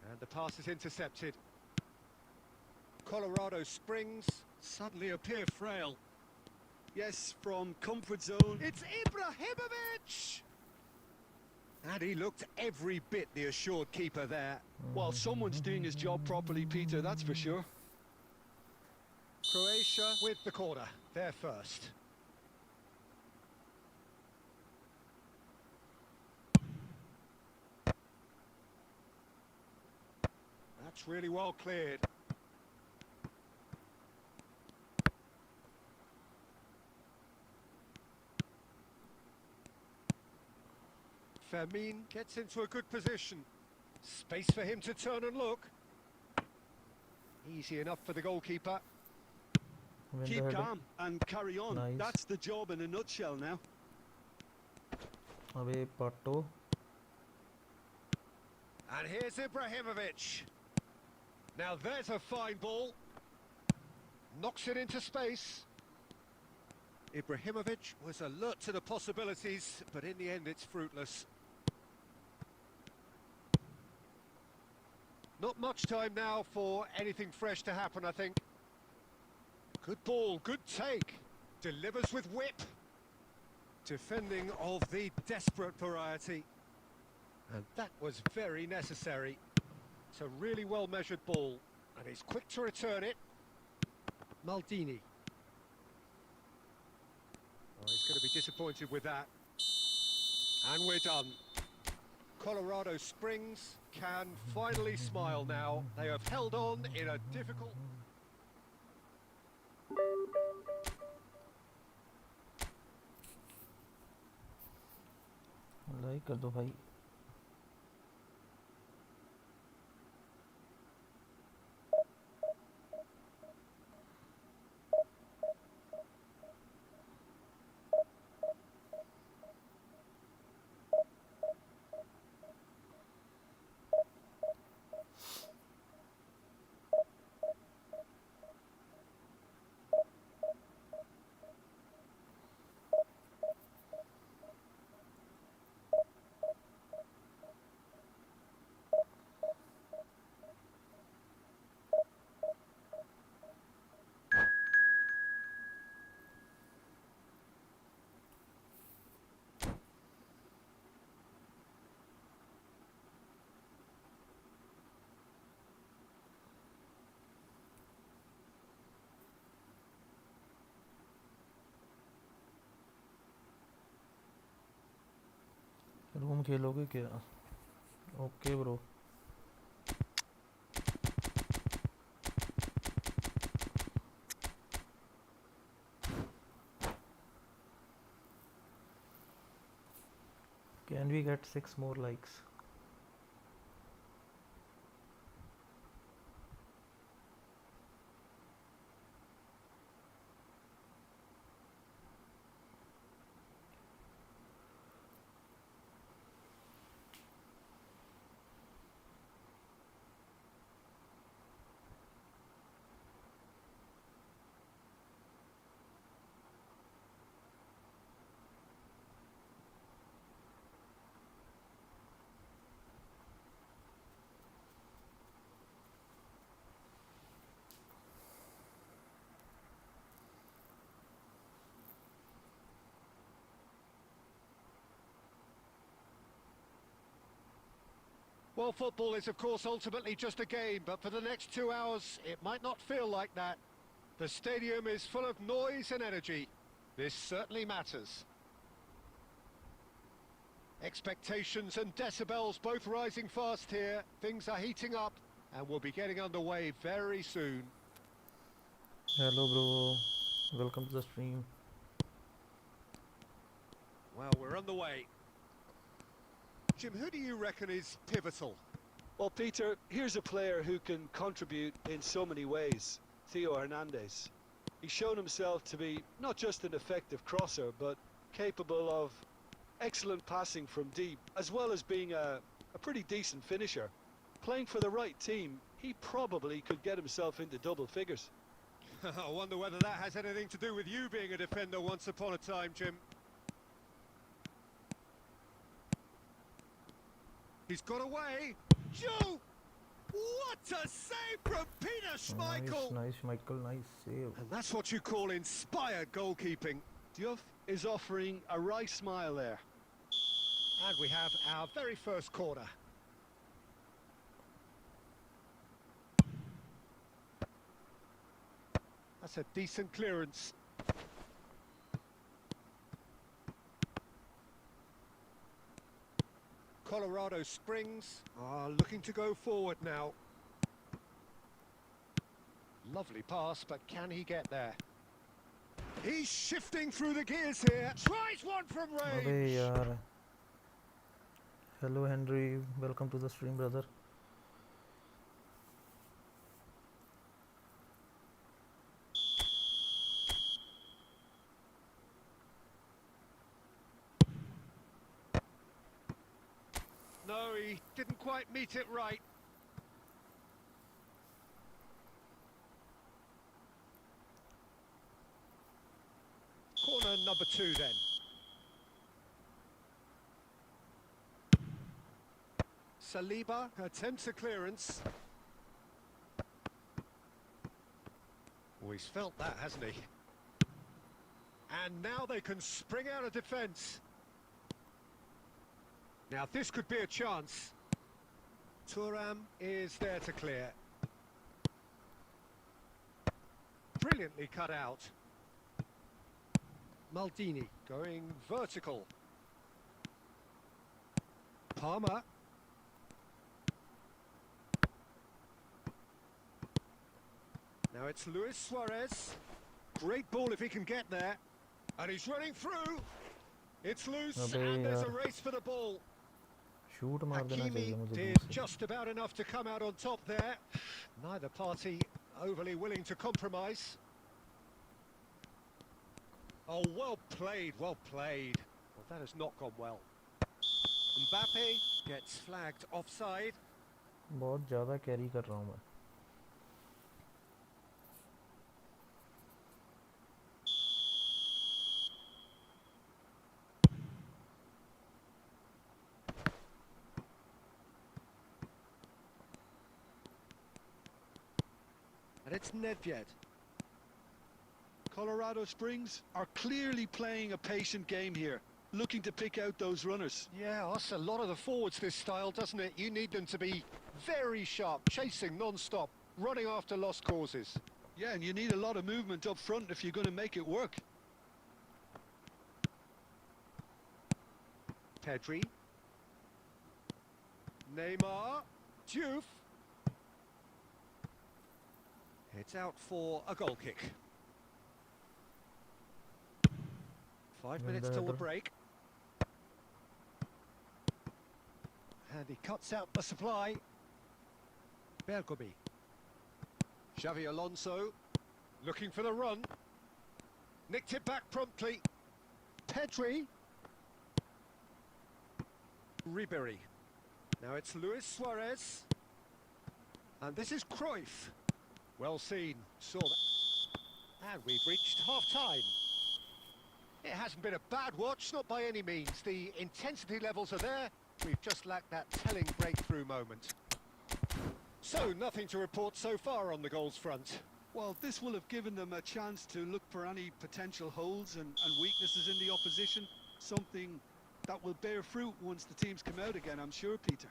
And the pass is intercepted. Colorado Springs suddenly appear frail. Yes, from comfort zone. It's Ibrahimovic! And he looked every bit the assured keeper there. Well, someone's doing his job properly, Peter, that's for sure. Croatia with the corner. They're first. That's really well cleared. Fermin gets into a good position. Space for him to turn and look. Easy enough for the goalkeeper. Keep calm and carry on. Nice. That's the job in a nutshell now. अबे पाटो. And here's Ibrahimovic. Now there's a fine ball. Knocks it into space. Ibrahimovic was alert to the possibilities, but in the end it's fruitless. Not much time now for anything fresh to happen, I think. Good ball, good take. Delivers with whip. Defending of the desperate variety. And that was very necessary. It's a really well-measured ball. And he's quick to return it. Maldini. Oh, he's going to be disappointed with that. And we're done. Colorado Springs can finally smile now. They have held on in a difficult... like कर दो भाई. Game खेलोगे क्या? Okay bro. Can we get 6 more likes? Well, football is, of course, ultimately just a game, but for the next 2 hours, it might not feel like that. The stadium is full of noise and energy. This certainly matters. Expectations and decibels both rising fast here. Things are heating up, and we'll be getting underway very soon. Hello bro, welcome to the stream. Well, we're on the way. Jim, who do you reckon is pivotal? Well, Peter, here's a player who can contribute in so many ways. Theo Hernandez. He's shown himself to be not just an effective crosser, but capable of excellent passing from deep, as well as being a pretty decent finisher. Playing for the right team, he probably could get himself into double figures. I wonder whether that has anything to do with you being a defender once upon a time, Jim. He's got away. Joe! What a save from Peter Schmeichel! Nice, Michael, nice save. And that's what you call inspired goalkeeping. Diouf is offering a wry smile there. And we have our very first corner. That's a decent clearance. Colorado Springs are looking to go forward now. Lovely pass, but can he get there? He's shifting through the gears here. Tries one from range. Abey yaar. Hello Henry, welcome to the stream brother. No, he didn't quite meet it right. Corner number 2 then. Saliba attempts a clearance. Oh, he's felt that, hasn't he? And now they can spring out of defence. Now this could be a chance. Thuram is there to clear. Brilliantly cut out. Maldini going vertical. Palmer. Now it's Luis Suarez. Great ball if he can get there. And he's running through. It's loose and there's a race for the ball. Shoot मार देना चाहिए मुझे Hakimi दूर did से. just about enough to come out on top there. Neither party overly willing to compromise. Oh, well played, well played. Well, that has not gone well. Mbappe gets flagged offside. बहुत ज़्यादा carry कर रहा हूँ मैं. And it's Nedved. Colorado Springs are clearly playing a patient game here, looking to pick out those runners. Yeah, that's a lot of the forwards this style, doesn't it? You need them to be very sharp, chasing non-stop, running after lost causes. Yeah, and you need a lot of movement up front if you're going to make it work. Pedri. Neymar. Diouf. It's out for a goal kick. 5 minutes till the break. And he cuts out the supply. Bergomi. Xavi Alonso. Looking for the run. Nicked it back promptly. Pedri. Ribery. Now it's Luis Suarez. And this is Cruyff. Well seen. Saw that. And we've reached half-time. It hasn't been a bad watch, not by any means. The intensity levels are there. We've just lacked that telling breakthrough moment. So, nothing to report so far on the goals front. Well, this will have given them a chance to look for any potential holes and weaknesses in the opposition. Something that will bear fruit once the teams come out again, I'm sure, Peter.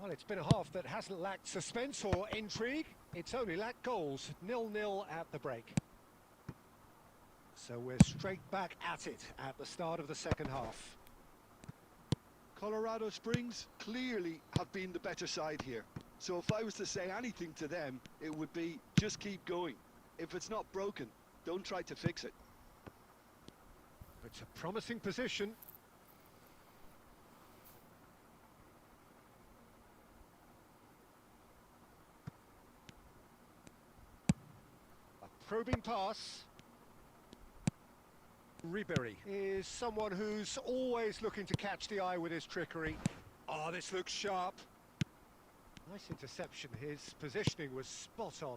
Well, it's been a half that hasn't lacked suspense or intrigue. It's only lacked goals. 0-0 at the break. So we're straight back at it at the start of the second half. Colorado Springs clearly have been the better side here. So if I was to say anything to them, it would be just keep going. If it's not broken, don't try to fix it. It's a promising position. A probing pass. Ribery is someone who's always looking to catch the eye with his trickery. Oh, this looks sharp. Nice interception. His positioning was spot on.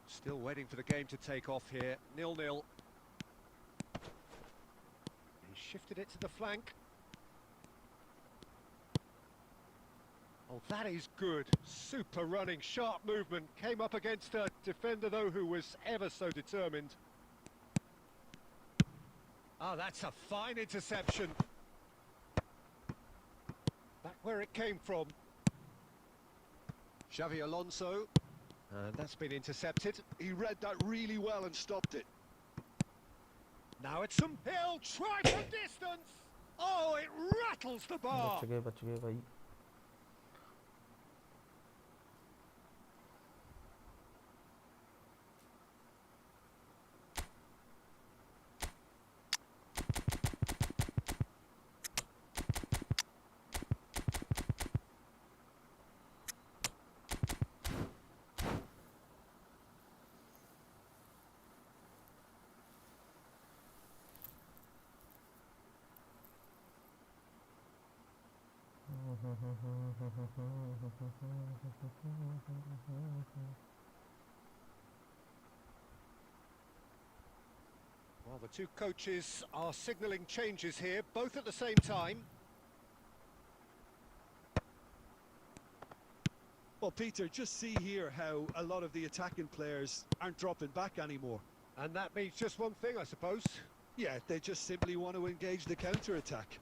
Still waiting for the game to take off here. 0-0. He shifted it to the flank. Oh, that is good. Super running, sharp movement. Came up against a defender, though, who was ever so determined. Ah, that's a fine interception. Back where it came from. Xavi Alonso. And that's been intercepted. He read that really well and stopped it. Now it's some hill. Try from distance. Oh, it rattles the bar. बच गए भाई. Well, the two coaches are signalling changes here, both at the same time. Well, Peter, just see here how a lot of the attacking players aren't dropping back anymore. And that means just one thing, I suppose. Yeah, they just simply want to engage the counter-attack.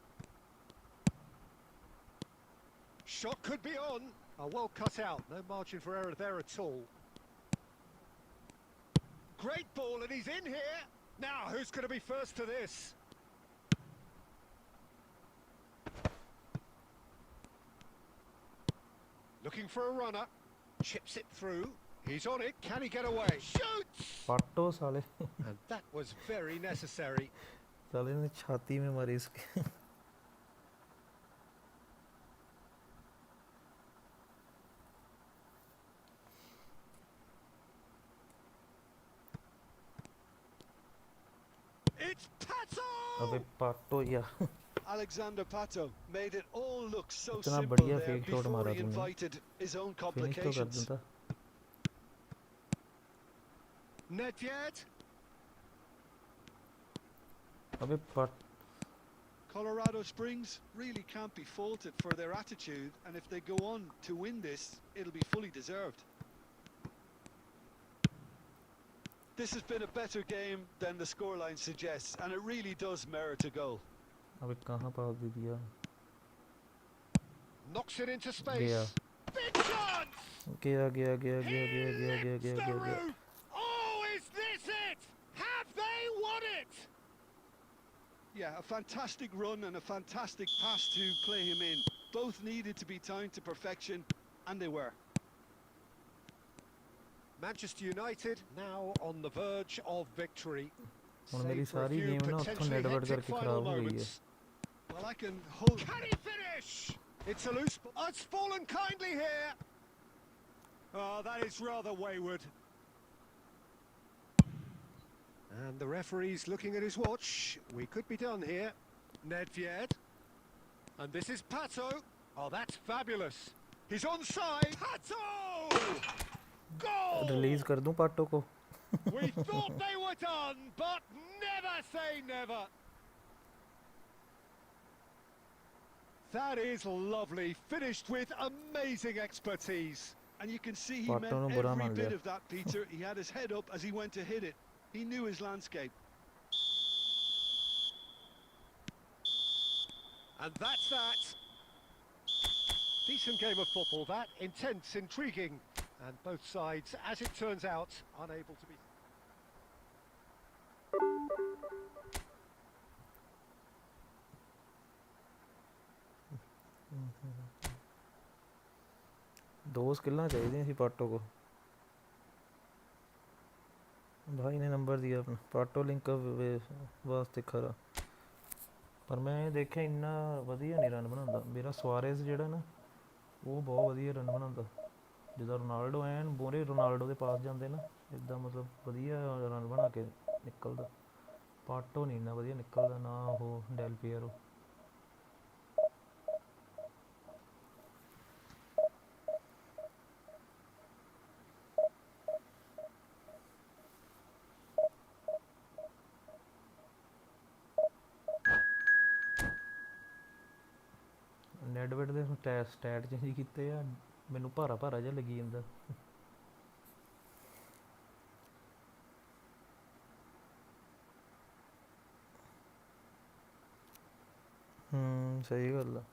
Shot could be on. Oh, well cut out. No margin for error there at all. Great ball, and he's in here. Now, who's going to be first to this? Looking for a runner. Chips it through. He's on it. Can he get away? Shoots! पाटो साले. And that was very necessary. साले ने छाती में मारी इसके. It's Pato! अबे पाटो या. Alexander Pato made it all look so इतना simple बढ़िया there fake shot before मारा he तूने. invited his own Finish तो कर complications. देता. Nedved. अबे पाट. Colorado Springs really can't be faulted for their attitude, and if they go on to win this, it'll be fully deserved. This has been a better game than the scoreline suggests, and it really does merit a goal. अबे कहाँ पास दे दिया. Knocks it into space. गया. Big chance! गया. Oh, is this it? Have they won it? Yeah, a fantastic run and a fantastic pass to play him in. Both needed to be timed to perfection, and they were. Manchester United now on the verge of victory. ਹੁਣ ਮੇਰੀ Save for a sorry few game ਨਾ ਉੱਥੋਂ potentially network hectic ਕਰਕੇ final ਖਰਾਬ ਹੋ ਗਈ ਹੈ moments. Well, I can hold. Can he finish? It's a loose ball. Oh, it's fallen kindly here. Oh, that is rather wayward. And the referee's looking at his watch. We could be done here. Nedved. And this is Pato. Oh, that's fabulous. He's onside. Pato! Goal! Release कर दूं पाटो को We thought they were done, but never say never. That is lovely, finished with amazing expertise. And you can see he Pato meant ਨੂੰ ਬੁਰਾ every ਮੰਨ bit ਲਿਆ। of that, Peter. He had his head up as he went to hit it. He knew his landscape. And that's that. Decent game of football, that. Intense, intriguing. And both sides, as it turns out, unable to be... दो स्किल्लां चाहिए थी पाटो को भाई ने number दिया अपना पाटो लिंक वास्ते खरा पर मैं देखिया इन्ना वधिया नहीं रन बनाता मेरा सुआरेज ਜਿਹੜਾ ਨਾ ਉਹ ਬਹੁਤ ਵਧੀਆ ਰਨ ਬਣਾਉਂਦਾ ਜਿੱਦਾਂ ਰੋਨਾਲਡੋ ਐਨ ਮੋਰੇ ਰੋਨਾਲਡੋ ਦੇ ਪਾਸ ਜਾਂਦੇ ਨਾ ਇਦਾਂ ਮਤਲਬ ਵਧੀਆ ਰਨ ਬਣਾ ਕੇ ਨਿਕਲਦਾ ਪਾਟੋ ਨਹੀਂ ਇੰਨਾ ਵਧੀਆ ਨਿਕਲਦਾ ਨਾ ਉਹ ਡੈਲ ਪੀਅਰੋ ਨੈਡਵਿਡ ਦੇ ਸਟੈਟ ਚੇਂਜ ਕੀਤੇ ਆ ਮੈਨੂੰ ਭਾਰਾ ਭਾਰਾ ਜਿਹਾ ਲੱਗੀ ਜਾਂਦਾ ਸਹੀ ਗੱਲ ਆ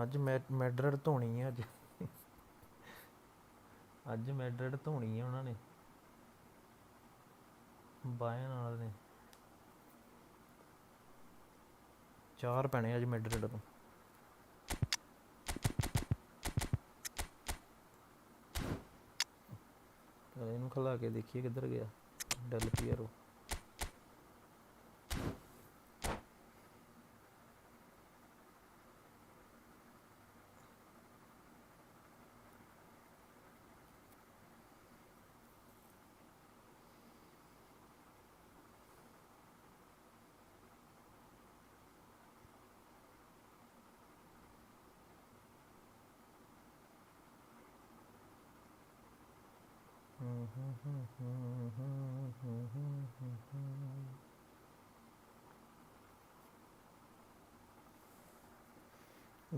ਅੱਜ ਮੈਡਰਿਡ ਧੋਣੀ ਹੈ ਅੱਜ ਮੈਡਰਿਡ ਧੋਣੀ ਹੈ ਉਹਨਾਂ ਨੇ ਬਾਇਰਨ ਨਾਲ ਨੇ 4 ਪੈਣੇ ਅੱਜ ਮੈਡਰਿਡ ਤੋਂ ਇਹਨੂੰ ਖਿਲਾ ਕੇ ਦੇਖੀਏ ਕਿੱਧਰ ਗਿਆ ਡੈਲ ਪੀਅਰੋ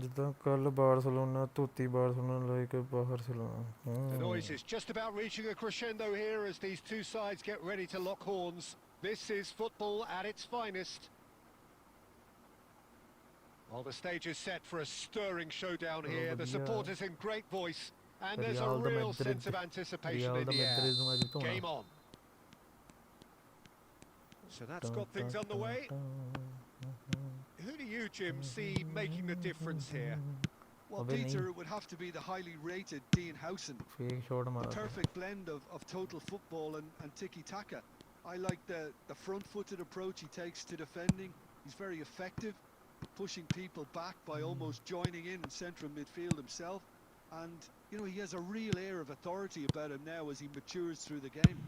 ਜਿੱਦਾਂ ਕੱਲ ਬਾਰਸਲੋਨਾ ਧੋਤੀ ਬਾਰਸਲੋਨਾ ਲੈ ਕੇ ਬਾਹਰ ਚਲਾਉਣਾ The noise is just about reaching a crescendo here as these two sides get ready to lock horns. This is football at its finest. Well, the stage is set for a stirring showdown here. The supporters in great voice, and there's a real sense of anticipation in the air. Game on. So that's got things underway. Who do you, Jim, see making the difference here? Well, Peter, it would have to be the highly rated Dean Howson. The perfect blend of total football and tiki-taka. I like the front-footed approach he takes to defending. He's very effective, pushing people back by almost joining in central midfield himself. And, you know, he has a real air of authority about him now as he matures through the game.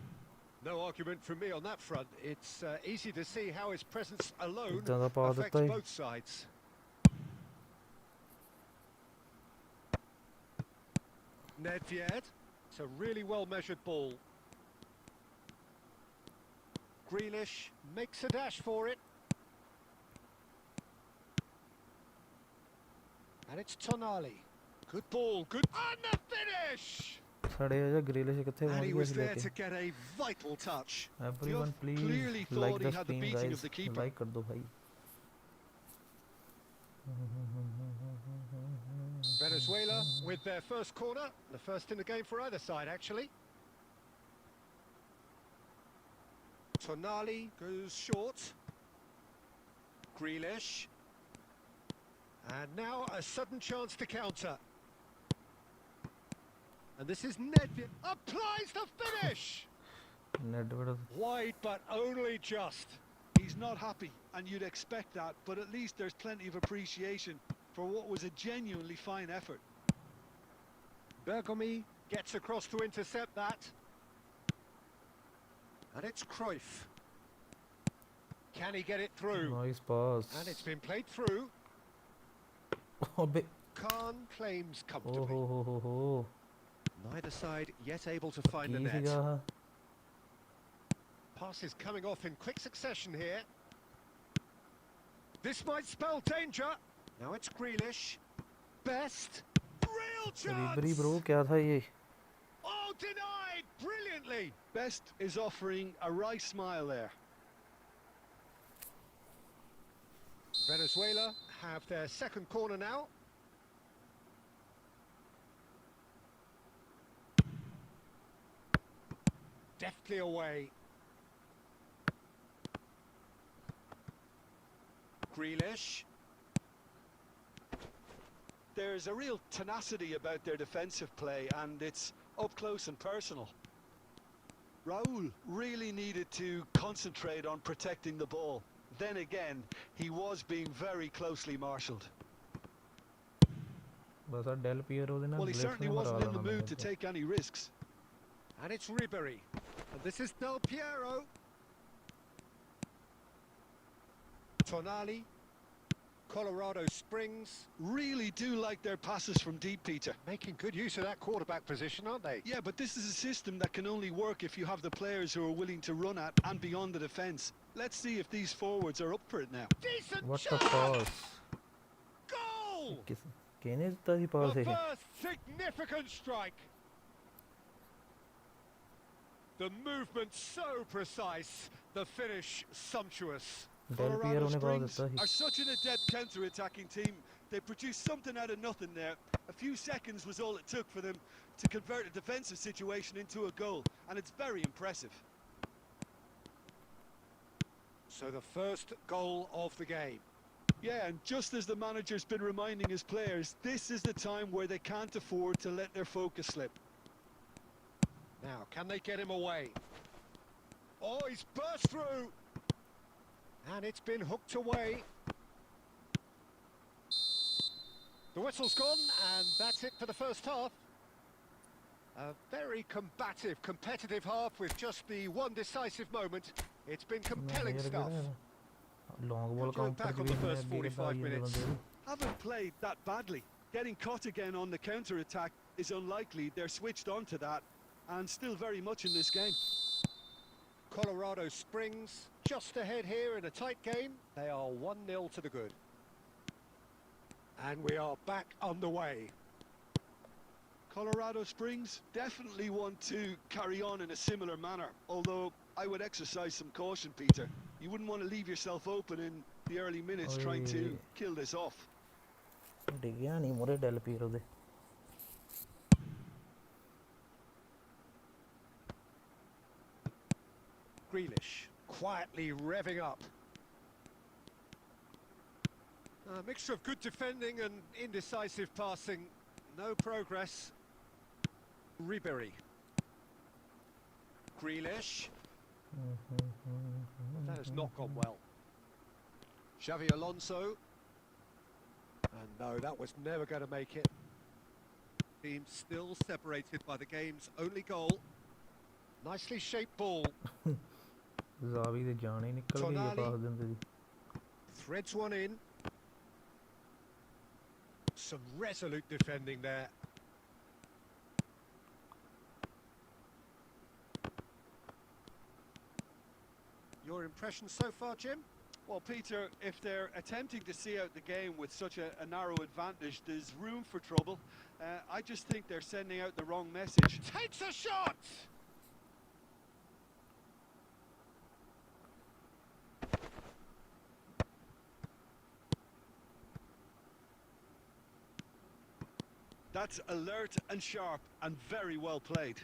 No argument from me on that front. It's easy to see how his presence alone ਇੱਦਾਂ ਦਾ ਪਾ affects ਦਿੱਤਾ ਹੀ both sides. Nedved. It's a really well-measured ball. Grealish makes a dash for it. And it's Tonali. Good ball, good... And the finish! ਸਾਡੇ ਆ ਜਾ ਗ੍ਰਿਲਿਸ਼ ਕਿੱਥੇ And ਪਹੁੰਚ he ਗਿਆ was ਸੀ ਲੈ there K to get a vital touch. Everyone clearly please thought like he the had the stream beating of guys the keeper. Like कर दो भाई Venezuela with their first corner, the first in the game for either side actually. Tonali goes short. Grealish. And now a sudden chance to counter. And this is Nedved. Applies the finish! Network Wide but only just. He's not happy, and you'd expect that, but at least there's plenty of appreciation for what was a genuinely fine effort. Bergomi gets across to intercept that. And it's Cruyff. Can he get it through? Nice pass And it's been played through. अबे Khan claims ओ comfortably. हो Neither side yet able to find the की net. सीगा Pass is coming off in quick succession here. This might spell danger. Now it's Grealish. Best. Real रिबरी chance. Bro क्या था ये Oh, denied brilliantly. Best is offering a wry smile there. Venezuela have their second corner now. Deftly away. Grealish. There's a real tenacity about their defensive play, and it's up close and personal. Raul really needed to concentrate on protecting the ball. Then again, he was being very closely marshalled. बस आ Del Piero दे ना Well, he Blitz certainly ने wasn't मरा in the देना mood मेरे to को take any risks. And it's Ribery. And this is Del Piero. Tonali. Colorado Springs. Really do like their passes from deep, Peter. Making good use of that quarterback position, aren't they? Yeah, but this is a system that can only work if you have the players who are willing to run at and beyond the defence. Let's see if these forwards are up for it now. Decent what the chance! Pass Goal! किस केने जितना ही पास The है first significant strike. The movement so precise, the finish sumptuous. Del Piero Colorado ने पास Springs देता ही are such an adept counter-attacking team. They produced something out of nothing there. A few seconds was all it took for them to convert a defensive situation into a goal, and it's very impressive. So the first goal of the game. Yeah, and just as the manager's been reminding his players, this is the time where they can't afford to let their focus slip. Now, can they get him away? Oh, he's burst through! And it's been hooked away. The whistle's gone, and that's it for the first half. A very combative, competitive half with just the one decisive moment. It's been compelling stuff. Long ball Good job counter back की on भी the first हमने 45 minutes. Haven't played that badly. Getting caught again on the counter-attack is unlikely. They're switched on to that, and still very much in this game. Colorado Springs just ahead here in a tight game. They are 1-0 to the good. And we are back underway. Colorado Springs definitely want to carry on in a similar manner, although I would exercise some caution, Peter. You wouldn't want to leave yourself open in the early minutes trying to kill this off. डिग गया नहीं मोरे Del Piero they Grealish quietly revving up. A mixture of good defending and indecisive passing. No progress. Ribery. Grealish. That has not gone well. Xavi Alonso. And no, that was never going to make it. Team still separated by the game's only goal. Nicely shaped ball. ਜ਼ਾਵੀ ਦੇ ਜਾਣੇ ਨਿਕਲ ਗਈ ਆ ਪਾਸ ਦਿੰਦੇ ਦੀ Threads one in. Some resolute defending there. Your impression so far, Jim? Well, Peter, if they're attempting to see out the game with such a narrow advantage, there's room for trouble. I just think they're sending out the wrong message. Takes a shot! That's alert and sharp and very well played.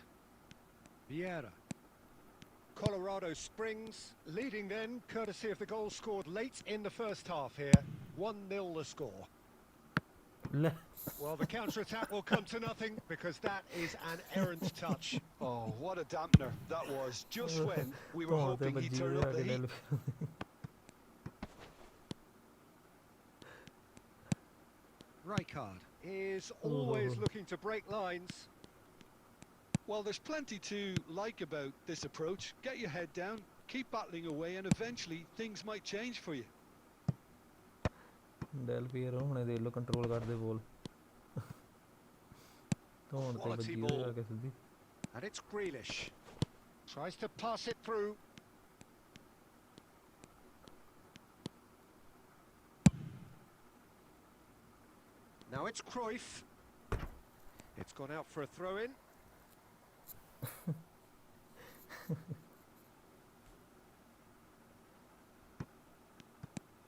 Vieira. Colorado Springs leading then, courtesy of the goal scored late in the first half here. 1-0 the score. Well, the counter-attack will come to nothing because that is an errant touch. Oh, what a dampener that was, just when we were hoping he'd turn up the heat. Rijkaard is always looking to break lines. Well, there's plenty to like about this approach. Get your head down, keep battling away, and eventually things might change for you. Del Piero ਹੁਣੇ ਦੇ ਲੋ control ਕਰਦੇ ਬੋਲ ਧੋਣ ਤੇ ਵੱਜੀ ਉਹਦੇ ਆ ਕੇ ਸਿੱਧੀ And it's Grealish. Tries to pass it through. Now it's Cruyff. It's gone out for a throw-in.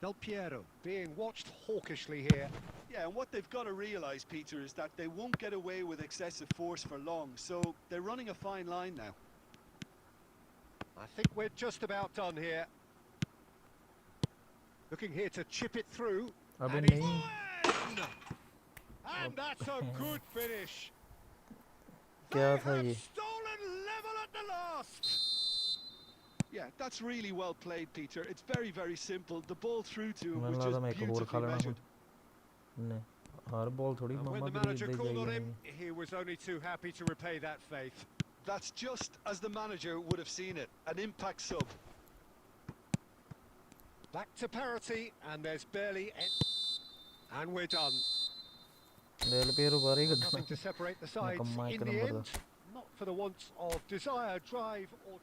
Del Piero being watched hawkishly here. Yeah, and what they've got to realise, Peter, is that they won't get away with excessive force for long, so they're running a fine line now. I think we're just about done here. Looking here to chip it through. And that's a good finish. They have stolen level at the last. Yeah, that's really well played, Peter. It's very, very simple. The ball through to him was just beautifully measured. Her ball थोड़ी And when the manager called on him, he was only too happy to repay that faith. That's just as the manager would have seen it. An impact sub. Back to parity, and there's barely and we're done. Nothing to separate the sides in the end. Not for the want of desire, drive, or...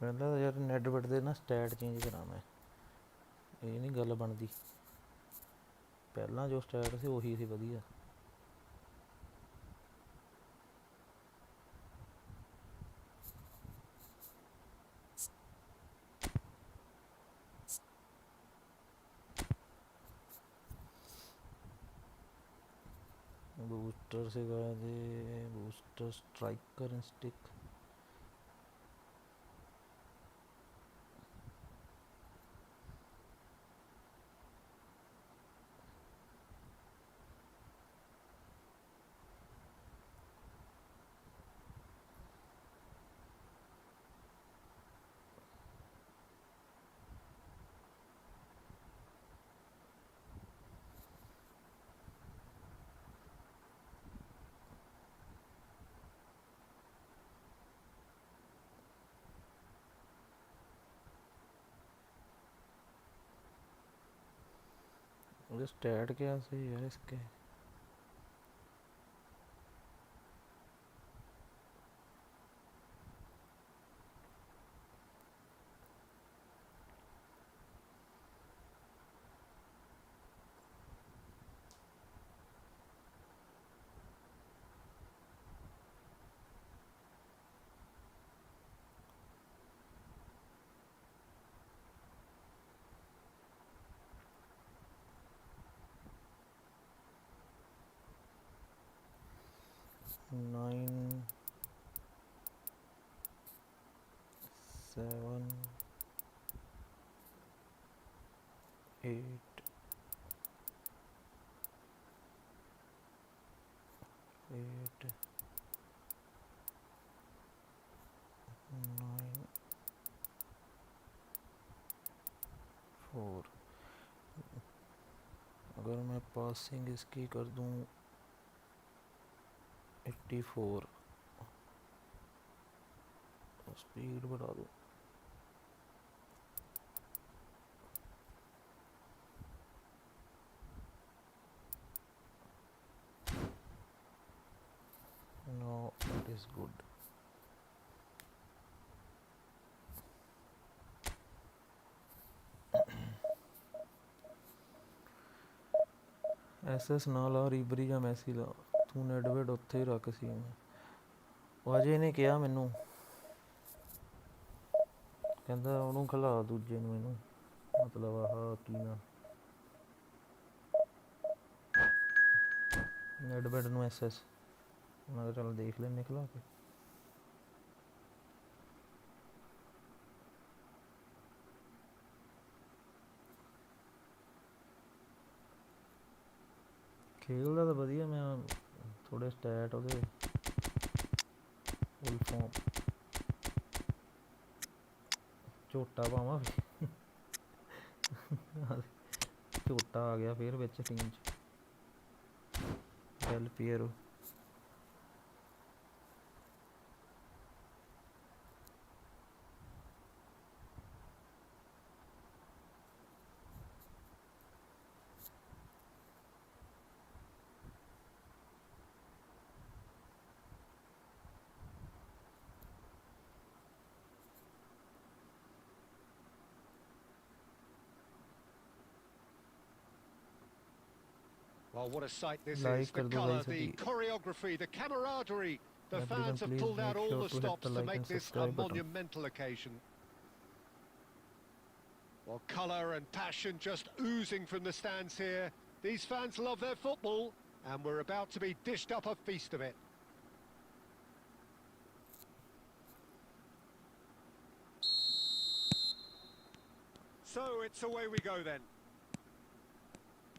ਪਹਿਲਾਂ ਤਾਂ ਯਾਰ net bit ਦੇ ਨਾ state change ਕਰਾਂ ਮੈਂ ਇਹ ਨਹੀਂ ਗੱਲ ਬਣਦੀ ਪਹਿਲਾਂ ਜੋ ਸਟੈਟ ਸੀ ਉਹੀ ਸੀ ਵਧੀਆ बूस्टर से गए थे booster striker and stick stat क्या सही है इसके Nine, 7, 8, 9, 4 अगर मैं पासिंग इसकी कर दूं 84, स्पीड बढ़ा दूं, नो इट इज गुड। एसएस ना ला, ਰੀਬਰੀ ਜਾਂ ਮੈਸੀ ਲਾ, ਤੂੰ ਨੈਡਵੇਡ ਉੱਥੇ ਹੀ ਰੱਖ ਸੀ। ਮੈਂ ਉਹ ਅਜੇ ਨੇ ਕਿਹਾ ਮੈਨੂੰ, ਕਹਿੰਦਾ ਉਹਨੂੰ ਖਿਲਾ ਦੂਜੇ ਨੂੰ, ਇਹਨੂੰ ਮਤਲਬ ਆਹ ਕੀ ਨਾ ਨੈਡਵੇਡ ਨੂੰ ਐਸਐਸ। ਮੈਂ ਕਿਹਾ ਚੱਲ ਦੇਖ ਲੈਂਦੇ ਖਿਲਾ ਕੇ। ਖੇਲਦਾ ਤਾਂ ਵਧੀਆ, ਮੈਂ ਥੋੜੇ ਸਟੈਟ ਉਹਦੇ ਫੁੱਲ ਫੋਮ ਝੋਟਾ ਪਾਵਾਂ ਝੋਟਾ ਆ ਗਿਆ ਫਿਰ ਵਿੱਚ ਟੀਮ 'ਚ। Del Piero Well, what a sight this Like is. The कर दो colour, भाई the सभी। choreography, the camaraderie. The Everyone fans have please pulled out make all sure the to hit stops the to like make and this a subscribe button. monumental occasion. Well, colour and passion just oozing from the stands here. These fans love their football, and we're about to be dished up a feast of it. So it's away we go then.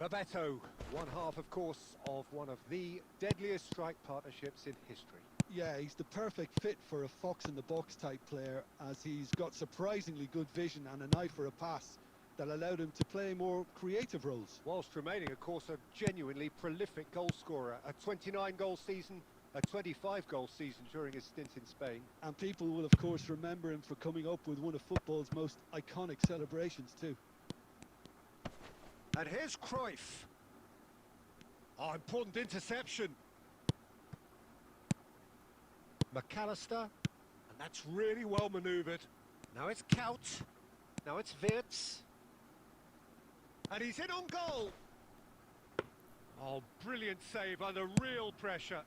Bebeto, one half, of course, of one of the deadliest strike partnerships in history. Yeah, he's the perfect fit for a fox-in-the-box type player, as he's got surprisingly good vision and an eye for a pass that allowed him to play more creative roles. Whilst remaining, of course, a genuinely prolific goal scorer. A 29-goal season, a 25-goal season during his stint in Spain. And people will, of course, remember him for coming up with one of football's most iconic celebrations too. And here's Cruyff. Oh, important interception. McAllister, and that's really well manoeuvred. Now it's Kaut. Now it's Wirtz. And he's in on goal. Oh, brilliant save under real pressure.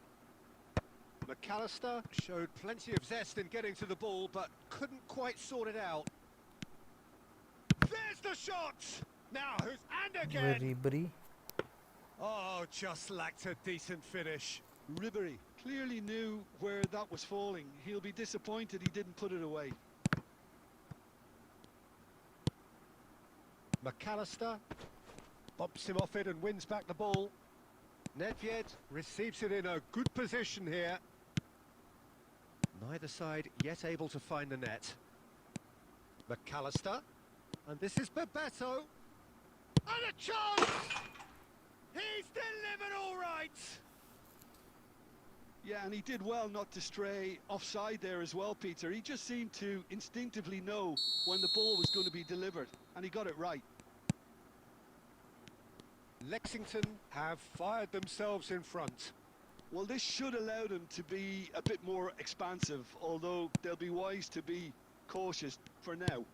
McAllister showed plenty of zest in getting to the ball, but couldn't quite sort it out. There's the shot! Now, who's... and again! ਰੀਬਰੀ Oh, just lacked a decent finish. Ribery clearly knew where that was falling. He'll be disappointed he didn't put it away. McAllister bumps him off it and wins back the ball. Nedved receives it in a good position here. Neither side yet able to find the net. McAllister, and this is Bebeto. And a chance! He's delivered all right! Yeah, and he did well not to stray offside there as well, Peter. He just seemed to instinctively know when the ball was going to be delivered, and he got it right. Lexington have fired themselves in front. Well, this should allow them to be a bit more expansive, although they'll be wise to be cautious for now.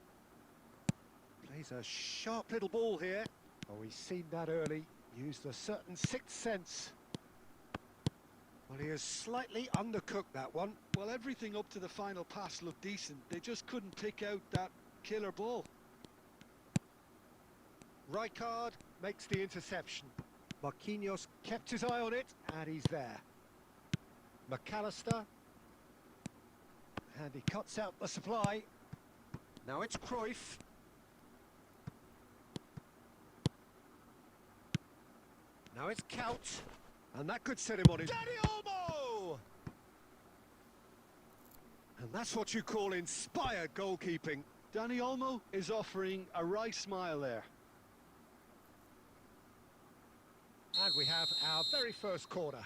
Plays a sharp little ball here. Oh, he's seen that early. Used a certain sixth sense. Well, he has slightly undercooked that one. Well, everything up to the final pass looked decent. They just couldn't pick out that killer ball. Rijkaard makes the interception. Marquinhos kept his eye on it, and he's there. McAllister. And he cuts out the supply. Now it's Cruyff. Now it's Kaut. And that could set him on his... Dani Olmo! And that's what you call inspired goalkeeping. Dani Olmo is offering a wry smile there. And we have our very first corner.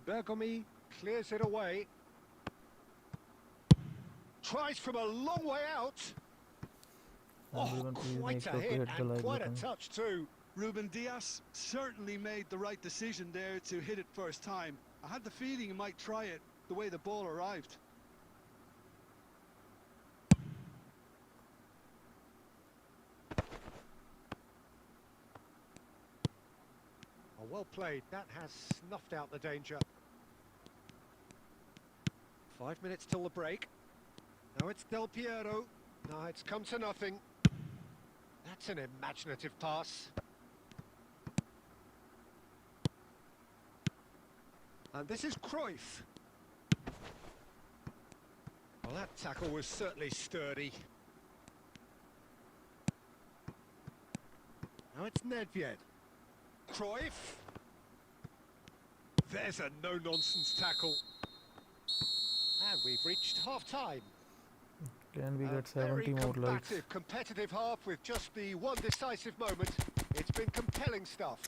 Bergomi clears it away. Tries from a long way out. Everyone please make Quite a sure to hit hit the and like quite a button. touch too. Ruben Diaz certainly made the right decision there to hit it first time. I had the feeling he might try it the way the ball arrived. Oh, well played. That has snuffed out the danger. 5 minutes till the break. Now it's Del Piero. No, it's come to nothing. That's an imaginative pass. And this is Cruyff. Well, that tackle was certainly sturdy. Now it's Nedved. Cruyff. There's a no-nonsense tackle. And we've reached half-time. Can we get A very 70 more likes? competitive half with just the one decisive moment. It's been compelling stuff.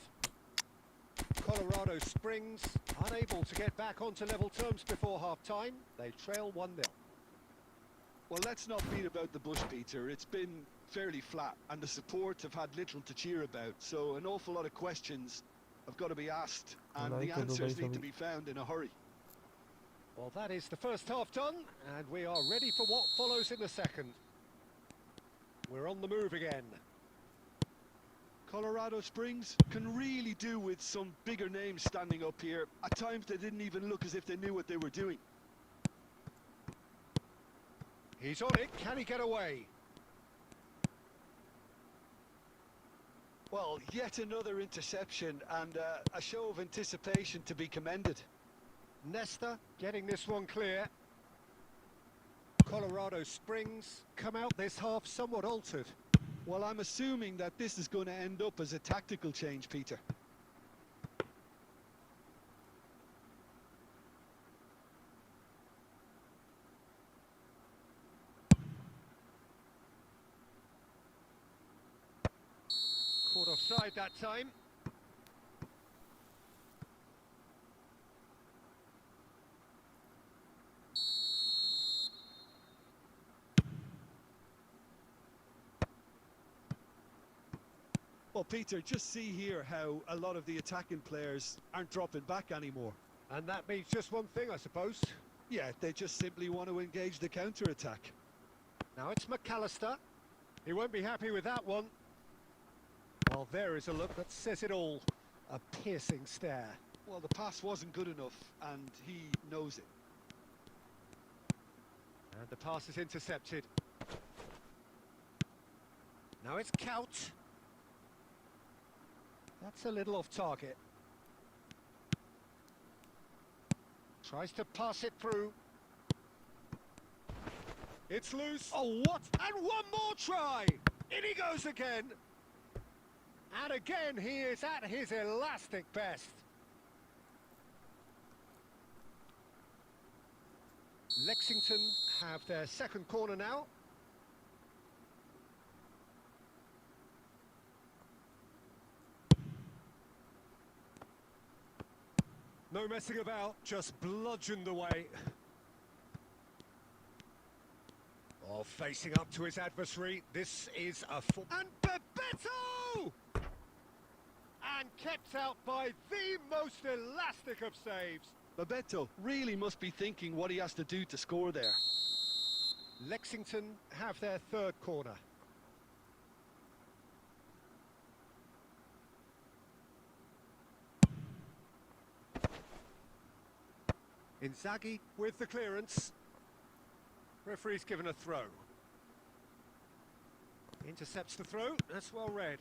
Colorado Springs unable to get back onto level terms before half-time. They trail 1-0. Well, let's not beat about the bush, Peter. It's been fairly flat, and the support have had little to cheer about. So an awful lot of questions have got to be asked, and the answers need to be found in a hurry. Well, that is the first half done, and we are ready for what follows in the second. We're on the move again. Colorado Springs can really do with some bigger names standing up here. At times they didn't even look as if they knew what they were doing. He's on it. Can he get away? Well, yet another interception and a show of anticipation to be commended. Nesta getting this one clear. Colorado Springs come out this half somewhat altered. Well, I'm assuming that this is going to end up as a tactical change, Peter. Caught offside that time. Well, Peter, just see here how a lot of the attacking players aren't dropping back anymore. And that means just one thing, I suppose. Yeah, they just simply want to engage the counter-attack. Now it's McAllister. He won't be happy with that one. Well, there is a look that says it all. A piercing stare. Well, the pass wasn't good enough, and he knows it. And the pass is intercepted. Now it's Kaut. That's a little off target. Tries to pass it through. It's loose. Oh, what? And one more try! In he goes again. And again, he is at his elastic best. Lexington have their second corner now. No messing about, just bludgeoned away. Oh, facing up to his adversary, this is a full... And Bebeto! And kept out by the most elastic of saves. Bebeto really must be thinking what he has to do to score there. Lexington have their third corner. Inzaghi with the clearance. Referee's given a throw. Intercepts the throw, that's well read.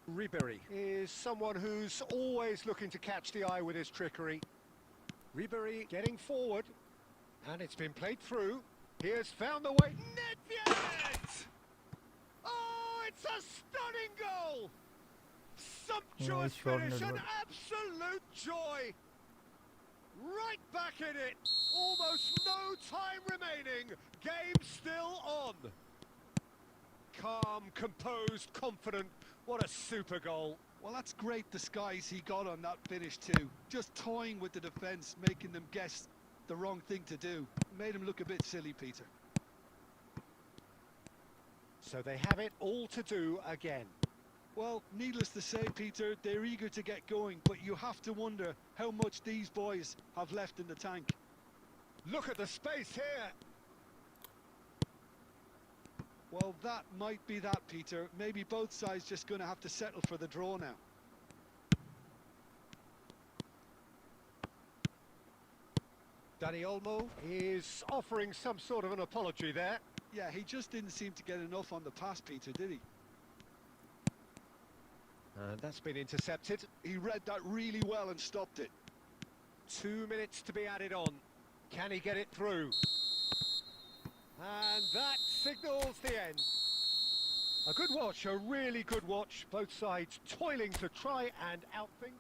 Ribery is someone who's always looking to catch the eye with his trickery. Ribery getting forward, and it's been played through. He has found the way. Nedved! Oh, it's a stunning goal! Sumptuous Nice shot, finish, an Nedved. absolute joy! Right back in it! Almost no time remaining. Game still on. Calm, composed, confident. What a super goal. Well, that's great disguise he got on that finish too. Just toying with the defence, making them guess the wrong thing to do. Made him look a bit silly, Peter. So they have it all to do again. Well, needless to say, Peter, they're eager to get going, but you have to wonder how much these boys have left in the tank. Look at the space here. Well, that might be that, Peter. Maybe both sides just going to have to settle for the draw now. Dani Olmo is offering some sort of an apology there. Yeah, he just didn't seem to get enough on the pass, Peter, did he? And that's been intercepted. He read that really well and stopped it. 2 minutes to be added on. Can he get it through? And that signals the end. A good watch, a really good watch. Both sides toiling to try and outthink.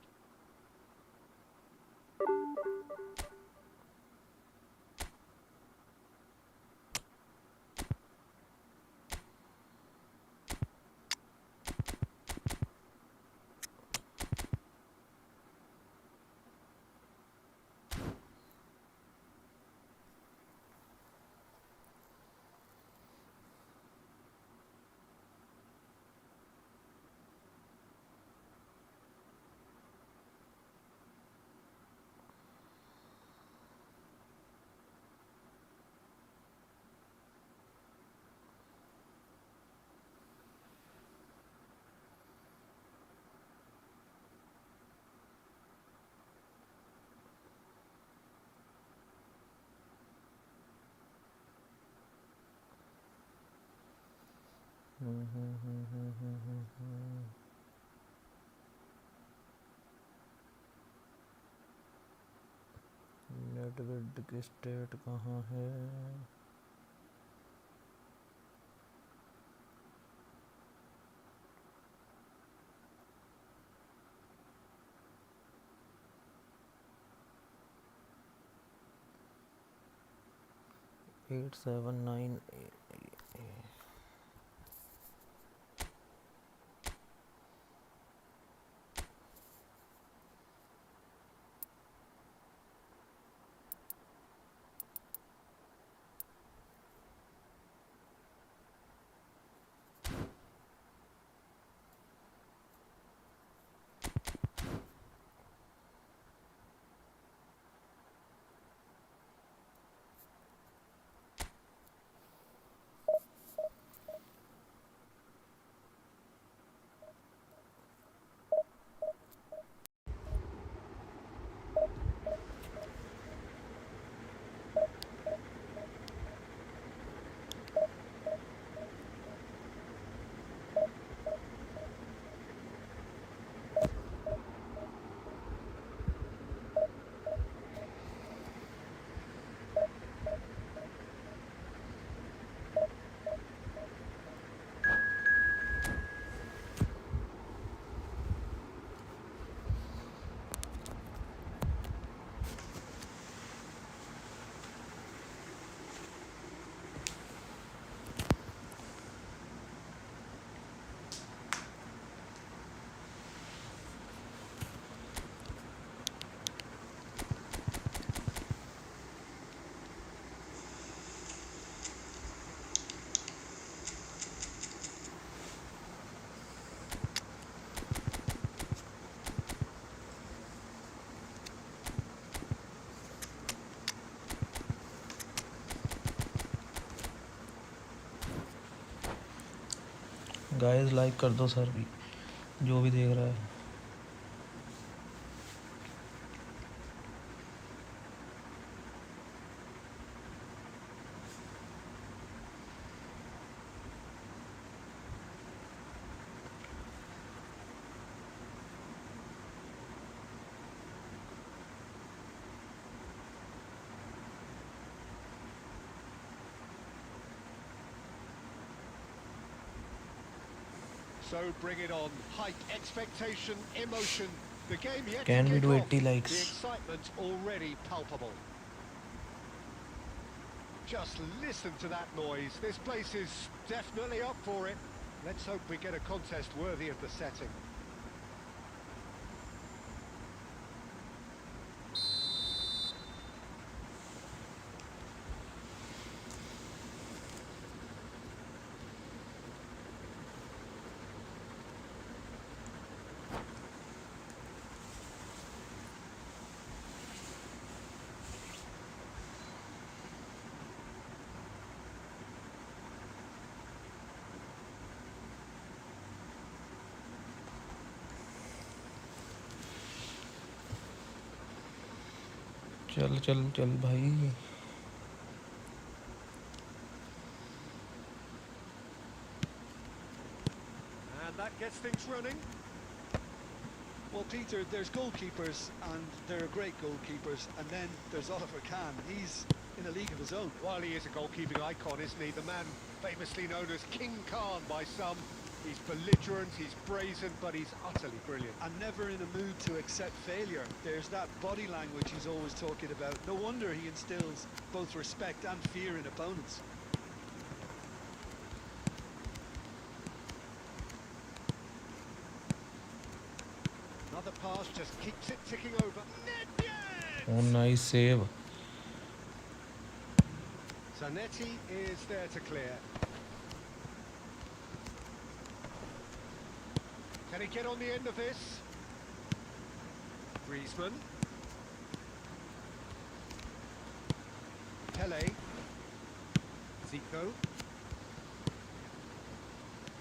नेट विड की state कहाँ है? Eight 7 9 guys like कर दो sir भी, जो भी देख रहा है। So bring it on. Hype, expectation, emotion. The game yet Can to we kick do off. 80 likes? The excitement already palpable. Just listen to that noise. This place is definitely up for it. Let's hope we get a contest worthy of the setting. चल चल चल भाई. And that gets things running. Well, Peter, there's goalkeepers, and there are great goalkeepers, and then there's Oliver Kahn. He's in a league of his own. Well, he is a goalkeeping icon, isn't he? The man famously known as King Khan by some. He's belligerent, he's brazen, but he's utterly brilliant. And never in a mood to accept failure. There's that body language he's always talking about. No wonder he instills both respect and fear in opponents. Another pass just keeps it ticking over. Oh, nice save. Zanetti is there to clear. Can he get on the end of this? Griezmann. Pele. Zico.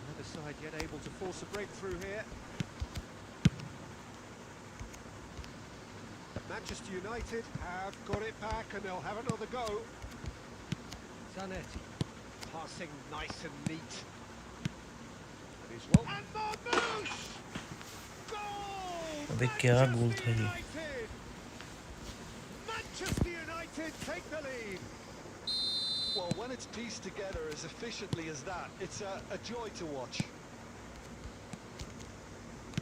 Neither side yet able to force a breakthrough here. Manchester United have got it back and they'll have another go. Zanetti. Passing nice and neat. Well. And Marmouche! Goal! अबे क्या गोल था ये? Manchester United take the lead. Well, when it's pieced together as efficiently as that, it's a joy to watch.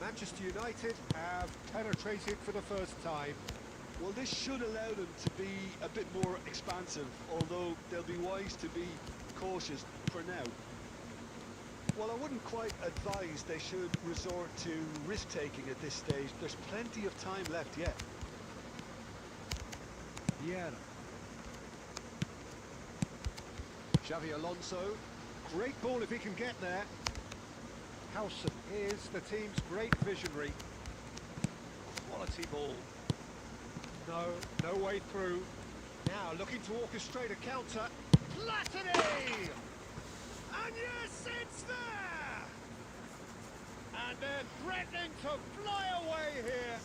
Manchester United have penetrated for the first time. Well, this should allow them to be a bit more expansive, although they'll be wise to be cautious for now. Well, I wouldn't quite advise they should resort to risk-taking at this stage. There's plenty of time left yet. Yeah. Xavi Alonso. Great ball if he can get there. Howson is the team's great visionary. Quality ball. No way through. Now looking to orchestrate a counter. Platini! And yes, it's there! And they're threatening to fly away here.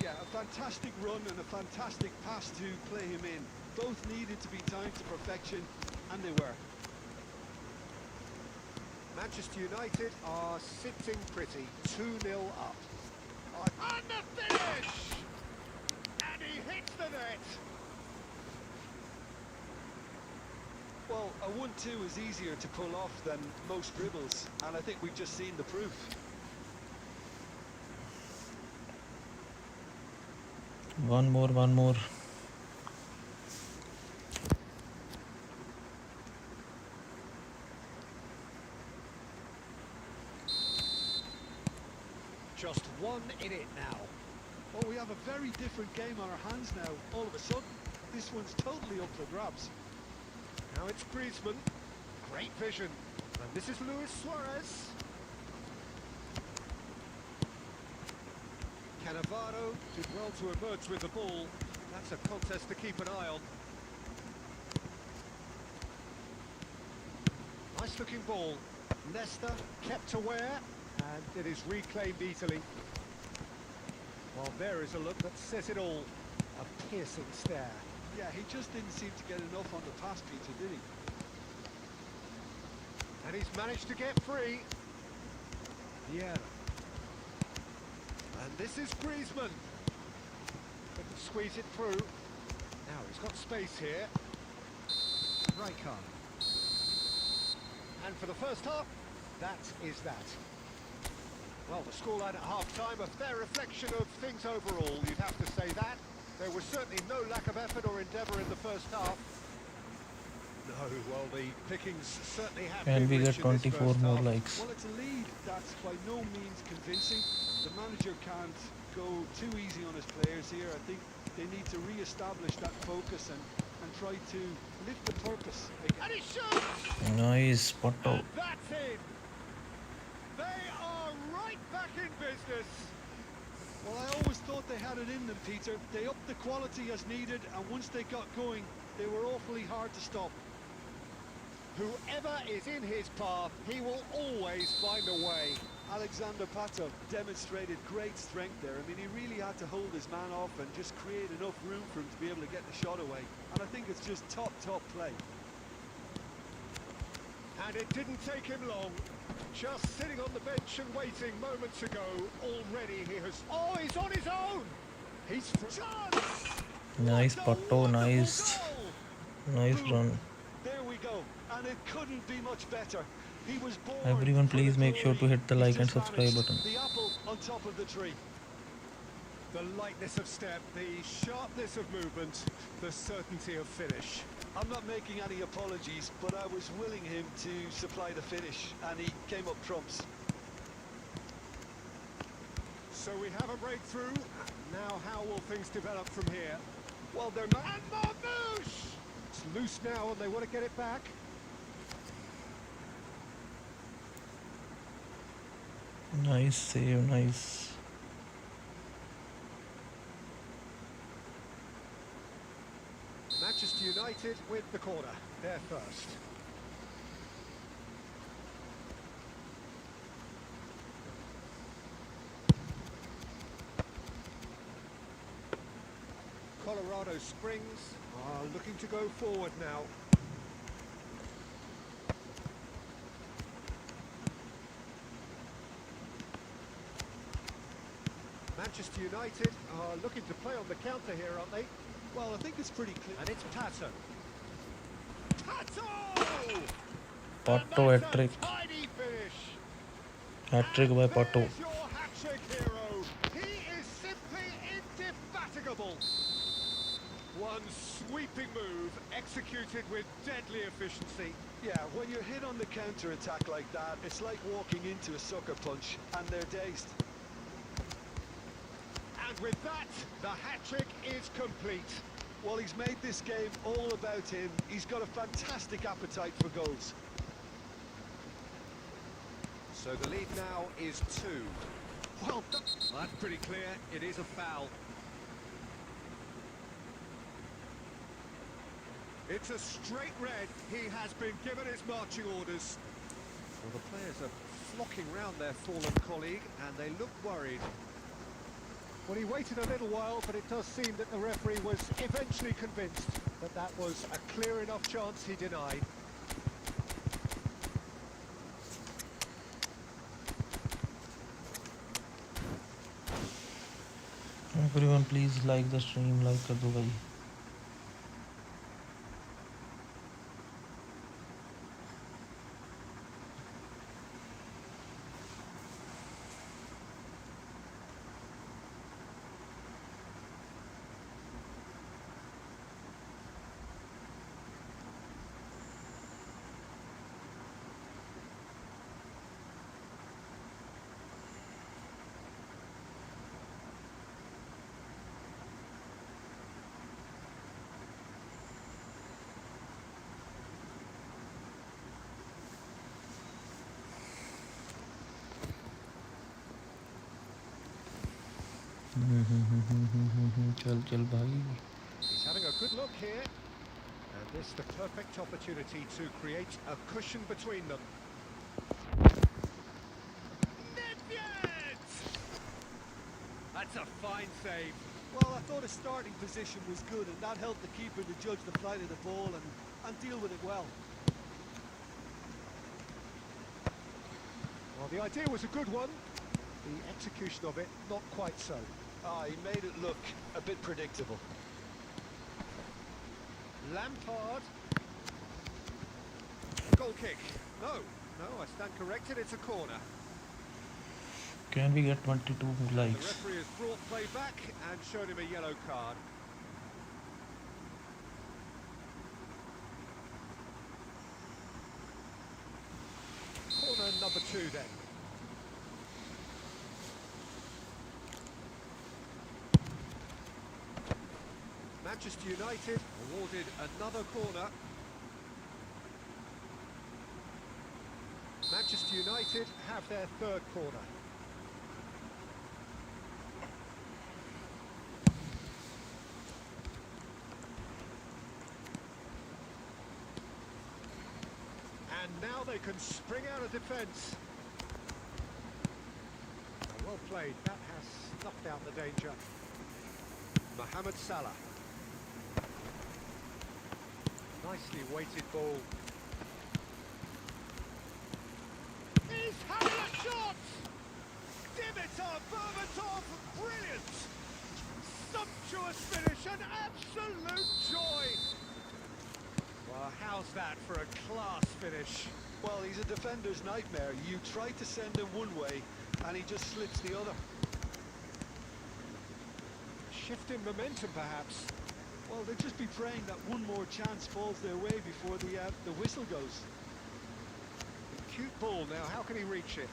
Yeah, a fantastic run and a fantastic pass to play him in. Both needed to be timed to perfection, and they were. Manchester United are sitting pretty, 2-0 up. And the finish! And he hits the net! Well, a 1-2 is easier to pull off than most dribbles, and I think we've just seen the proof. One more. Just one in it now. Well, we have a very different game on our hands now. All of a sudden, this one's totally up for grabs. Now it's Griezmann. Great vision. And this is Luis Suarez. Cannavaro did well to emerge with the ball. That's a contest to keep an eye on. Nice looking ball. Nesta kept aware, and it is reclaimed easily. Well, there is a look that says it all. A piercing stare. Yeah, he just didn't seem to get enough on the pass, Peter, did he? And he's managed to get free. Vieira. And this is Griezmann. Couldn't squeeze it through. Now he's got space here. Rijkaard. And for the first half, that is that. Well, the scoreline at half-time, a fair reflection of things overall, you'd have to say that. There was certainly no lack of effort or endeavour in the first half. No, well, the pickings certainly have And been we rich get in this 24 first more half. likes. Well, it's a lead that's by no means convincing. The manager can't go too easy on his players here. I think they need to re-establish that focus and try to lift the purpose. And he shoots! Nice Pato. And that's in! They are right back in business! Well, I always thought they had it in them, Peter. They upped the quality as needed, and once they got going, they were awfully hard to stop. Whoever is in his path, he will always find a way. Alexander Pato demonstrated great strength there. I mean, he really had to hold his man off and just create enough room for him to be able to get the shot away. And I think it's just top play. And it didn't take him long. Just sitting on the bench and waiting moments ago, already he has... Oh, he's on his own! He's... Chance! Nice What a Pato, wonderful nice. goal! Nice run. There we go. And it couldn't be much better. He was born Everyone for please the make sure to glory. hit the He's like and just subscribe managed button. the apple on top of the tree. The lightness of step, the sharpness of movement, the certainty of finish. I'm not making any apologies, but I was willing him to supply the finish, and he came up trumps. So we have a breakthrough. Now how will things develop from here? Well, they're not... And Marmouche! It's loose now and they want to get it back. Nice save, nice. Manchester United with the corner. They're first. Colorado Springs are looking to go forward now. Manchester United are looking to play on the counter here, aren't they? Well, I think it's pretty clear. And it's Pato. Pato! Pato And that's hat-trick. a tidy finish. Hat-trick by Pato. There's your hat-trick hero. He is simply indefatigable. One sweeping move executed with deadly efficiency. Yeah, when you're hit on the counter-attack like that, it's like walking into a sucker punch, and they're dazed. And with that, the hat-trick is complete. Well, he's made this game all about him. He's got a fantastic appetite for goals. So the lead now is 2. Well, that's pretty clear. It is a foul. It's a straight red. He has been given his marching orders. Well, the players are flocking round their fallen colleague, and they look worried. Well, he waited a little while, but it does seem that the referee was eventually convinced that that was a clear enough chance he denied. Everyone please like the stream, like कर दो भाई. चल चल भाई. He's having a good look here. And this is the perfect opportunity to create a cushion between them. Nedved! That's a fine save. Well, I thought his starting position was good, and that helped the keeper to judge the flight of the ball and deal with it well. Well, the idea was a good one. The execution of it, not quite so. Ah, he made it look a bit predictable. Lampard. Goal kick. No, I stand corrected. It's a corner. Can we get 22 The likes? referee has brought play back and showed him a yellow card. number 2 then. Manchester United awarded another corner. Manchester United have their 3rd corner. And now they can spring out of defence. Well played, that has snuffed out the danger. Mohamed Salah. Nicely weighted ball. He's had a shot! Dimitar Berbatov, brilliant! Sumptuous finish, an absolute joy! Well, how's that for a class finish? Well, he's a defender's nightmare. You try to send him one way, and he just slips the other. Shift in momentum, perhaps. Well, they'll just be praying that one more chance falls their way before the whistle goes. Cute ball now, how can he reach it?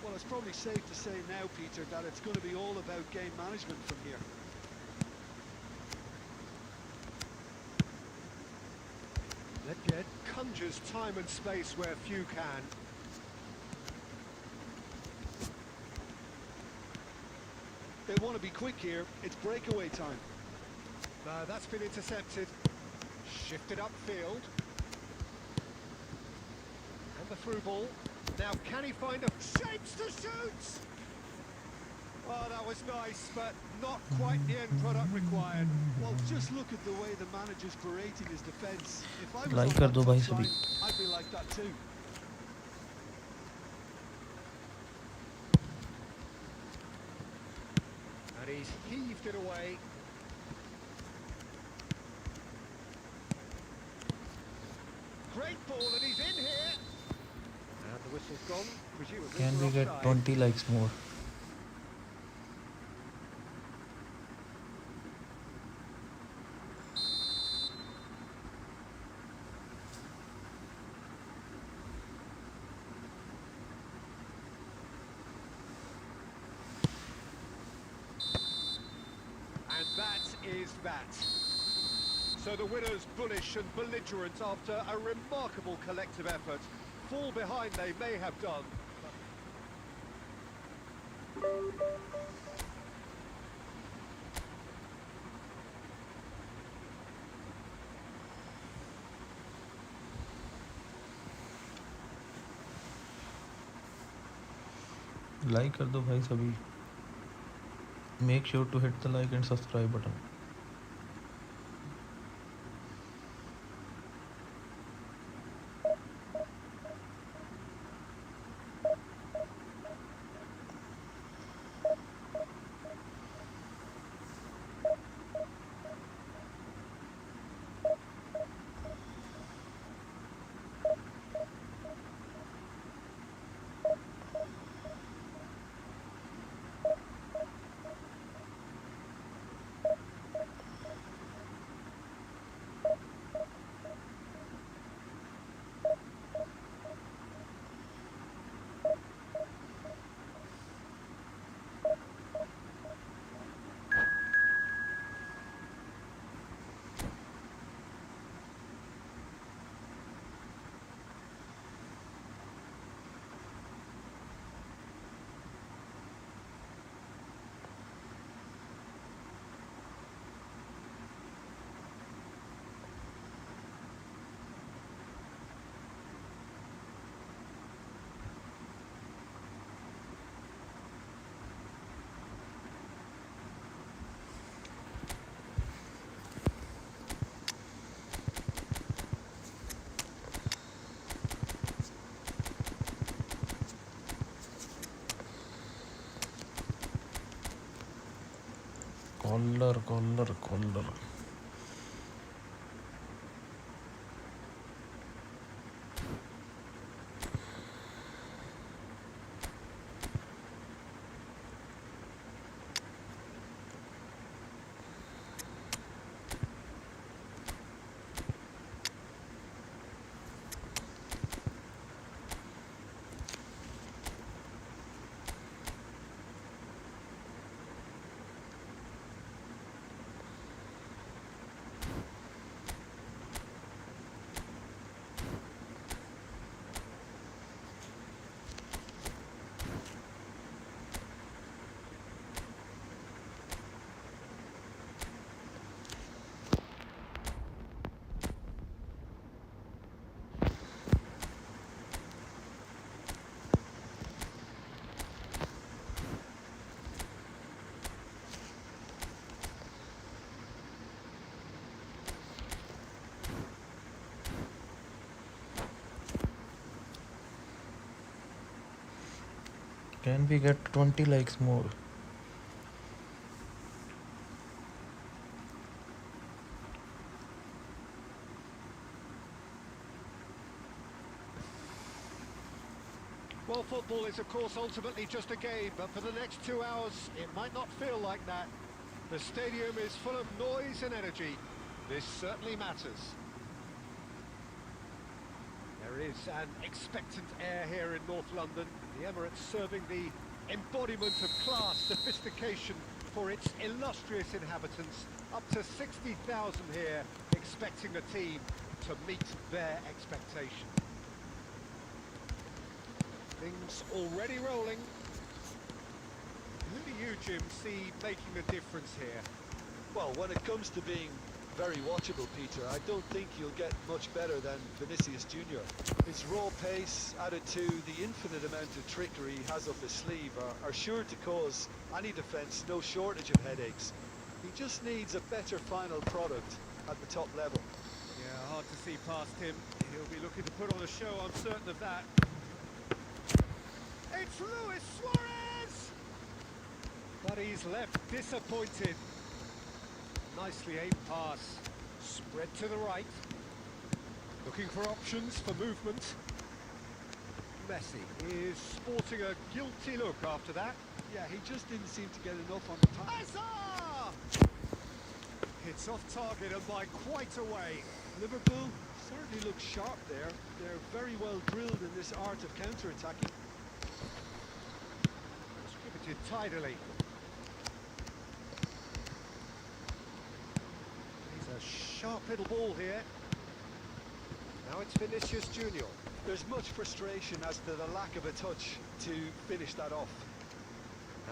Well, it's probably safe to say now, Peter, that it's going to be all about game management from here. Nedved conjures time and space where few can. They want to be quick here. It's breakaway time. No, that's been intercepted. Shifted upfield. And the through ball. Now can he find a shapes to shoot? Oh, that was nice, but not quite the end product required. Well, just look at the way the manager's berating his defence. If I was Like on कर that दो भाई touchline, सभी. I'd be like that too. And he's heaved it away. Great ball, and he's in here. And the whistle's gone, presumably Can for we get offside. 20 likes more? And that is that. So the winners bullish and belligerent after a remarkable collective effort. Fall behind they may have done. Like कर दो भाई सभी. Make sure to hit the like and subscribe button. Collar. Can we get 20 likes more? Well, football is, of course, ultimately just a game, but for the next 2 hours, it might not feel like that. The stadium is full of noise and energy. This certainly matters. There is an expectant air here in North London. The Emirates serving the embodiment of class, sophistication for its illustrious inhabitants. Up to 60,000 here, expecting the team to meet their expectation. Things already rolling. Who do you, Jim, see making the difference here? Well, when it comes to being very watchable, Peter, I don't think you'll get much better than Vinicius Junior. His raw pace, added to the infinite amount of trickery he has up his sleeve, are sure to cause any defence no shortage of headaches. He just needs a better final product at the top level. Yeah, hard to see past him. He'll be looking to put on a show, I'm certain of that. It's Luis Suarez! But he's left disappointed. Nicely aimed pass. Spread to the right. Looking for options for movement. Messi is sporting a guilty look after that. Yeah, he just didn't seem to get enough on the time. Hazard! It's off target and by quite a way. Liverpool certainly look sharp there. They're very well drilled in this art of counter-attacking. Distributed tidily. He's a sharp little ball here. Now it's Vinicius Junior. There's much frustration as to the lack of a touch to finish that off.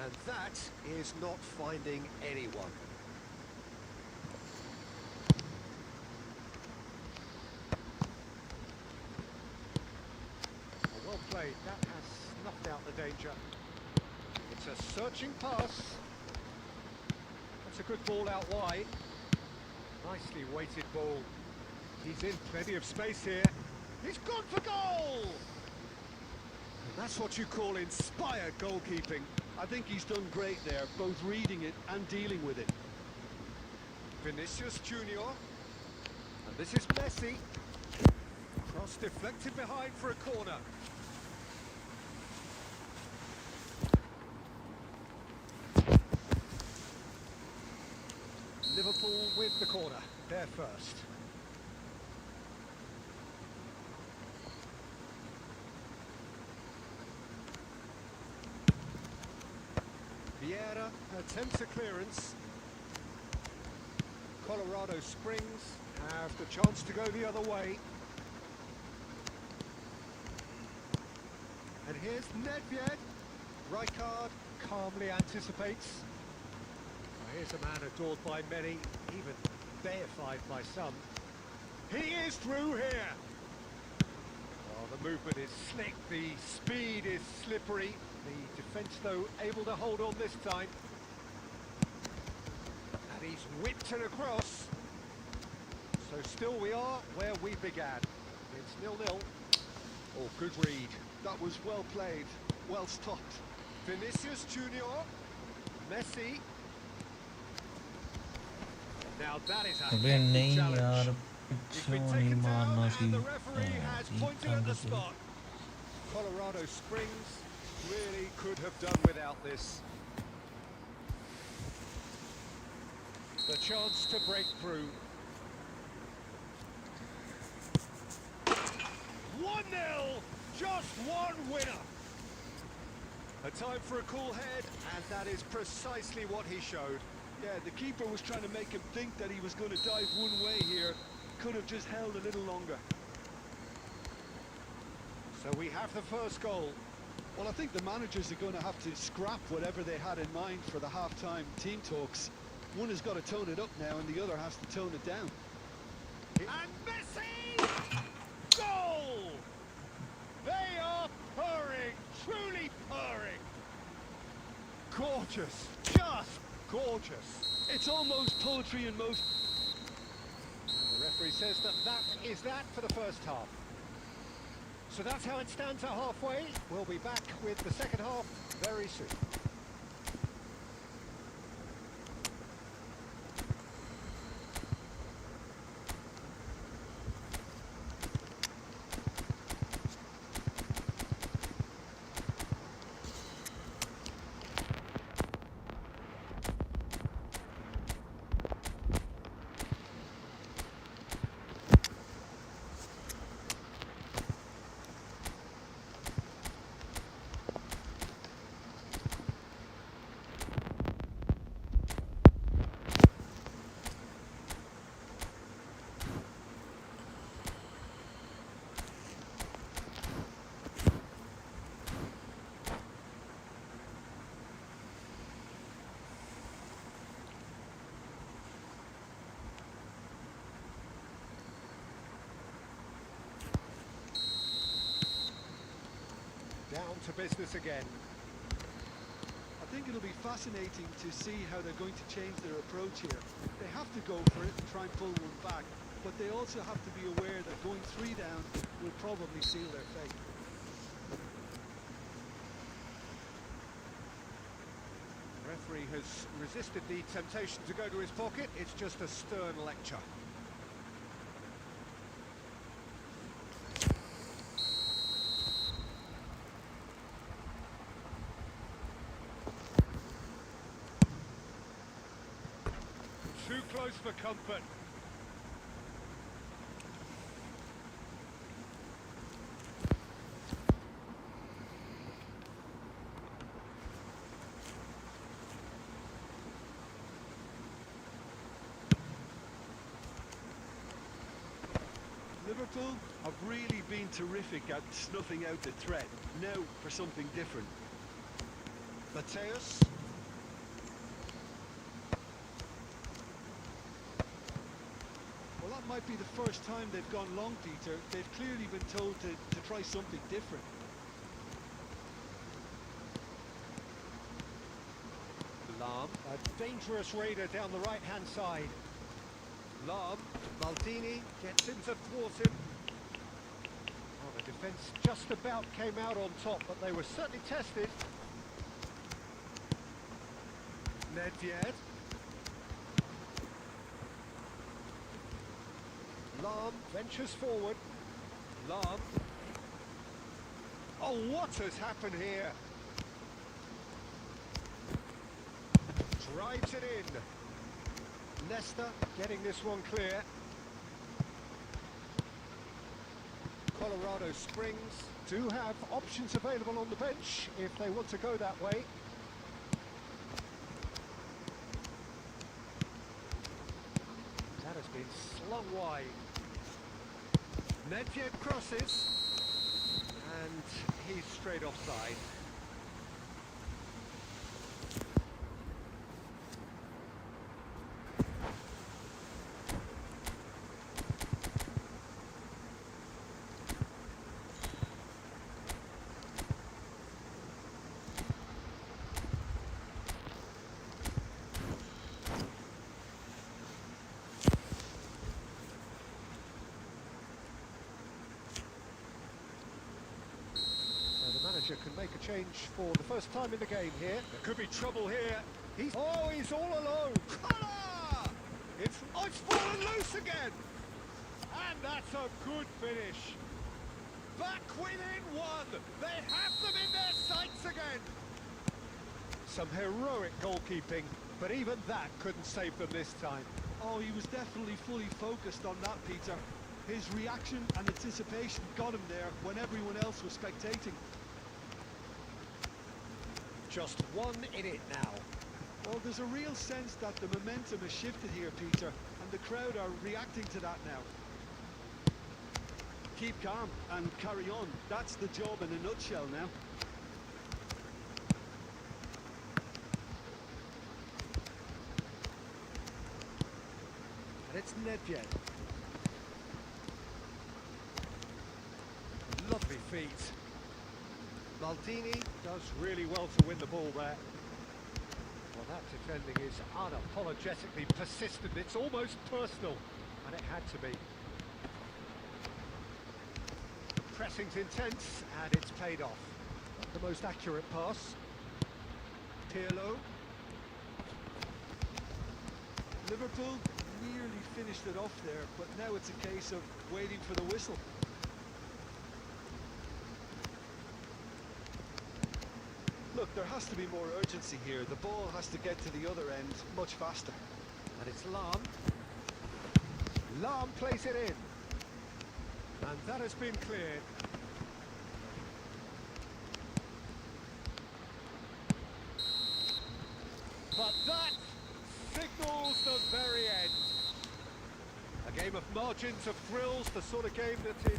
And that is not finding anyone. Well played. That has snuffed out the danger. It's a searching pass. That's a good ball out wide. Nicely weighted ball. He's in plenty of space here. He's gone for goal! And that's what you call inspired goalkeeping. I think he's done great there, both reading it and dealing with it. Vinicius Junior. And this is Messi. Cross deflected behind for a corner. Liverpool with the corner. They're first. Vieira attempts a clearance. Colorado Springs have the chance to go the other way. And here's Nedved. Rijkaard calmly anticipates. Well, here's a man adored by many, even deified by some. He is through here. Oh, the movement is slick, the speed is slippery. The defence, though, able to hold on this time. And he's whipped it across. So still we are where we began. It's 0-0. Oh, good read. That was well played, well stopped. Vinicius Junior. Messi. Now that is a अबे hefty नहीं challenge. यार He's पिछों been नहीं taken down मारना and the C referee has pointed at the spot. Colorado Springs really could have done without this. The chance to break through. 1-0, just one winner. A time for a cool head, and that is precisely what he showed. Yeah, the keeper was trying to make him think that he was going to dive one way here. Could have just held a little longer. So we have the first goal. Well, I think the managers are going to have to scrap whatever they had in mind for the half-time team talks. One has got to tone it up now, and the other has to tone it down. And Messi! Goal! They are purring, truly purring. Gorgeous, just gorgeous. It's almost poetry in motion. And the referee says that is that for the first half. So that's how it stands at halfway. We'll be back with the second half very soon. Down to business again. I think it'll be fascinating to see how they're going to change their approach here. They have to go for it and try and pull one back, but they also have to be aware that going 3 down will probably seal their fate. The referee has resisted the temptation to go to his pocket. It's just a stern lecture. Too close for comfort. Liverpool have really been terrific at snuffing out the threat. Now for something different. Mateus. Well, that might be the first time they've gone long, Peter. They've clearly been told to try something different. Lahm, a dangerous raider down the right-hand side. Lahm, Maldini gets in to thwart him. Oh, the defence just about came out on top, but they were certainly tested. Nedved. Lahm ventures forward. Lahm. Oh, what has happened here? Drives it in. Leicester getting this one clear. Colorado Springs do have options available on the bench if they want to go that way. That has been slung wide. Nedved crosses, and he's straight offside. Can make a change for the first time in the game here. There could be trouble here. He's all alone. Connor! It's fallen loose again. And that's a good finish. Back within one. They have them in their sights again. Some heroic goalkeeping, but even that couldn't save them this time. Oh, he was definitely fully focused on that, Peter. His reaction and anticipation got him there when everyone else was spectating. Just one in it now. Well, there's a real sense that the momentum has shifted here, Peter, and the crowd are reacting to that now. Keep calm and carry on. That's the job in a nutshell now. And it's Nedved. Lovely feet. Maldini does really well to win the ball there. Well, that defending is unapologetically persistent. It's almost personal, and it had to be. Pressing's intense, and it's paid off. Not the most accurate pass. Pirlo. Liverpool nearly finished it off there, but now it's a case of waiting for the whistle. Look, there has to be more urgency here. The ball has to get to the other end much faster. And it's Lam. Lam plays it in. And that has been cleared. But that signals the very end. A game of margins, of thrills, the sort of game that is...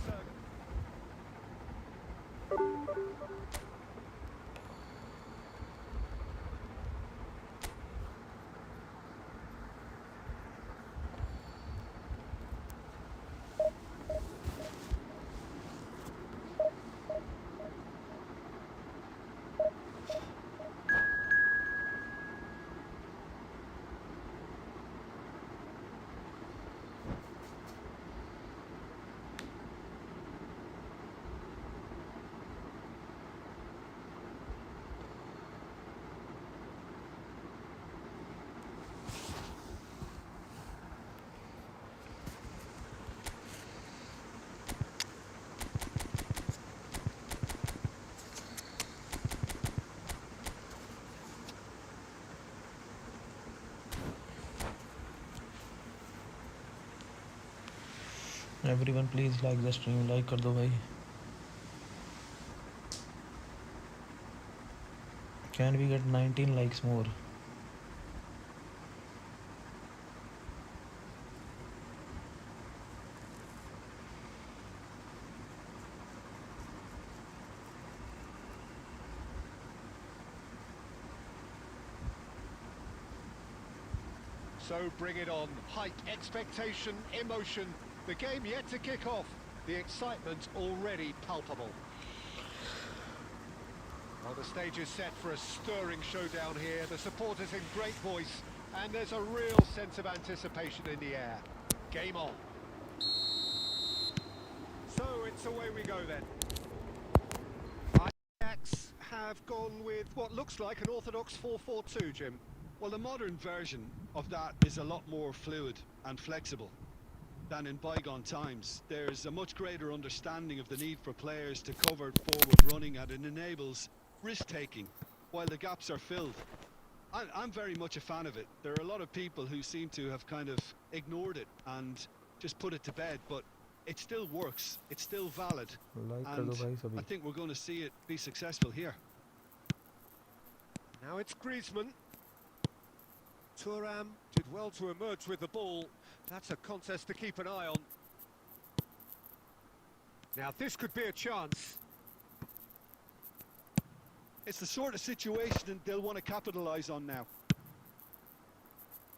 Everyone please like the stream, like कर दो भाई. Can we get 19 likes more? So bring it on. Hype, expectation, emotion. The game yet to kick off. The excitement already palpable. Well, the stage is set for a stirring showdown here. The supporters in great voice, and there's a real sense of anticipation in the air. Game on. So it's away we go then. Ajax have gone with what looks like an orthodox 4-4-2, Jim. Well, the modern version of that is a lot more fluid and flexible than in bygone times. There's a much greater understanding of the need for players to cover forward running, and it enables risk-taking while the gaps are filled. I'm very much a fan of it. There are a lot of people who seem to have kind of ignored it and just put it to bed, but it still works, it's still valid, and I think we're going to see it be successful here. Now it's Griezmann. Thuram did well to emerge with the ball. That's a contest to keep an eye on. Now this could be a chance. It's the sort of situation they'll want to capitalise on now.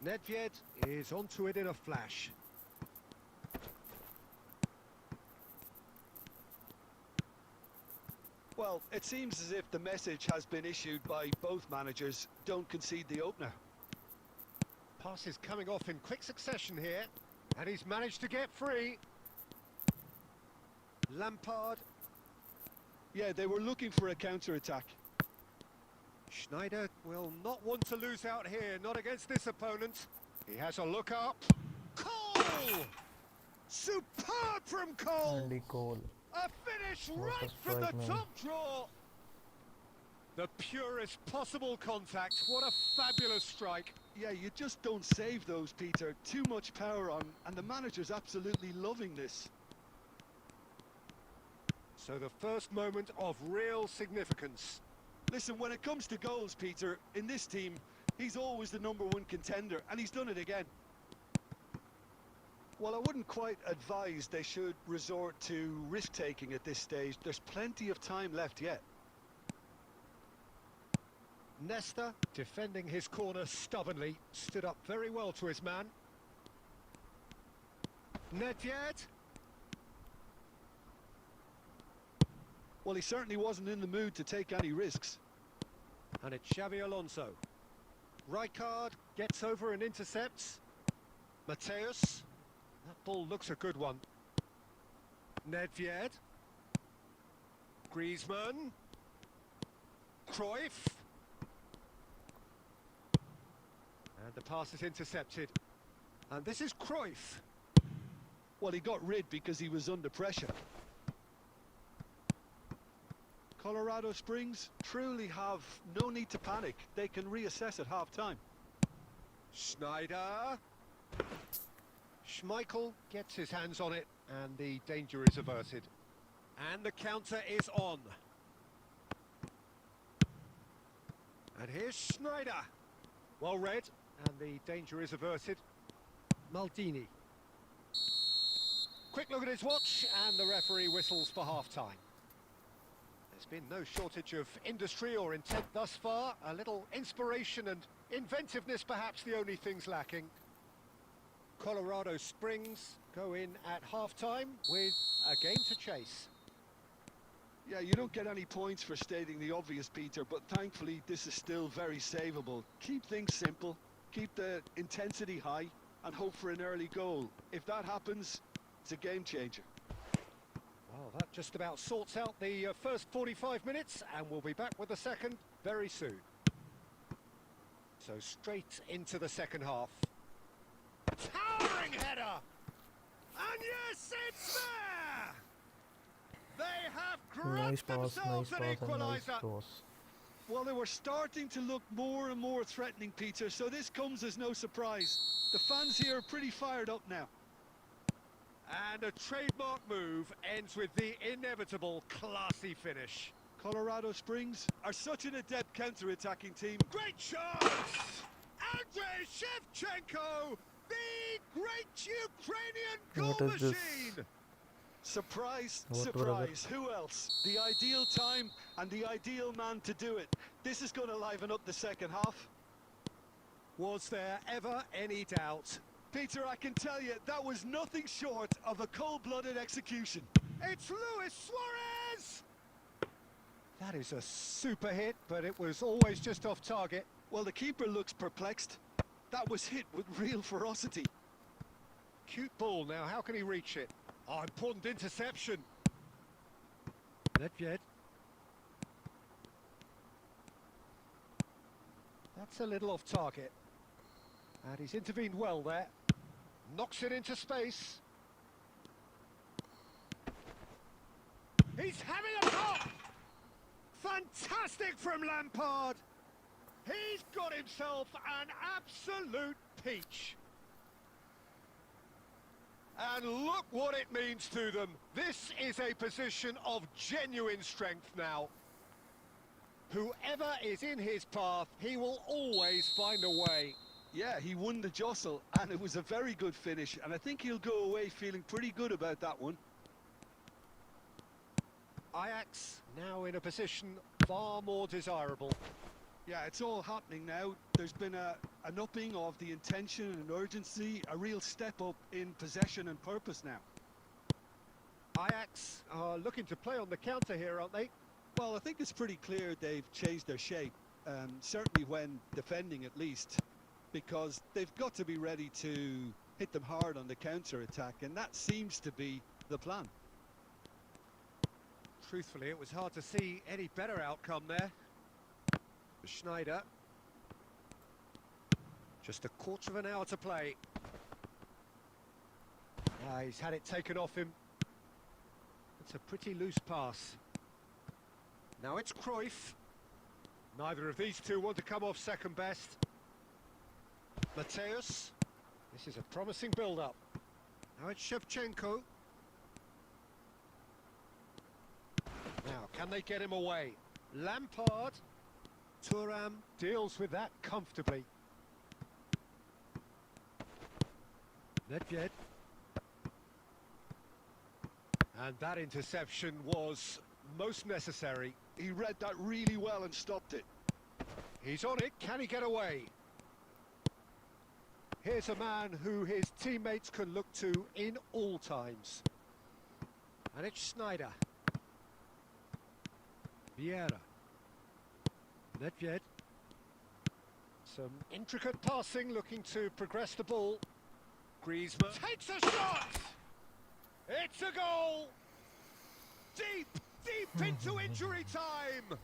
Nedved is onto it in a flash. Well, it seems as if the message has been issued by both managers: don't concede the opener. Pass is coming off in quick succession here, and he's managed to get free. Lampard. Yeah, they were looking for a counter-attack. Schneider will not want to lose out here, not against this opponent. He has a look up. Cole! Superb from Cole! Andy Cole. A finish What a right from the strike, man. top draw. The purest possible contact. What a fabulous strike. Yeah, you just don't save those, Peter. Too much power on, and the manager's absolutely loving this. So the first moment of real significance. Listen, when it comes to goals, Peter, in this team, he's always the #1 contender, and he's done it again. Well, I wouldn't quite advise they should resort to risk-taking at this stage. There's plenty of time left yet. Nesta, defending his corner stubbornly, stood up very well to his man. Nedved. Well, he certainly wasn't in the mood to take any risks. And it's Xabi Alonso. Rijkaard gets over and intercepts. Mateus. That ball looks a good one. Nedved. Griezmann. Cruyff. And the pass is intercepted. And this is Cruyff. Well, he got rid because he was under pressure. Colorado Springs truly have no need to panic. They can reassess at half-time. Schneider. Schmeichel gets his hands on it, and the danger is averted. And the counter is on. And here's Schneider. Well read, and the danger is averted. Maldini. Quick look at his watch, and the referee whistles for half-time. There's been no shortage of industry or intent thus far. A little inspiration and inventiveness, perhaps the only things lacking. Colorado Springs go in at half-time with a game to chase. Yeah, you don't get any points for stating the obvious, Peter, but thankfully this is still very savable. Keep things simple, keep the intensity high, and hope for an early goal. If that happens, it's a game changer. Well, that just about sorts out the first 45 minutes, and we'll be back with the second very soon. So straight into the second half. Towering header! And yes, it's there! They have Nice grabbed pass, themselves nice an pass, and nice equaliser. cross. Well, they were starting to look more and more threatening, Peter, so this comes as no surprise. The fans here are pretty fired up now. And a trademark move ends with the inevitable classy finish. Colorado Springs are such an adept counter-attacking team. Great chance! Andrei Shevchenko, the great Ukrainian goal What is this? machine! Surprise, What surprise. Who else? The ideal time and the ideal man to do it. This is going to liven up the second half. Was there ever any doubt? Peter, I can tell you, that was nothing short of a cold-blooded execution. It's Luis Suarez! That is a super hit, but it was always just off target. Well, the keeper looks perplexed. That was hit with real ferocity. Cute ball now, how can he reach it? Oh, important interception. Nedved. That's a little off target. And he's intervened well there. Knocks it into space. He's having a pop! Fantastic from Lampard! He's got himself an absolute peach. And look what it means to them. This is a position of genuine strength now. Whoever is in his path, he will always find a way. Yeah, he won the jostle, and it was a very good finish, and I think he'll go away feeling pretty good about that one. Ajax now in a position far more desirable. Yeah, it's all happening now. There's been an upping of the intention and urgency, a real step up in possession and purpose now. Ajax are looking to play on the counter here, aren't they? Well, I think it's pretty clear they've changed their shape, certainly when defending at least, because they've got to be ready to hit them hard on the counter-attack, and that seems to be the plan. Truthfully, it was hard to see any better outcome there. Schneider. Just a quarter of an hour to play. He's had it taken off him. It's a pretty loose pass. Now it's Cruyff. Neither of these two want to come off second best. Mateus. This is a promising build-up. Now it's Shevchenko. Now, can they get him away? Lampard. Thuram deals with that comfortably. Nedved. And that interception was most necessary. He read that really well and stopped it. He's on it. Can he get away? Here's a man who his teammates can look to in all times. And it's Schneider. Vieira. Nedved. Some intricate passing, looking to progress the ball. Griezmann takes a shot! It's a goal! Deep into injury time!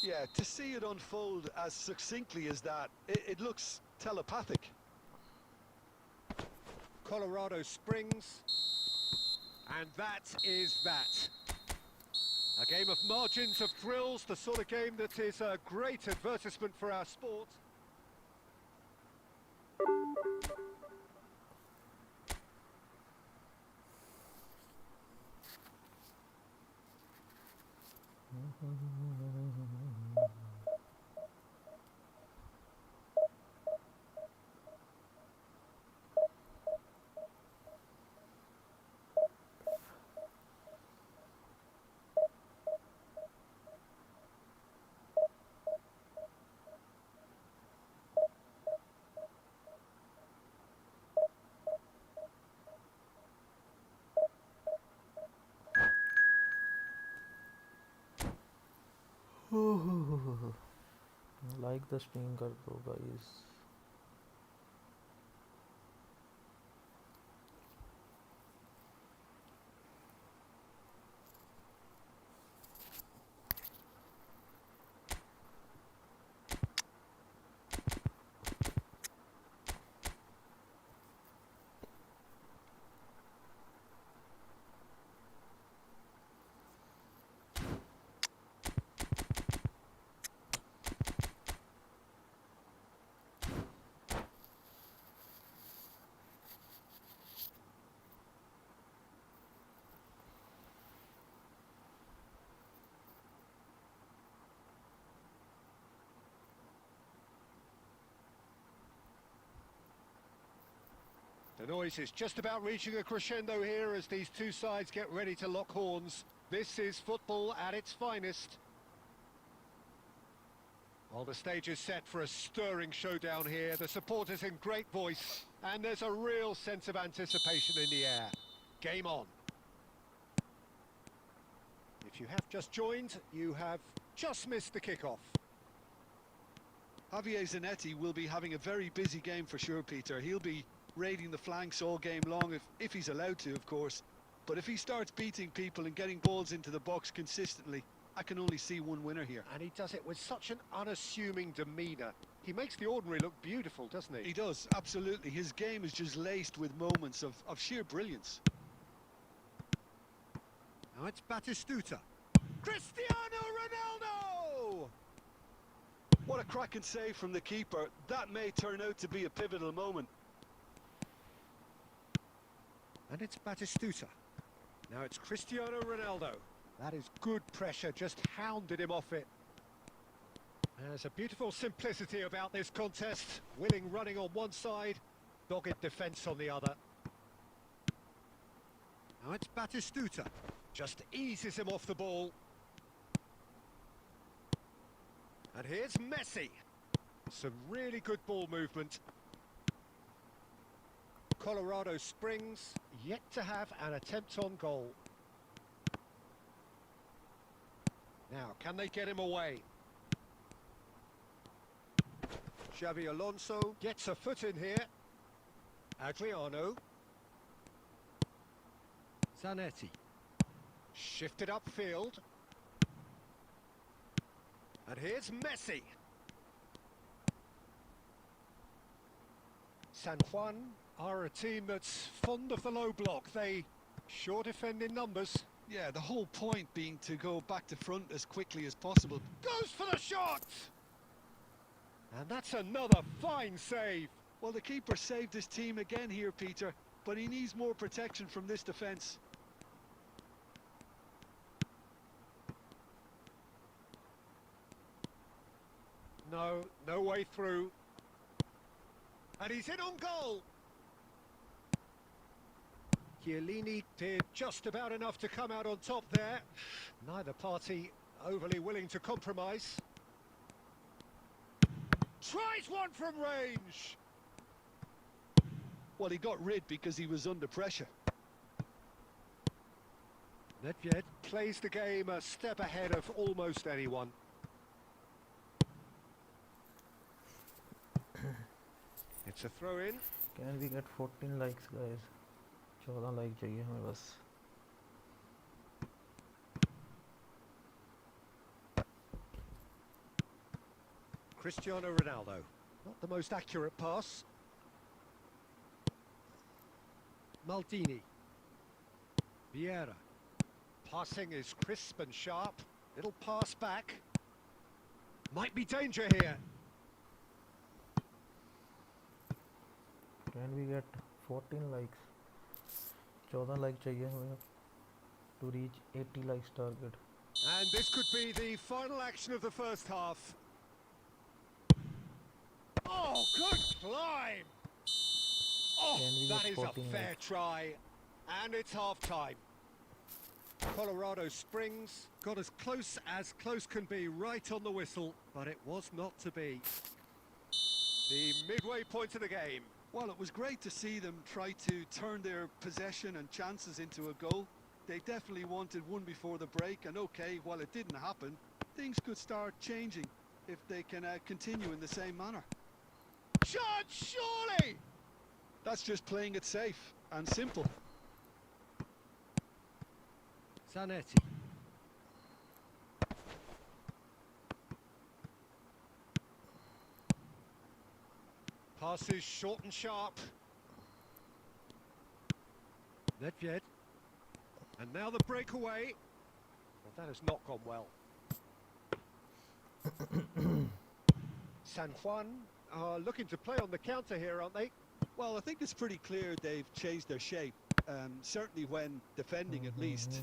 Yeah, to see it unfold as succinctly as that, it looks telepathic. Colorado Springs. And that is that. A game of margins, of thrills, the sort of game that is a great advertisement for our sport. Like the stream कर दो guys. The noise is just about reaching a crescendo here as these two sides get ready to lock horns. This is football at its finest. Well, the stage is set for a stirring showdown here. The supporters in great voice, and there's a real sense of anticipation in the air. Game on. If you have just joined, you have just missed the kickoff. Javier Zanetti will be having a very busy game for sure, Peter. He'll be raiding the flanks all game long, if he's allowed to, of course. But if he starts beating people and getting balls into the box consistently, I can only see one winner here. And he does it with such an unassuming demeanour. He makes the ordinary look beautiful, doesn't he? He does, absolutely. His game is just laced with moments of sheer brilliance. Now it's Batistuta. Cristiano Ronaldo! What a cracking save from the keeper. That may turn out to be a pivotal moment. And it's Batistuta. Now it's Cristiano Ronaldo. That is good pressure, just hounded him off it. There's a beautiful simplicity about this contest. Winning running on one side, dogged defence on the other. Now it's Batistuta. Just eases him off the ball. And here's Messi. Some really good ball movement. Colorado Springs yet to have an attempt on goal. Now, can they get him away? Xavi Alonso gets a foot in here. Adriano. Zanetti. Shifted upfield. And here's Messi. San Juan are a team that's fond of the low block. They sure defend in numbers. Yeah, the whole point being to go back to front as quickly as possible. Goes for the shot! And that's another fine save. Well, the keeper saved his team again here, Peter, but he needs more protection from this defence. No way through. And he's in on goal. Chiellini did just about enough to come out on top there. Neither party overly willing to compromise. Tries one from range. Well, he got rid because he was under pressure. Nedved plays the game a step ahead of almost anyone. It's a throw-in. Can we get 14 likes, guys? 14 like चाहिए हमें बस. Cristiano Ronaldo. Not the most accurate pass. Maldini. Vieira. Passing is crisp and sharp. Little pass back. Might be danger here. Can we get 14 likes? 14 like चाहिए हमें to reach 80 likes target. And this could be the final action of the first half. Oh, good climb! Oh, Can we that get is a 14 fair likes? try. And it's half-time. Colorado Springs got as close can be right on the whistle, but it was not to be. The midway point of the game. Well, it was great to see them try to turn their possession and chances into a goal. They definitely wanted one before the break, and okay, while it didn't happen, things could start changing if they can continue in the same manner. Shot, surely! That's just playing it safe and simple. Zanetti. Passes short and sharp. Nedved. And now the breakaway. Well, that has not gone well. San Juan are looking to play on the counter here, aren't they? Well, I think it's pretty clear they've changed their shape, certainly when defending at least,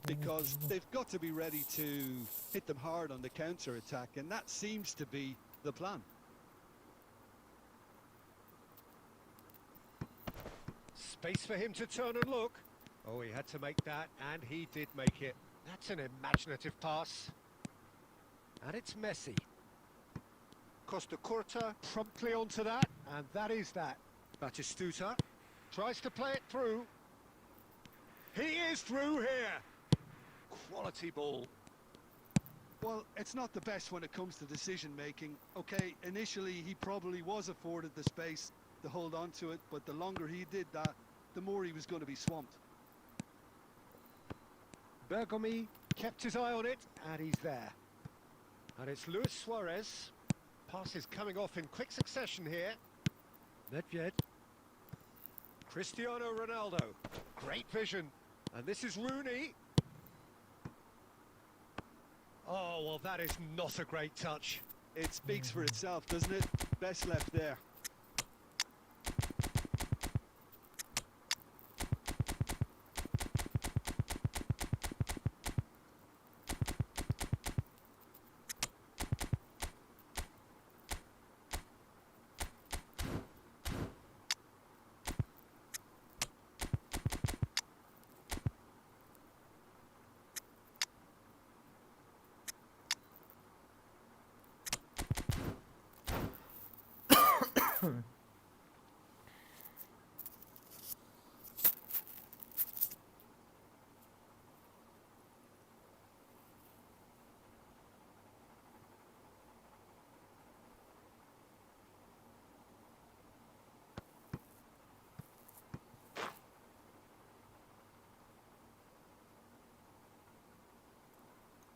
because they've got to be ready to hit them hard on the counter-attack, and that seems to be the plan. Space for him to turn and look. Oh, he had to make that, and he did make it. That's an imaginative pass. And it's Messi. Costa Curta promptly onto that, and that is that. Batistuta tries to play it through. He is through here. Quality ball. Well, it's not the best when it comes to decision-making. Okay, initially he probably was afforded the space to hold on to it, but the longer he did that, the more he was going to be swamped. Bergomi kept his eye on it, and he's there. And it's Luis Suarez. Passes coming off in quick succession here. Nedved. Cristiano Ronaldo. Great vision. And this is Rooney. Oh, well, that is not a great touch. It speaks for itself, doesn't it? Best left there.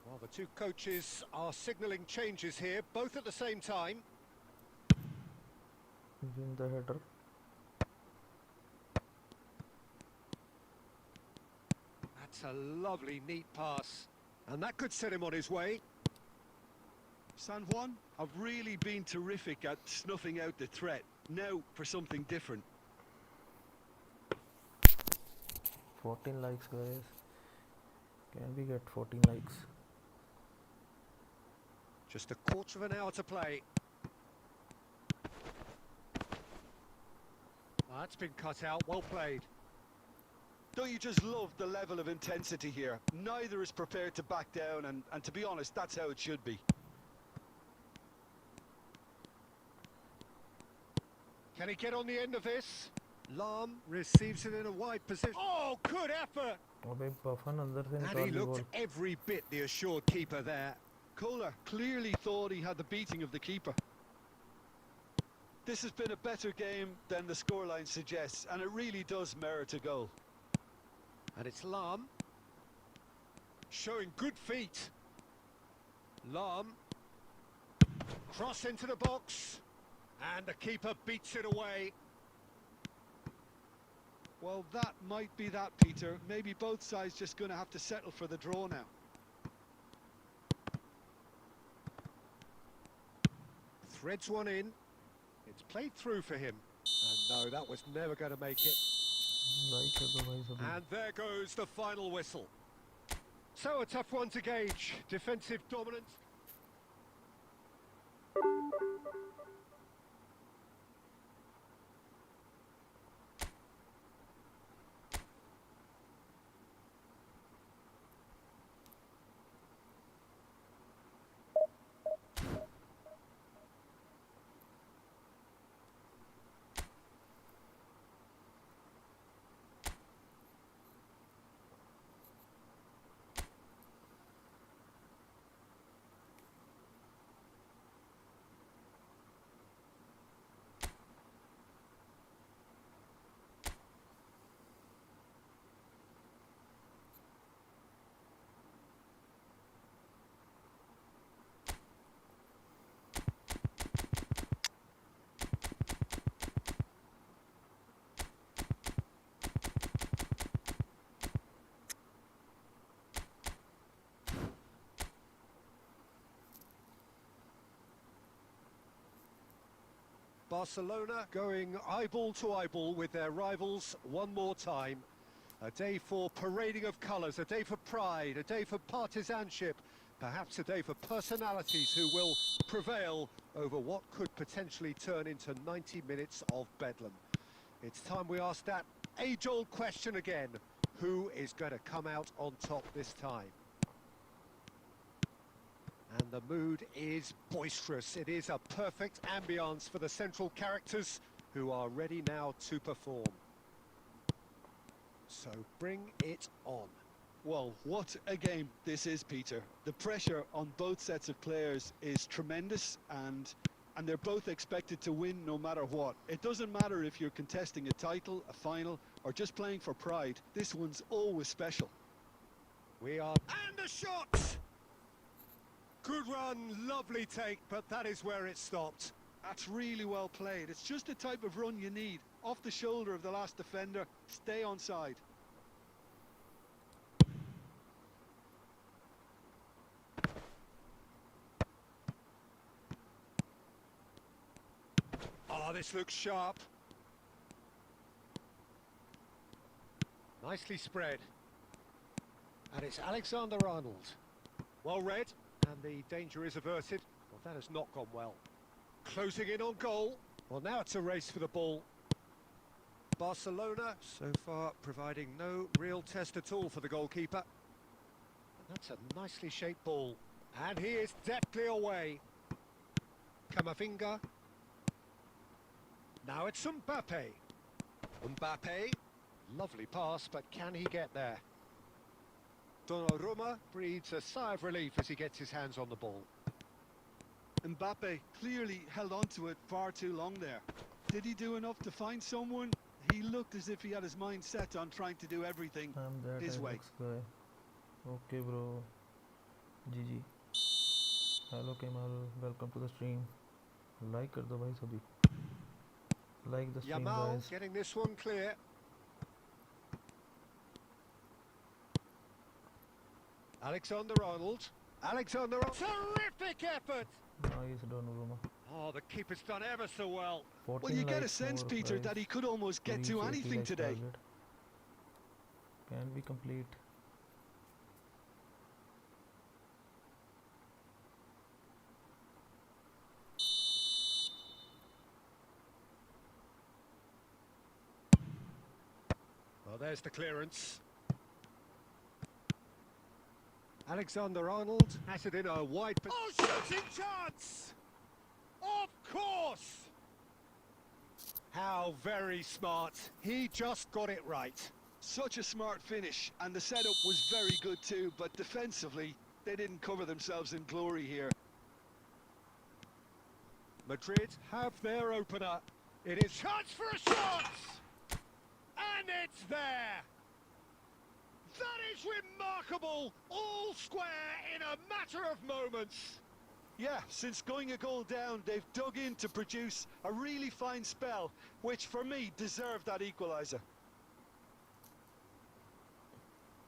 Well, the two coaches are signalling changes here, both at the same time. Win the header. That's a lovely, neat pass. And that could set him on his way. San Juan have really been terrific at snuffing out the threat. Now for something different. 14 likes, guys. Can we get 14 likes? Just a quarter of an hour to play. That's been cut out, well played. Don't you just love the level of intensity here? Neither is prepared to back down, and to be honest, that's how it should be. Can he get on the end of this? Lam receives it in a wide position. Oh, good effort! अबे बफन अंदर से And निकाल he the looked ball. every bit the assured keeper there. Kohler clearly thought he had the beating of the keeper. This has been a better game than the scoreline suggests, and it really does merit a goal. And it's Lam. Showing good feet. Lam. Cross into the box. And the keeper beats it away. Well, that might be that, Peter. Maybe both sides just going to have to settle for the draw now. Threads one in. It's played through for him. And no, that was never going to make it. Like कर दो भाई सभी. And there goes the final whistle. So a tough one to gauge. Defensive dominance. Barcelona going eyeball to eyeball with their rivals one more time. A day for parading of colours, a day for pride, a day for partisanship, perhaps a day for personalities who will prevail over what could potentially turn into 90 minutes of bedlam. It's time we ask that age-old question again. Who is going to come out on top this time? And the mood is boisterous. It is a perfect ambience for the central characters who are ready now to perform. So bring it on. Well, what a game this is, Peter. The pressure on both sets of players is tremendous, and they're both expected to win no matter what. It doesn't matter if you're contesting a title, a final, or just playing for pride. This one's always special. We are... And the shot! Good run, lovely take, but that is where it stopped. That's really well played. It's just the type of run you need. Off the shoulder of the last defender, stay onside. Oh, this looks sharp. Nicely spread. And it's Alexander-Arnold. Well read. And the danger is averted. Well, that has not gone well. Closing in on goal. Well, now it's a race for the ball. Barcelona, so far, providing no real test at all for the goalkeeper. And that's a nicely shaped ball. And he is deftly away. Camavinga. Now it's Mbappe. Mbappe. Lovely pass, but can he get there? Donnarumma breathes a sigh of relief as he gets his hands on the ball. Mbappe clearly held on to it far too long there. Did he do enough to find someone? He looked as if he had his mind set on trying to do everything I'm that his way. guy. Okay, bro. GG. Hello, Kemal. Welcome to the stream. Like कर दो भाई सभी. Like the stream, Yamal guys. getting this one clear. Alexander-Arnold. Alexander-Arnold. Terrific effort! Nice, Donnarumma. Oh, the keeper's done ever so well. 14 Well, you get a likes, sense, more Peter, prize, that he could almost get reach to 80 anything likes today. target. Can we complete? Well, there's the clearance. Alexander-Arnold has it in a wide... Oh, shooting chance! Of course! How very smart. He just got it right. Such a smart finish, and the setup was very good too, but defensively, they didn't cover themselves in glory here. Madrid have their opener. It is chance for a shot! And it's there! That is remarkable! All square in a matter of moments. Yeah, since going a goal down, they've dug in to produce a really fine spell, which for me deserved that equaliser.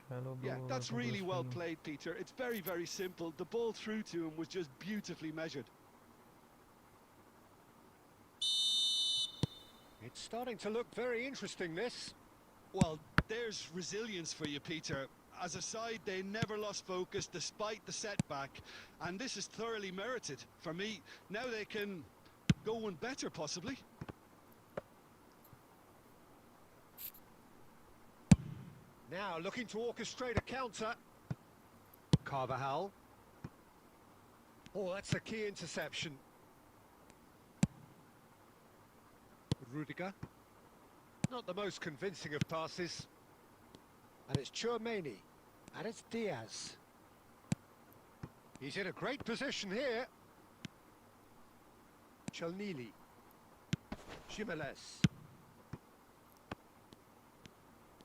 Hello, bro. Yeah, that's Welcome to the really well stream. played, Peter. It's very, very simple. The ball through to him was just beautifully measured. It's starting to look very interesting, this. Well, there's resilience for you, Peter. As a side, they never lost focus despite the setback, and this is thoroughly merited. For me, now they can go one better, possibly. Now looking to orchestrate a counter. Carvajal. Oh, that's a key interception. Rudiger. Not the most convincing of passes. And it's Chouameni. And it's Diaz. He's in a great position here. Chalnili. Jimenez.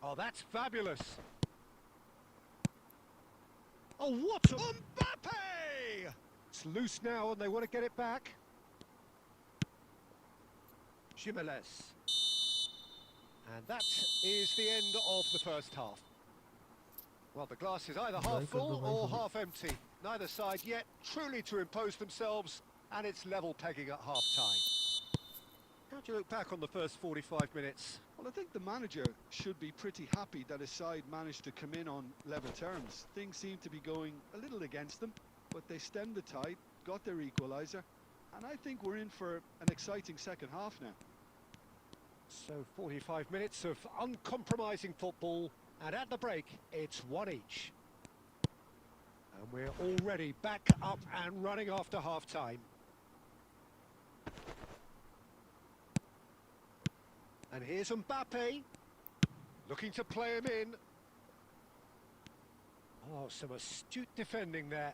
Oh, that's fabulous. Oh, what a... Mbappe! It's loose now and they want to get it back. Jimenez. And that is the end of the first half. Well, the glass is either half full or half empty. Neither side yet truly to impose themselves, and it's level pegging at half-time. How do you look back on the first 45 minutes? Well, I think the manager should be pretty happy that his side managed to come in on level terms. Things seem to be going a little against them, but they stemmed the tide, got their equaliser, and I think we're in for an exciting second half now. So 45 minutes of uncompromising football, and at the break, it's one each. And we're already back up and running after half-time. And here's Mbappe, looking to play him in. Oh, some astute defending there.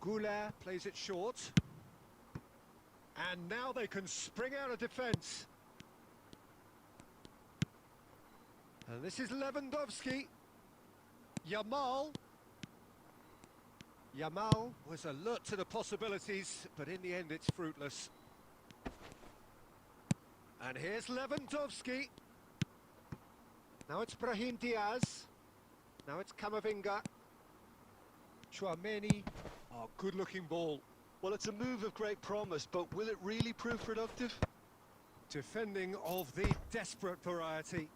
Goulart plays it short. And now they can spring out of defence. And this is Lewandowski. Yamal. Yamal was alert to the possibilities, but in the end it's fruitless. And here's Lewandowski. Now it's Brahim Diaz. Now it's Camavinga. Chouameni. Oh, good-looking ball. Well, it's a move of great promise, but will it really prove productive? Defending of the desperate variety.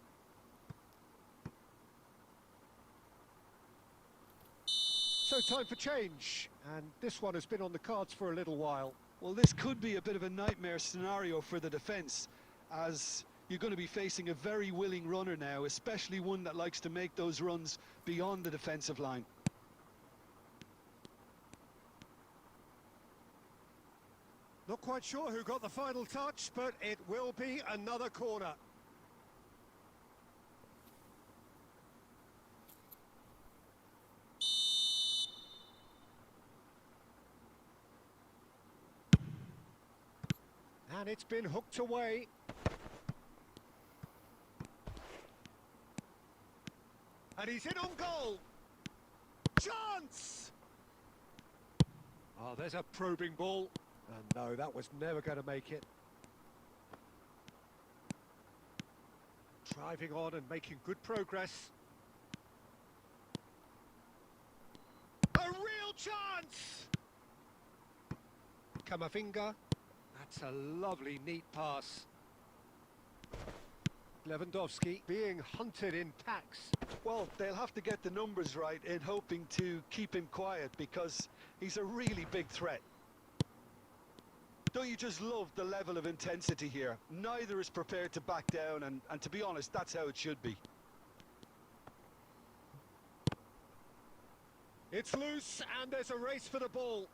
So time for change, and this one has been on the cards for a little while. Well, this could be a bit of a nightmare scenario for the defence, as you're going to be facing a very willing runner now, especially one that likes to make those runs beyond the defensive line. Not quite sure who got the final touch, but it will be another corner. And it's been hooked away. And he's in on goal. Chance! Oh, there's a probing ball. And no, that was never going to make it. Driving on and making good progress. A real chance! Camavinga. That's a lovely, neat pass. Lewandowski being hunted in packs. Well, they'll have to get the numbers right in hoping to keep him quiet, because he's a really big threat. Don't you just love the level of intensity here? Neither is prepared to back down, and to be honest, that's how it should be. It's loose, and there's a race for the ball.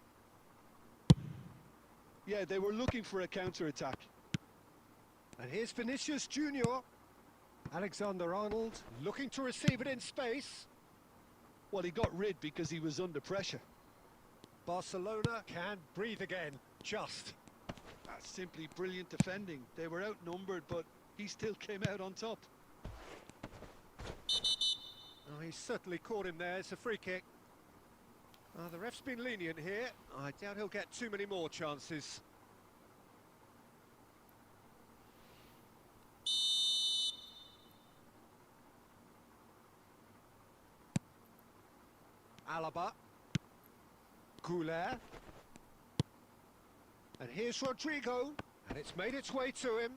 Yeah, they were looking for a counter-attack. And here's Vinicius Junior. Alexander-Arnold looking to receive it in space. Well, he got rid because he was under pressure. Barcelona can breathe again, just. That's simply brilliant defending. They were outnumbered, but he still came out on top. Oh, he certainly caught him there. It's a free kick. The ref's been lenient here. I doubt he'll get too many more chances. Alaba. Goulet. And here's Rodrigo. And it's made its way to him.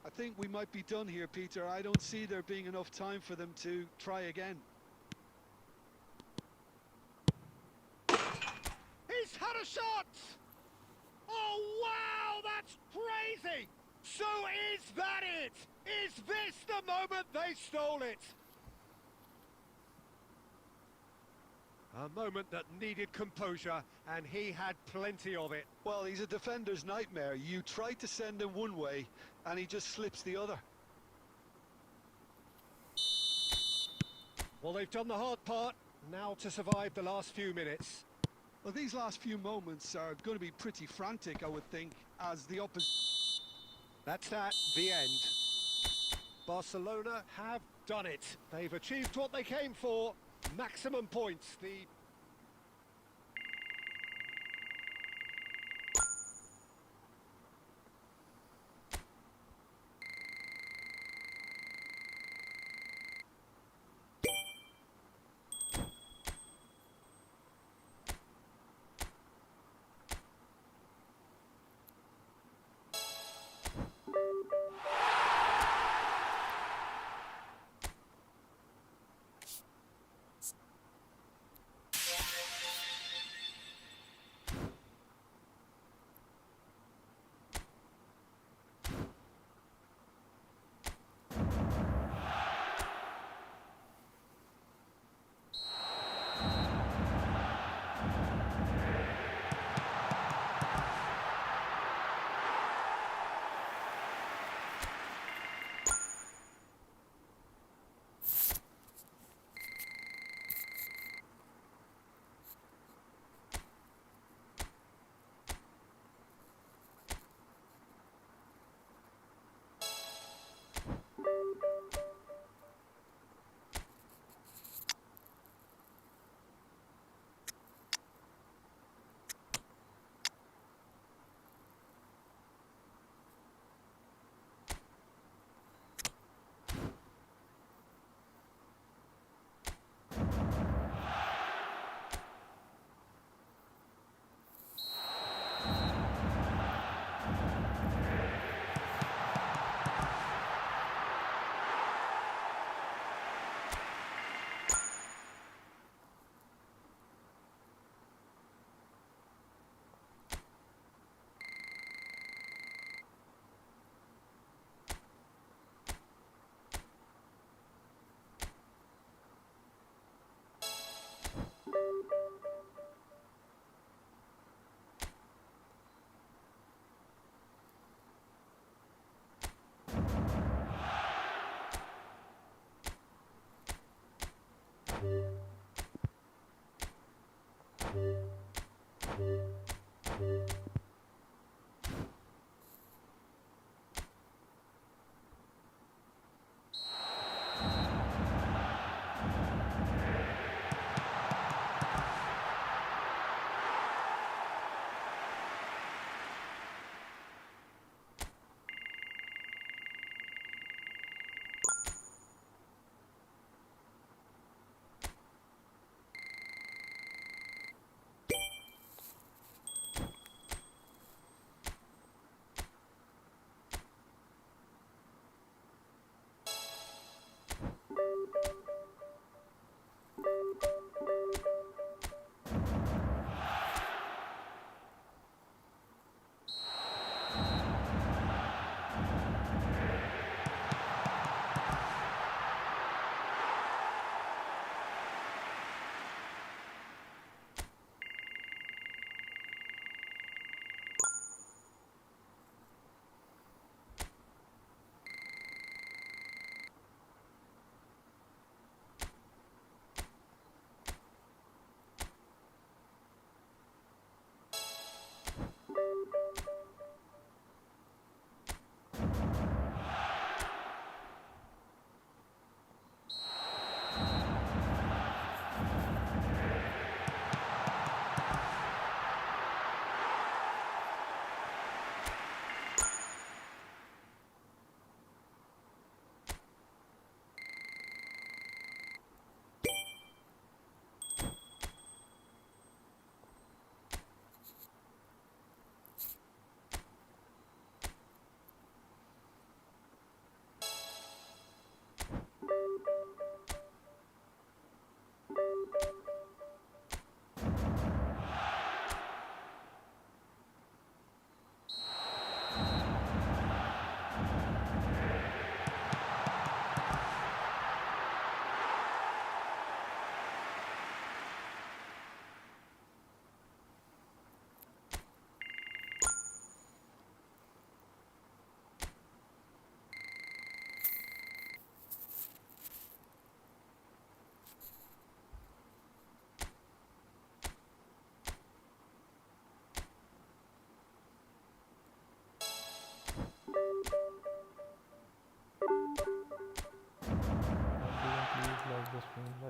I think we might be done here, Peter. I don't see there being enough time for them to try again. He's had a shot! Oh, wow, that's crazy! So is that it? Is this the moment they stole it? A moment that needed composure, and he had plenty of it. Well, he's a defender's nightmare. You try to send him one way, and he just slips the other. Well, they've done the hard part, now to survive the last few minutes. Well, these last few moments are going to be pretty frantic, I would think, as the opposition... That's that, the end. Barcelona have done it. They've achieved what they came for. Maximum points.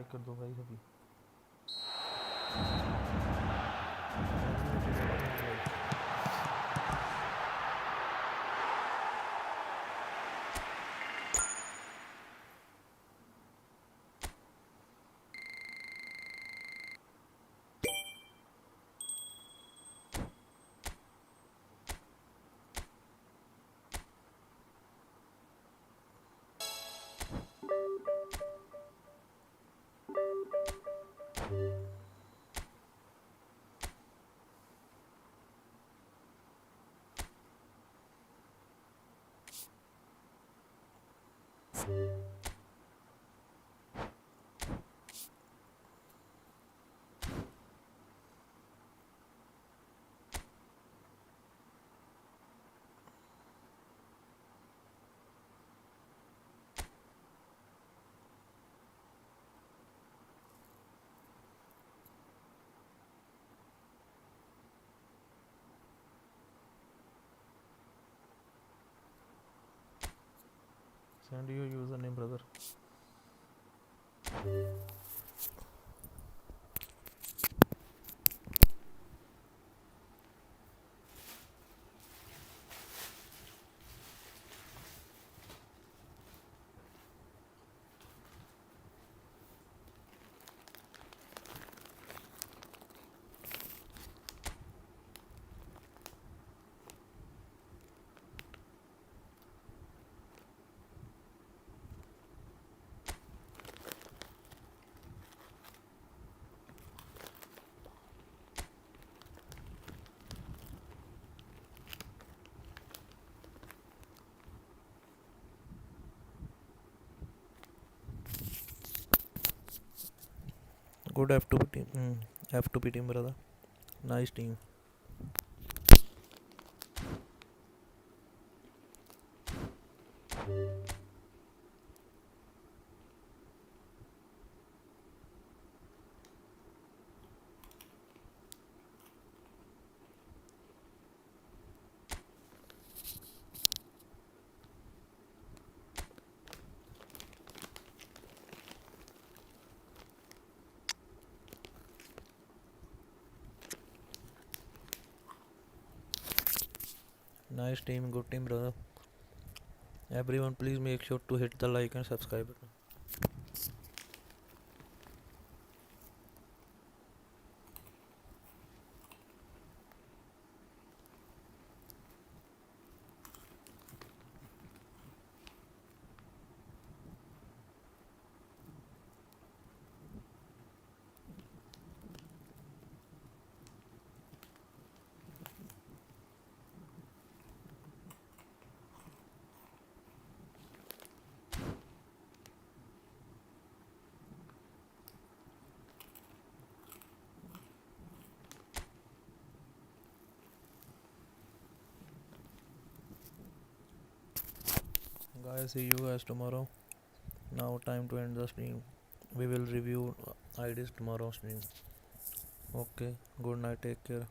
Like कर दो भाई सभी। Send your username, brother. Good F2P team, F2P team, brother. Nice team. Nice team, good team, brother. Everyone, please make sure to hit the like and subscribe button. Guys, see you guys tomorrow. Now time to end the stream. We will review IDs tomorrow stream. Okay, good night, take care.